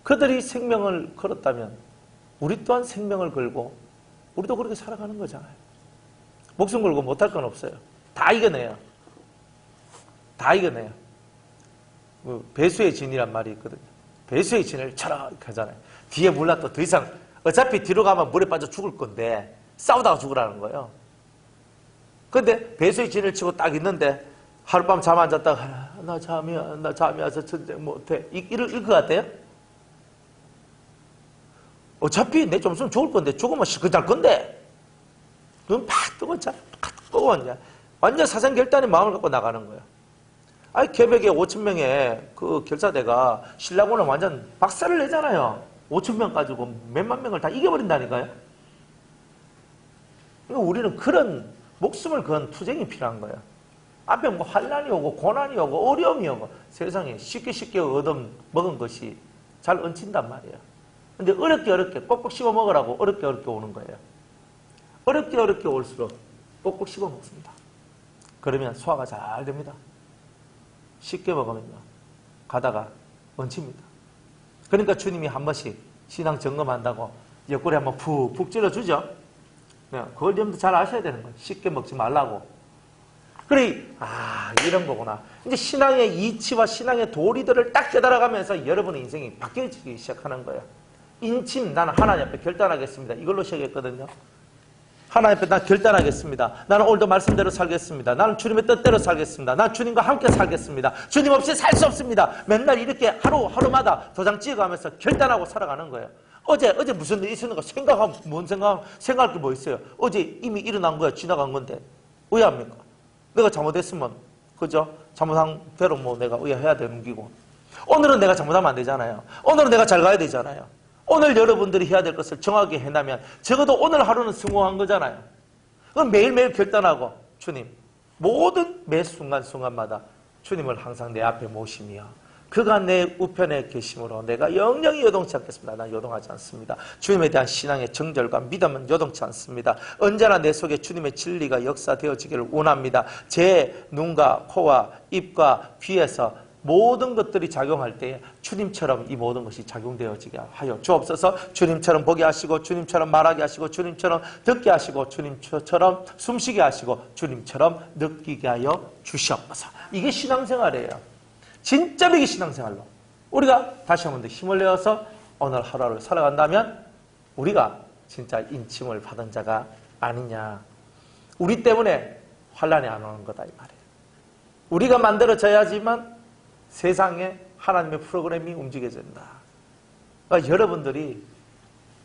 S1: 그들이 생명을 걸었다면 우리 또한 생명을 걸고 우리도 그렇게 살아가는 거잖아요. 목숨 걸고 못할 건 없어요. 다 이겨내요. 다 이겨내요. 배수의 진이란 말이 있거든요. 배수의 진을 쳐라 이렇게 하잖아요. 뒤에 몰라도 더 이상 어차피 뒤로 가면 물에 빠져 죽을 건데 싸우다가 죽으라는 거예요. 근데 배수의 진을 치고 딱 있는데 하룻밤 잠 안 잤다가 나 잠이 와서 전쟁 못해 이럴 것 같아요? 어차피 내 좀 있으면 죽을 건데 죽으면 시큰할 건데 눈 팍 뜨고 자 끄고 완전 사생결단의 마음을 갖고 나가는 거예요. 아니 quebec에 5,000명의 그 결사대가 신라군은 완전 박살을 내잖아요. 5,000명 가지고 몇만 명을 다 이겨버린다니까요. 그러니까 우리는 그런 목숨을 건 투쟁이 필요한 거예요. 앞에 뭐 환난이 오고 고난이 오고 어려움이 오고 세상에 쉽게 얻어먹은 것이 잘 얹힌단 말이에요. 근데 어렵게 꼭꼭 씹어 먹으라고 어렵게 오는 거예요. 어렵게 올수록 꼭꼭 씹어 먹습니다. 그러면 소화가 잘 됩니다. 쉽게 먹으면요, 가다가 얹힙니다. 그러니까 주님이 한 번씩 신앙 점검한다고 옆구리 한번 푹 찔러주죠. 그걸 좀 잘 아셔야 되는 거예요. 쉽게 먹지 말라고. 그래, 이런 거구나. 이제 신앙의 이치와 신앙의 도리들을 딱 깨달아가면서 여러분의 인생이 바뀌어지기 시작하는 거예요. 인침, 나는 하나님 앞에 결단하겠습니다. 이걸로 시작했거든요. 하나님 앞에 난 결단하겠습니다. 나는 오늘도 말씀대로 살겠습니다. 나는 주님의 뜻대로 살겠습니다. 나는 주님과 함께 살겠습니다. 주님 없이 살 수 없습니다. 맨날 이렇게 하루마다 도장 찍어가면서 결단하고 살아가는 거예요. 어제 무슨 일이 있었는가 생각하면 생각할 게 뭐 있어요? 어제 이미 일어난 거야. 지나간 건데. 의아합니까? 내가 잘못했으면, 그죠? 잘못한 대로 뭐 내가 의아해야 되는 기고. 오늘은 내가 잘못하면 안 되잖아요. 오늘은 내가 잘 가야 되잖아요. 오늘 여러분들이 해야 될 것을 정확하게 해나면 적어도 오늘 하루는 성공한 거잖아요. 그건 매일매일 결단하고 주님, 모든 매 순간순간마다 주님을 항상 내 앞에 모시며 그가 내 우편에 계심으로 내가 영영이 요동치 않겠습니다. 난 요동하지 않습니다. 주님에 대한 신앙의 정절과 믿음은 요동치 않습니다. 언제나 내 속에 주님의 진리가 역사되어지기를 원합니다. 제 눈과 코와 입과 귀에서 모든 것들이 작용할 때에 주님처럼 이 모든 것이 작용되어지게 하여 주옵소서. 주님처럼 보게 하시고 주님처럼 말하게 하시고 주님처럼 듣게 하시고 주님처럼 숨쉬게 하시고 주님처럼 느끼게 하여 주시옵소서. 이게 신앙생활이에요. 진짜 이게 신앙생활로 우리가 다시 한 번 더 힘을 내어서 오늘 하루를 살아간다면 우리가 진짜 인침을 받은 자가 아니냐. 우리 때문에 환난이 안 오는 거다 이 말이에요. 우리가 만들어져야지만 세상에 하나님의 프로그램이 움직여진다. 그러니까 여러분들이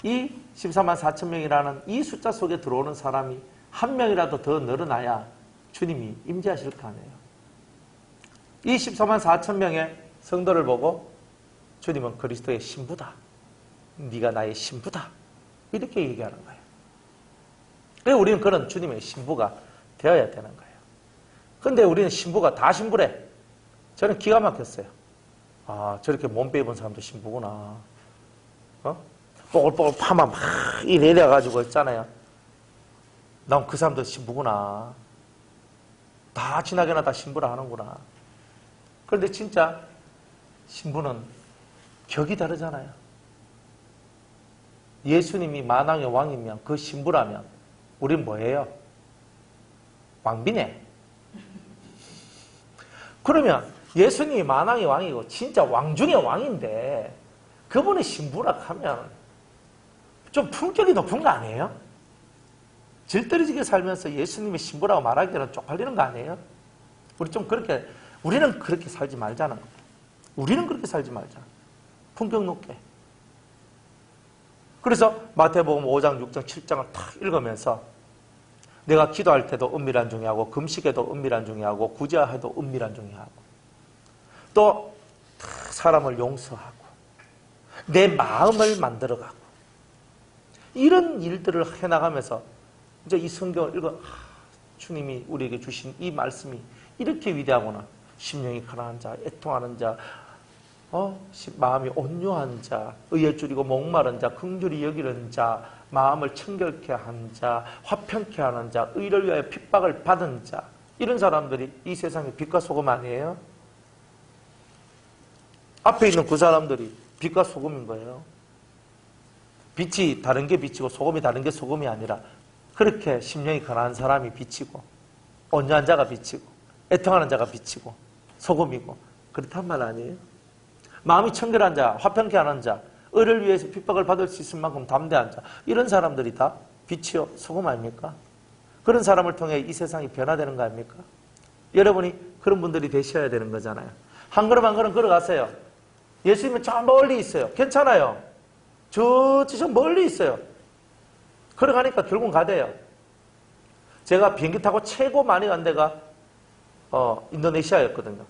S1: 이 14만 4천 명이라는 이 숫자 속에 들어오는 사람이 한 명이라도 더 늘어나야 주님이 임재하실 거 아니에요. 이 14만 4천 명의 성도를 보고 주님은 그리스도의 신부다. 네가 나의 신부다. 이렇게 얘기하는 거예요. 그래서 우리는 그런 주님의 신부가 되어야 되는 거예요. 그런데 우리는 신부가 다 신부래. 저는 기가 막혔어요. 아, 저렇게 몸빼 입은 사람도 신부구나. 뽀글뽀글 파마 막 이래가지고 있잖아요. 난 그 사람도 신부구나. 다 지나게나 다 신부라 하는구나. 그런데 진짜 신부는 격이 다르잖아요. 예수님이 만왕의 왕이면 그 신부라면 우린 뭐예요? 왕비네. 그러면 예수님이 만왕의 왕이고 진짜 왕 중의 왕인데 그분이 신부라 하면 좀 품격이 높은 거 아니에요? 질떨어지게 살면서 예수님의 신부라고 말하기에는 쪽팔리는 거 아니에요? 우리는 그렇게 살지 말자는 거예요. 우리는 그렇게 살지 말자. 품격 높게. 그래서 마태복음 5장, 6장, 7장을 탁 읽으면서 내가 기도할 때도 은밀한 중에 하고 금식에도 은밀한 중에 하고 구제해도 은밀한 중에 하고 또 사람을 용서하고 내 마음을 만들어가고 이런 일들을 해나가면서 이제 이 성경을 읽어 주님이 우리에게 주신 이 말씀이 이렇게 위대하구나. 심령이 가난한 자, 애통하는 자, 마음이 온유한 자, 의에 줄이고 목마른 자, 긍휼히 여기는 자, 마음을 청결케 한 자, 화평케 하는 자, 의를 위하여 핍박을 받은 자, 이런 사람들이 이 세상의 빛과 소금 아니에요? 앞에 있는 그 사람들이 빛과 소금인 거예요. 빛이 다른 게 빛이고 소금이 다른 게 소금이 아니라 그렇게 심령이 가난한 사람이 빛이고 온유한 자가 빛이고 애통하는 자가 빛이고 소금이고 그렇단 말 아니에요? 마음이 청결한 자, 화평케 하는 자, 의를 위해서 핍박을 받을 수 있을 만큼 담대한 자, 이런 사람들이 다 빛이요 소금 아닙니까? 그런 사람을 통해 이 세상이 변화되는 거 아닙니까? 여러분이 그런 분들이 되셔야 되는 거잖아요. 한 걸음 한 걸음 걸어가세요. 예수님은 저 멀리 있어요. 괜찮아요. 저 멀리 있어요. 걸어가니까 결국은 가대요. 제가 비행기 타고 최고 많이 간 데가 인도네시아였거든요.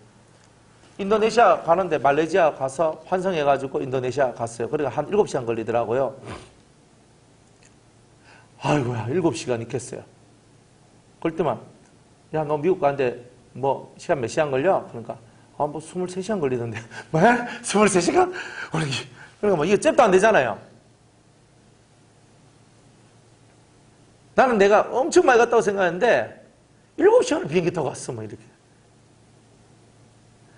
S1: 인도네시아 가는데 말레이시아 가서 환승해가지고 인도네시아 갔어요. 그러니까 한 7시간 걸리더라고요. 아이고야, 7시간 있겠어요. 그럴 때만, 야, 너 미국 가는데 뭐 시간 몇 시간 걸려? 그러니까, 뭐 23시간 걸리던데. 뭐? 23시간? 그러니까 뭐 이게 잽도 안 되잖아요. 나는 내가 엄청 많이 갔다고 생각했는데 7시간을 비행기 타고 갔어, 뭐 이렇게.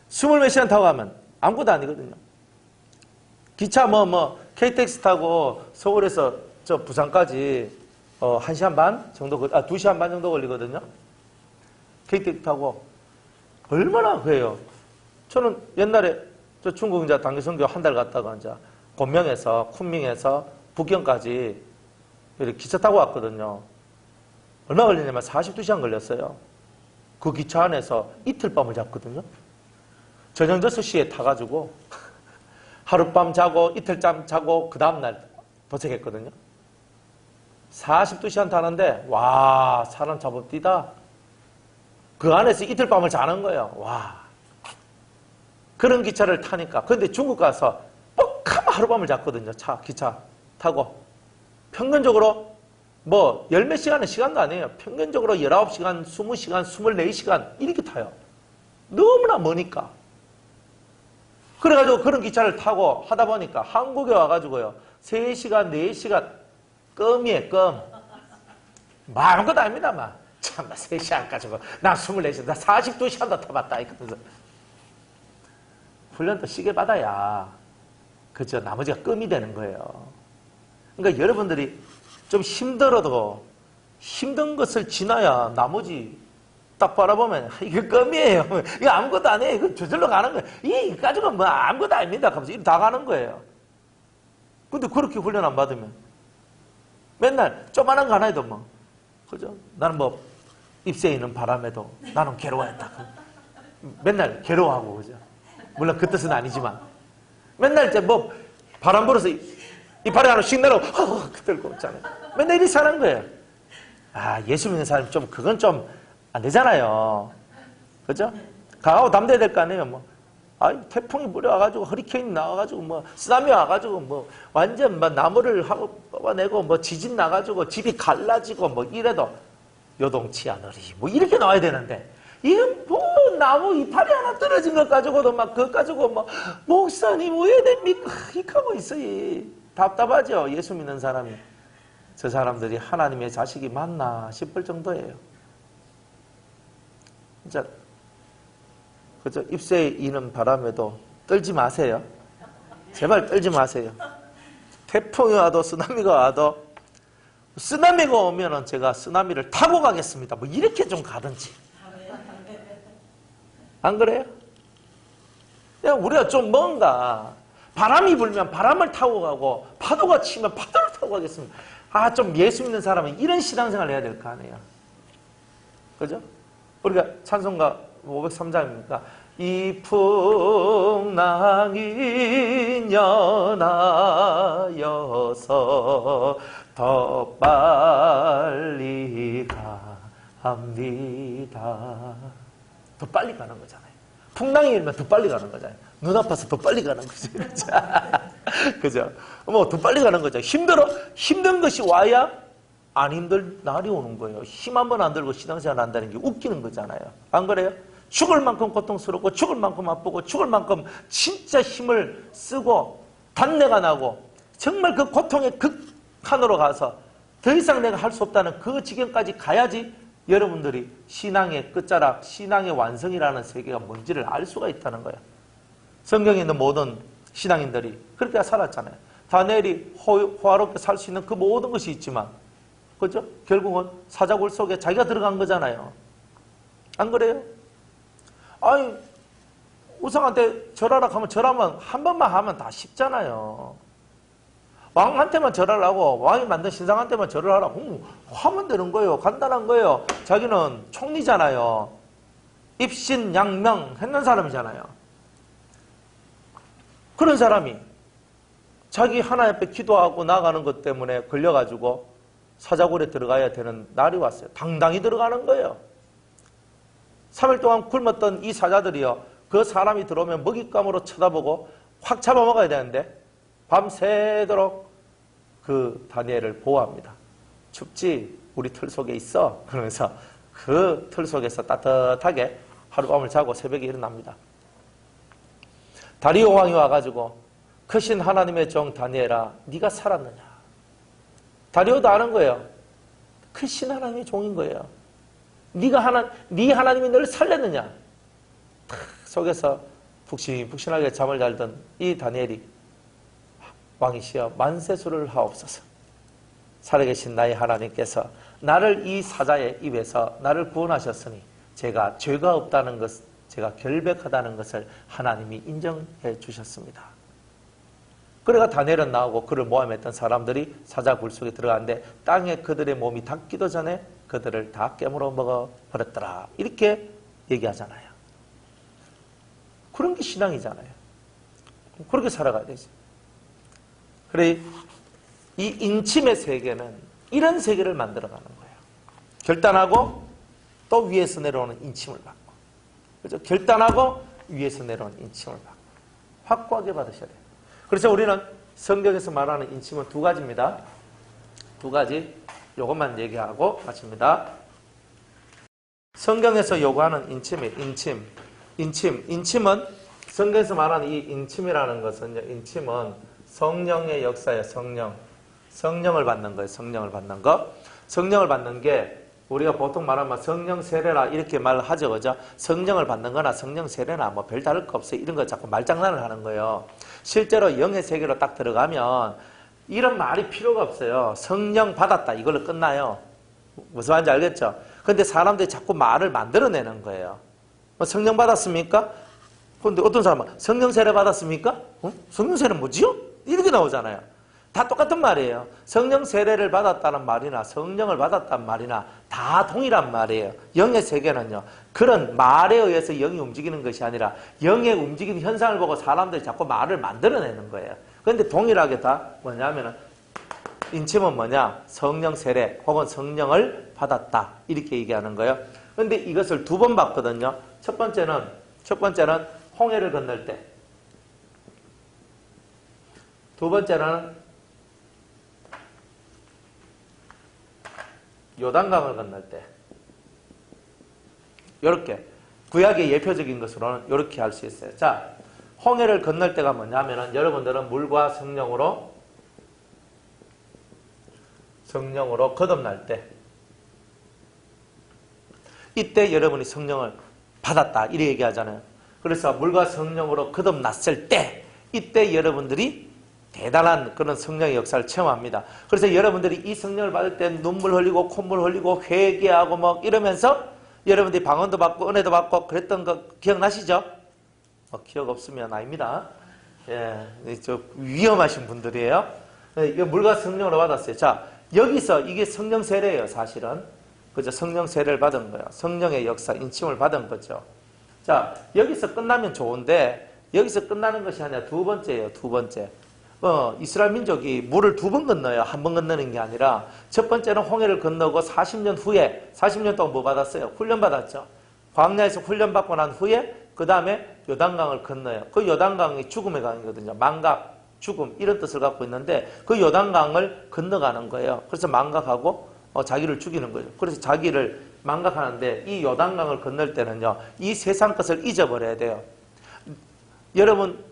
S1: 20몇 시간 타고 가면 아무것도 아니거든요. 기차 KTX 타고 서울에서 저 부산까지 1시간 반 정도, 2시간 반 정도 걸리거든요. KTX 타고 얼마나 그래요. 저는 옛날에 저 중국 이제 단기 선교 한 달 갔다가 이제 곤명에서 쿤밍에서 북경까지 이렇게 기차 타고 왔거든요. 얼마 걸리냐면 42시간 걸렸어요. 그 기차 안에서 이틀 밤을 잤거든요. 저녁 6시에 타가지고 하룻밤 자고 이틀잠 자고 그 다음날 도착했거든요. 42시간 타는데 와, 사람 잡아 뛰다. 그 안에서 이틀 밤을 자는 거예요. 와, 그런 기차를 타니까. 근데 중국 가서 뻑하면 하룻밤을 잤거든요. 기차 타고. 평균적으로 뭐 열 몇 시간은 시간도 아니에요. 평균적으로 19시간, 20시간, 24시간 이렇게 타요. 너무나 머니까. 그래가지고 그런 기차를 타고 하다 보니까 한국에 와가지고요. 3시간, 4시간 껌이에요, 껌. 아무것도 아닙니다, 막. 참나, 3시간 가지고. 나 24시간, 나 42시간도 타봤다. 이러면서. 훈련도 시계 받아야, 그죠? 나머지가 껌이 되는 거예요. 그러니까 여러분들이 좀 힘들어도 힘든 것을 지나야 나머지 딱 바라보면 이게 껌이에요. 이거 아무것도 아니에요. 이거 저절로 가는 거예요. 이거 가지고 뭐 아무것도 아닙니다. 하면서 이렇게 다 가는 거예요. 근데 그렇게 훈련 안 받으면 맨날 조만한 거 하나 해도 뭐, 그죠? 나는 뭐 입새에 있는 바람에도 나는 괴로워했다. 맨날 괴로워하고, 그죠? 물론 그 뜻은 아니지만 맨날 이제 뭐 바람 불어서 이파리 하나 씩 내려 들고 있잖아요. 맨날 이렇게 사는 거예요. 아, 예수 믿는 사람이 좀 그건 좀 안 되잖아요. 그죠? 강하고 담대해야 될 거 아니에요. 뭐, 태풍이 불어와가지고 허리케인이 나와가지고 뭐 쓰나미 와가지고 뭐 완전 막 나무를 하고 뽑아내고 뭐 지진 나가지고 집이 갈라지고 뭐 이래도 요동치 않으리 뭐 이렇게 나와야 되는데 이건 뭐 나무 이파리 하나 떨어진 것 가지고도 막 그것 가지고 뭐 목사님 왜 됩니까? 이렇게 하고 있어요. 답답하죠. 예수 믿는 사람이. 저 사람들이 하나님의 자식이 맞나 싶을 정도예요. 진짜 그죠? 입새에 이는 바람에도 떨지 마세요. 제발 떨지 마세요. 태풍이 와도 쓰나미가 와도 쓰나미가 오면은 제가 쓰나미를 타고 가겠습니다. 뭐 이렇게 좀 가든지. 안 그래요? 그냥 우리가 좀 뭔가 바람이 불면 바람을 타고 가고 파도가 치면 파도를 타고 가겠습니다. 좀 예수 믿는 사람은 이런 신앙생활을 해야 될 거 아니에요. 그죠? 우리가 찬송가 503장입니까? 이 풍랑이 연하여서 더 빨리 갑니다. 더 빨리 가는 거잖아요. 풍랑이 일면 더 빨리 가는 거잖아요. 눈 아파서 더 빨리 가는 거죠. 그죠? 뭐 더 빨리 가는 거죠. 힘든 것이 와야 안 힘들 날이 오는 거예요. 힘 한 번 안 들고 신앙생활 한다는 게 웃기는 거잖아요. 안 그래요? 죽을 만큼 고통스럽고 죽을 만큼 아프고 죽을 만큼 진짜 힘을 쓰고 단내가 나고 정말 그 고통의 극한으로 가서 더 이상 내가 할 수 없다는 그 지경까지 가야지 여러분들이 신앙의 끝자락, 신앙의 완성이라는 세계가 뭔지를 알 수가 있다는 거예요. 성경에 있는 모든 신앙인들이 그렇게 살았잖아요. 다니엘이 호화롭게 살 수 있는 그 모든 것이 있지만, 그죠? 결국은 사자굴 속에 자기가 들어간 거잖아요. 안 그래요? 우상한테 절하라 하면 절하면 한 번만 하면 다 쉽잖아요. 왕한테만 절을 하고 왕이 만든 신상한테만 절을 하라고 하면 되는 거예요. 간단한 거예요. 자기는 총리잖아요. 입신양명 했는 사람이잖아요. 그런 사람이 자기 하나님 앞에 기도하고 나가는 것 때문에 걸려가지고 사자굴에 들어가야 되는 날이 왔어요. 당당히 들어가는 거예요. 3일 동안 굶었던 이 사자들이요, 그 사람이 들어오면 먹잇감으로 쳐다보고 확 잡아먹어야 되는데 밤새도록 그 다니엘을 보호합니다. 춥지? 우리 틀 속에 있어. 그러면서 그 틀 속에서 따뜻하게 하룻밤을 자고 새벽에 일어납니다. 다리오 왕이 와가지고 크신 하나님의 종 다니엘아, 네가 살았느냐? 다리오도 아는 거예요. 크신 하나님의 종인 거예요. 네 하나님이 너를 살렸느냐? 속에서 푹신푹신하게 잠을 잘던 이 다니엘이 왕이시여 만세수를 하옵소서. 살아계신 나의 하나님께서 나를 이 사자의 입에서 나를 구원하셨으니 제가 죄가 없다는 것, 제가 결백하다는 것을 하나님이 인정해 주셨습니다. 그래가 다니엘은 나오고 그를 모함했던 사람들이 사자굴 속에 들어갔는데 땅에 그들의 몸이 닿기도 전에 그들을 다 깨물어 먹어버렸더라. 이렇게 얘기하잖아요. 그런 게 신앙이잖아요. 그렇게 살아가야 되지. 그래, 이 인침의 세계는 이런 세계를 만들어가는 거예요. 결단하고 또 위에서 내려오는 인침을 받고, 그죠? 결단하고 위에서 내려오는 인침을 받고 확고하게 받으셔야 돼요. 그래서 우리는 성경에서 말하는 인침은 두 가지입니다. 두 가지. 요것만 얘기하고 마칩니다. 성경에서 요구하는 인침은 성경에서 말하는 이 인침이라는 것은요, 인침은 성령의 역사예요. 성령을 받는 거예요. 성령을 받는 거. 성령을 받는 게 우리가 보통 말하면 성령 세례라 이렇게 말하죠. 그죠? 성령을 받는 거나 성령 세례나 뭐 별 다를 거 없어요. 이런 거 자꾸 말장난을 하는 거예요. 실제로 영의 세계로 딱 들어가면 이런 말이 필요가 없어요. 성령 받았다. 이걸로 끝나요. 무슨 말인지 알겠죠? 근데 사람들이 자꾸 말을 만들어내는 거예요. 성령 받았습니까? 근데 어떤 사람은 성령 세례 받았습니까? 성령 세례는 뭐지요? 이렇게 나오잖아요. 다 똑같은 말이에요. 성령 세례를 받았다는 말이나 성령을 받았다는 말이나 다 동일한 말이에요. 영의 세계는요, 그런 말에 의해서 영이 움직이는 것이 아니라 영의 움직이는 현상을 보고 사람들이 자꾸 말을 만들어내는 거예요. 그런데 동일하게 다 뭐냐면은 인침은 뭐냐? 성령 세례 혹은 성령을 받았다 이렇게 얘기하는 거예요. 그런데 이것을 두 번 봤거든요. 첫 번째는 홍해를 건널 때, 두 번째는 요단강을 건널 때. 이렇게 구약의 예표적인 것으로는 이렇게 할 수 있어요. 자, 홍해를 건널 때가 뭐냐면은 여러분들은 물과 성령으로 거듭날 때, 이때 여러분이 성령을 받았다 이렇게 얘기하잖아요. 그래서 물과 성령으로 거듭났을 때, 이때 여러분들이 대단한 그런 성령의 역사를 체험합니다. 그래서 여러분들이 이 성령을 받을 때 눈물 흘리고 콧물 흘리고 회개하고 뭐 이러면서 여러분들이 방언도 받고 은혜도 받고 그랬던 거 기억나시죠? 기억 없으면 아닙니다. 예, 저 위험하신 분들이에요. 이게 물과 성령으로 받았어요. 자, 여기서 이게 성령 세례예요, 사실은. 그죠? 성령 세례를 받은 거예요. 성령의 역사, 인침을 받은 거죠. 자, 여기서 끝나면 좋은데 여기서 끝나는 것이 아니라 두 번째예요, 두 번째. 이스라엘 민족이 물을 두 번 건너요. 한 번 건너는 게 아니라 첫 번째는 홍해를 건너고 40년 후에 40년 동안 뭐 받았어요? 훈련 받았죠. 광야에서 훈련 받고 난 후에 그 다음에 요단강을 건너요. 그 요단강이 죽음의 강이거든요. 망각, 죽음 이런 뜻을 갖고 있는데 그 요단강을 건너가는 거예요. 그래서 망각하고 자기를 죽이는 거예요. 그래서 자기를 망각하는데 이 요단강을 건널 때는요, 이 세상 것을 잊어버려야 돼요. 여러분,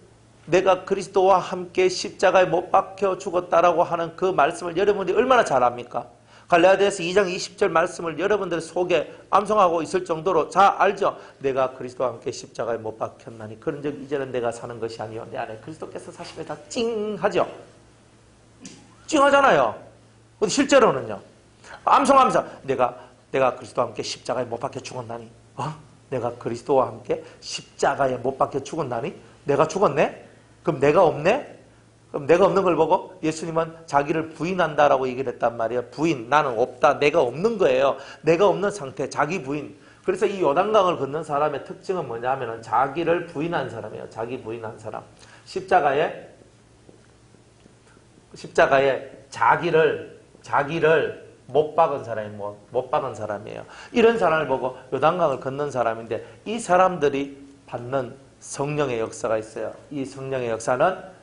S1: 내가 그리스도와 함께 십자가에 못 박혀 죽었다라고 하는 그 말씀을 여러분들이 얼마나 잘 압니까? 갈라디아서 2장 20절 말씀을 여러분들 속에 암송하고 있을 정도로 잘 알죠? 내가 그리스도와 함께 십자가에 못 박혔나니 그런즉 이제는 내가 사는 것이 아니요 내 안에 그리스도께서 사시면 다 찡하죠? 찡하잖아요. 근데 실제로는요, 암송하면서 내가 그리스도와 함께 십자가에 못 박혀 죽었나니 내가 그리스도와 함께 십자가에 못 박혀 죽었나니 내가 죽었네? 그럼 내가 없네? 그럼 내가 없는 걸 보고 예수님은 자기를 부인한다라고 얘기를 했단 말이에요. 부인, 나는 없다. 내가 없는 거예요. 내가 없는 상태, 자기 부인. 그래서 이 요단강을 걷는 사람의 특징은 뭐냐면 자기를 부인한 사람이에요. 자기 부인한 사람. 십자가에 자기를 못 박은 사람이에요. 이런 사람을 보고 요단강을 걷는 사람인데 이 사람들이 받는 성령의 역사가 있어요. 이 성령의 역사는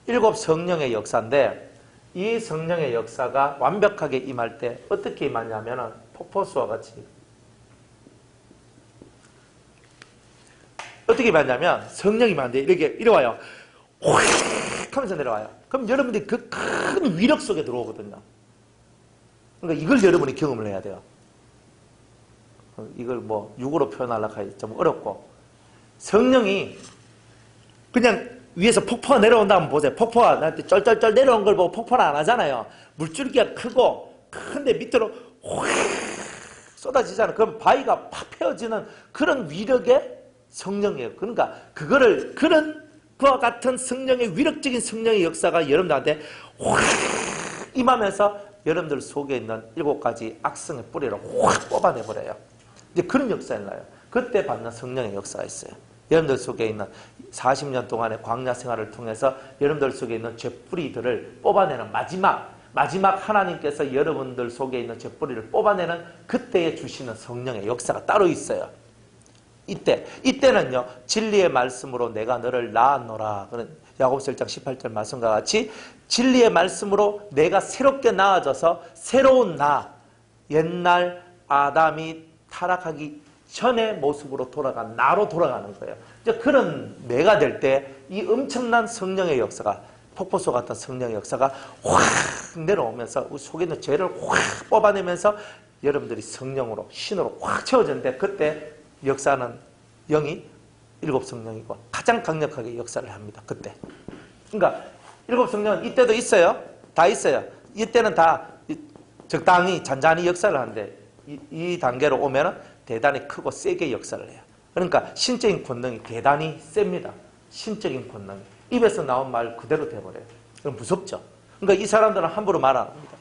S1: 7 성령의 역사인데 이 성령의 역사가 완벽하게 임할 때 어떻게 임하냐면 폭포수와 같이 어떻게 임하냐면 성령이 임하는데 이렇게 와요. 확 하면서 내려와요. 그럼 여러분들이 그 큰 위력 속에 들어오거든요. 그러니까 이걸 여러분이 경험을 해야 돼요. 이걸 뭐 육으로 표현하려고 하기 좀 어렵고, 성령이 그냥 위에서 폭포가 내려온다 하면 보세요. 폭포가 나한테 쩔쩔쩔 내려온 걸 보고 폭포는 안 하잖아요. 물줄기가 크고 큰데 밑으로 확 쏟아지잖아요. 그럼 바위가 팍 패어지는 그런 위력의 성령이에요. 그러니까 그런 그와 같은 성령의 위력적인 성령의 역사가 여러분들한테 확 임하면서 여러분들 속에 있는 7가지 악성의 뿌리를 확 뽑아내버려요. 이제 그런 역사를 나요. 그때 받는 성령의 역사가 있어요. 여러분들 속에 있는 40년 동안의 광야 생활을 통해서 여러분들 속에 있는 죄뿌리들을 뽑아내는 마지막 하나님께서 여러분들 속에 있는 죄뿌리를 뽑아내는 그때에 주시는 성령의 역사가 따로 있어요. 이때는요, 진리의 말씀으로 내가 너를 낳았노라. 그런 야고보서 1장 18절 말씀과 같이 진리의 말씀으로 내가 새롭게 낳아져서 새로운 나, 옛날 아담이 타락하기 전의 모습으로 돌아간 나로 돌아가는 거예요. 이제 그런 내가 될 때 이 엄청난 성령의 역사가, 폭포수 같은 성령의 역사가 확 내려오면서 우리 속에 있는 죄를 확 뽑아내면서 여러분들이 성령으로, 신으로 확 채워졌는데, 그때 역사는 영이 일곱 성령이고 가장 강력하게 역사를 합니다. 그때. 그러니까 일곱 성령은 이때도 있어요. 다 있어요. 이때는 다 적당히 잔잔히 역사를 하는데, 이 단계로 오면은 대단히 크고 세게 역사를 해요. 그러니까 신적인 권능이 대단히 셉니다. 신적인 권능이. 입에서 나온 말 그대로 돼버려요. 그럼 무섭죠. 그러니까 이 사람들은 함부로 말 안 합니다.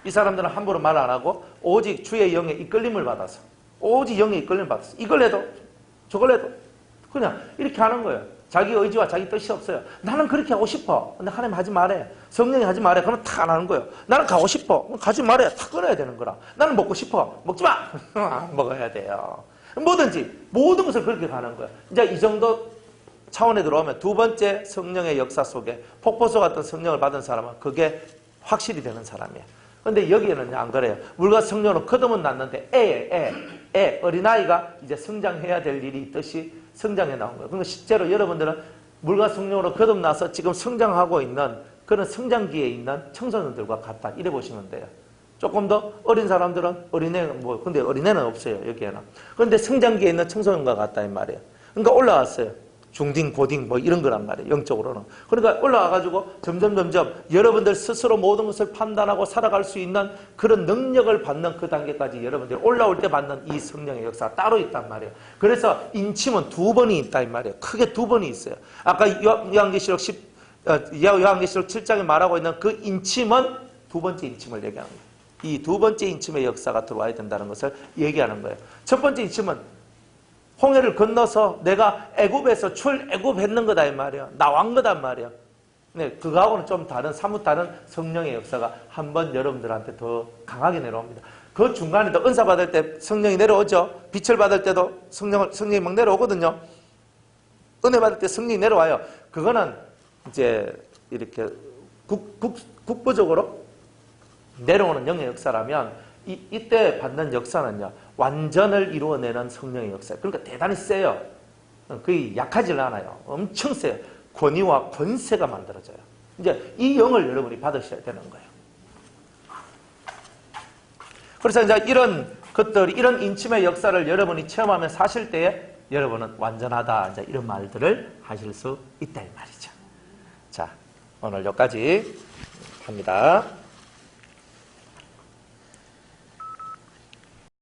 S1: 이 사람들은 함부로 말 안 하고 오직 주의 영의 이끌림을 받아서, 오직 영의 이끌림을 받아서 이걸 해도 저걸 해도 그냥 이렇게 하는 거예요. 자기 의지와 자기 뜻이 없어요. 나는 그렇게 하고 싶어. 근데 하나님 하지 말해. 성령이 하지 말해. 그러면 다 안 하는 거예요. 나는 가고 싶어. 가지 말해. 다 끊어야 되는 거라. 나는 먹고 싶어. 먹지 마. 먹어야 돼요. 뭐든지 모든 것을 그렇게 가는 거예요. 이제 이 정도 차원에 들어오면 두 번째 성령의 역사 속에 폭포수 같은 성령을 받은 사람은 그게 확실히 되는 사람이에요. 근데 여기에는 안 그래요. 물과 성령으로 거듭은 났는데 애 어린아이가 이제 성장해야 될 일이 있듯이 성장해 나온 거예요. 그러니까 실제로 여러분들은 물과 성령으로 거듭나서 지금 성장하고 있는 그런 성장기에 있는 청소년들과 같다. 이래 보시면 돼요. 조금 더 어린 사람들은 어린애, 근데 어린애는 없어요, 여기에는. 그런데 성장기에 있는 청소년과 같다, 이 말이에요. 그러니까 올라왔어요. 중딩, 고딩, 이런 거란 말이에요, 영적으로는. 그러니까 올라와가지고 점점 여러분들 스스로 모든 것을 판단하고 살아갈 수 있는 그런 능력을 받는 그 단계까지 여러분들이 올라올 때 받는 이 성령의 역사가 따로 있단 말이에요. 그래서 인침은 두 번이 있다, 이 말이에요. 크게 두 번이 있어요. 아까 요한계시록 7장에 말하고 있는 그 인침은 두 번째 인침을 얘기하는 거예요. 이 두 번째 인침의 역사가 들어와야 된다는 것을 얘기하는 거예요. 첫 번째 인침은 홍해를 건너서 내가 애굽에서 출애굽했는 거다 이 말이야. 나온 거단 말이야. 네, 그거하고는 좀 다른, 사뭇 다른 성령의 역사가 한번 여러분들한테 더 강하게 내려옵니다. 그 중간에도 은사 받을 때 성령이 내려오죠. 빛을 받을 때도 성령이 막 내려오거든요. 은혜 받을 때 성령이 내려와요. 그거는 이제 이렇게 국부적으로 내려오는 영의 역사라면 이때 받는 역사는요, 완전을 이루어내는 성령의 역사. 그러니까 대단히 세요. 거의 약하질 않아요. 엄청 세요. 권위와 권세가 만들어져요. 이제 이 영을 여러분이 받으셔야 되는 거예요. 그래서 이제 이런 것들, 이런 인침의 역사를 여러분이 체험하면 사실 때에 여러분은 완전하다. 이제 이런 말들을 하실 수 있다 이 말이죠. 자, 오늘 여기까지 합니다.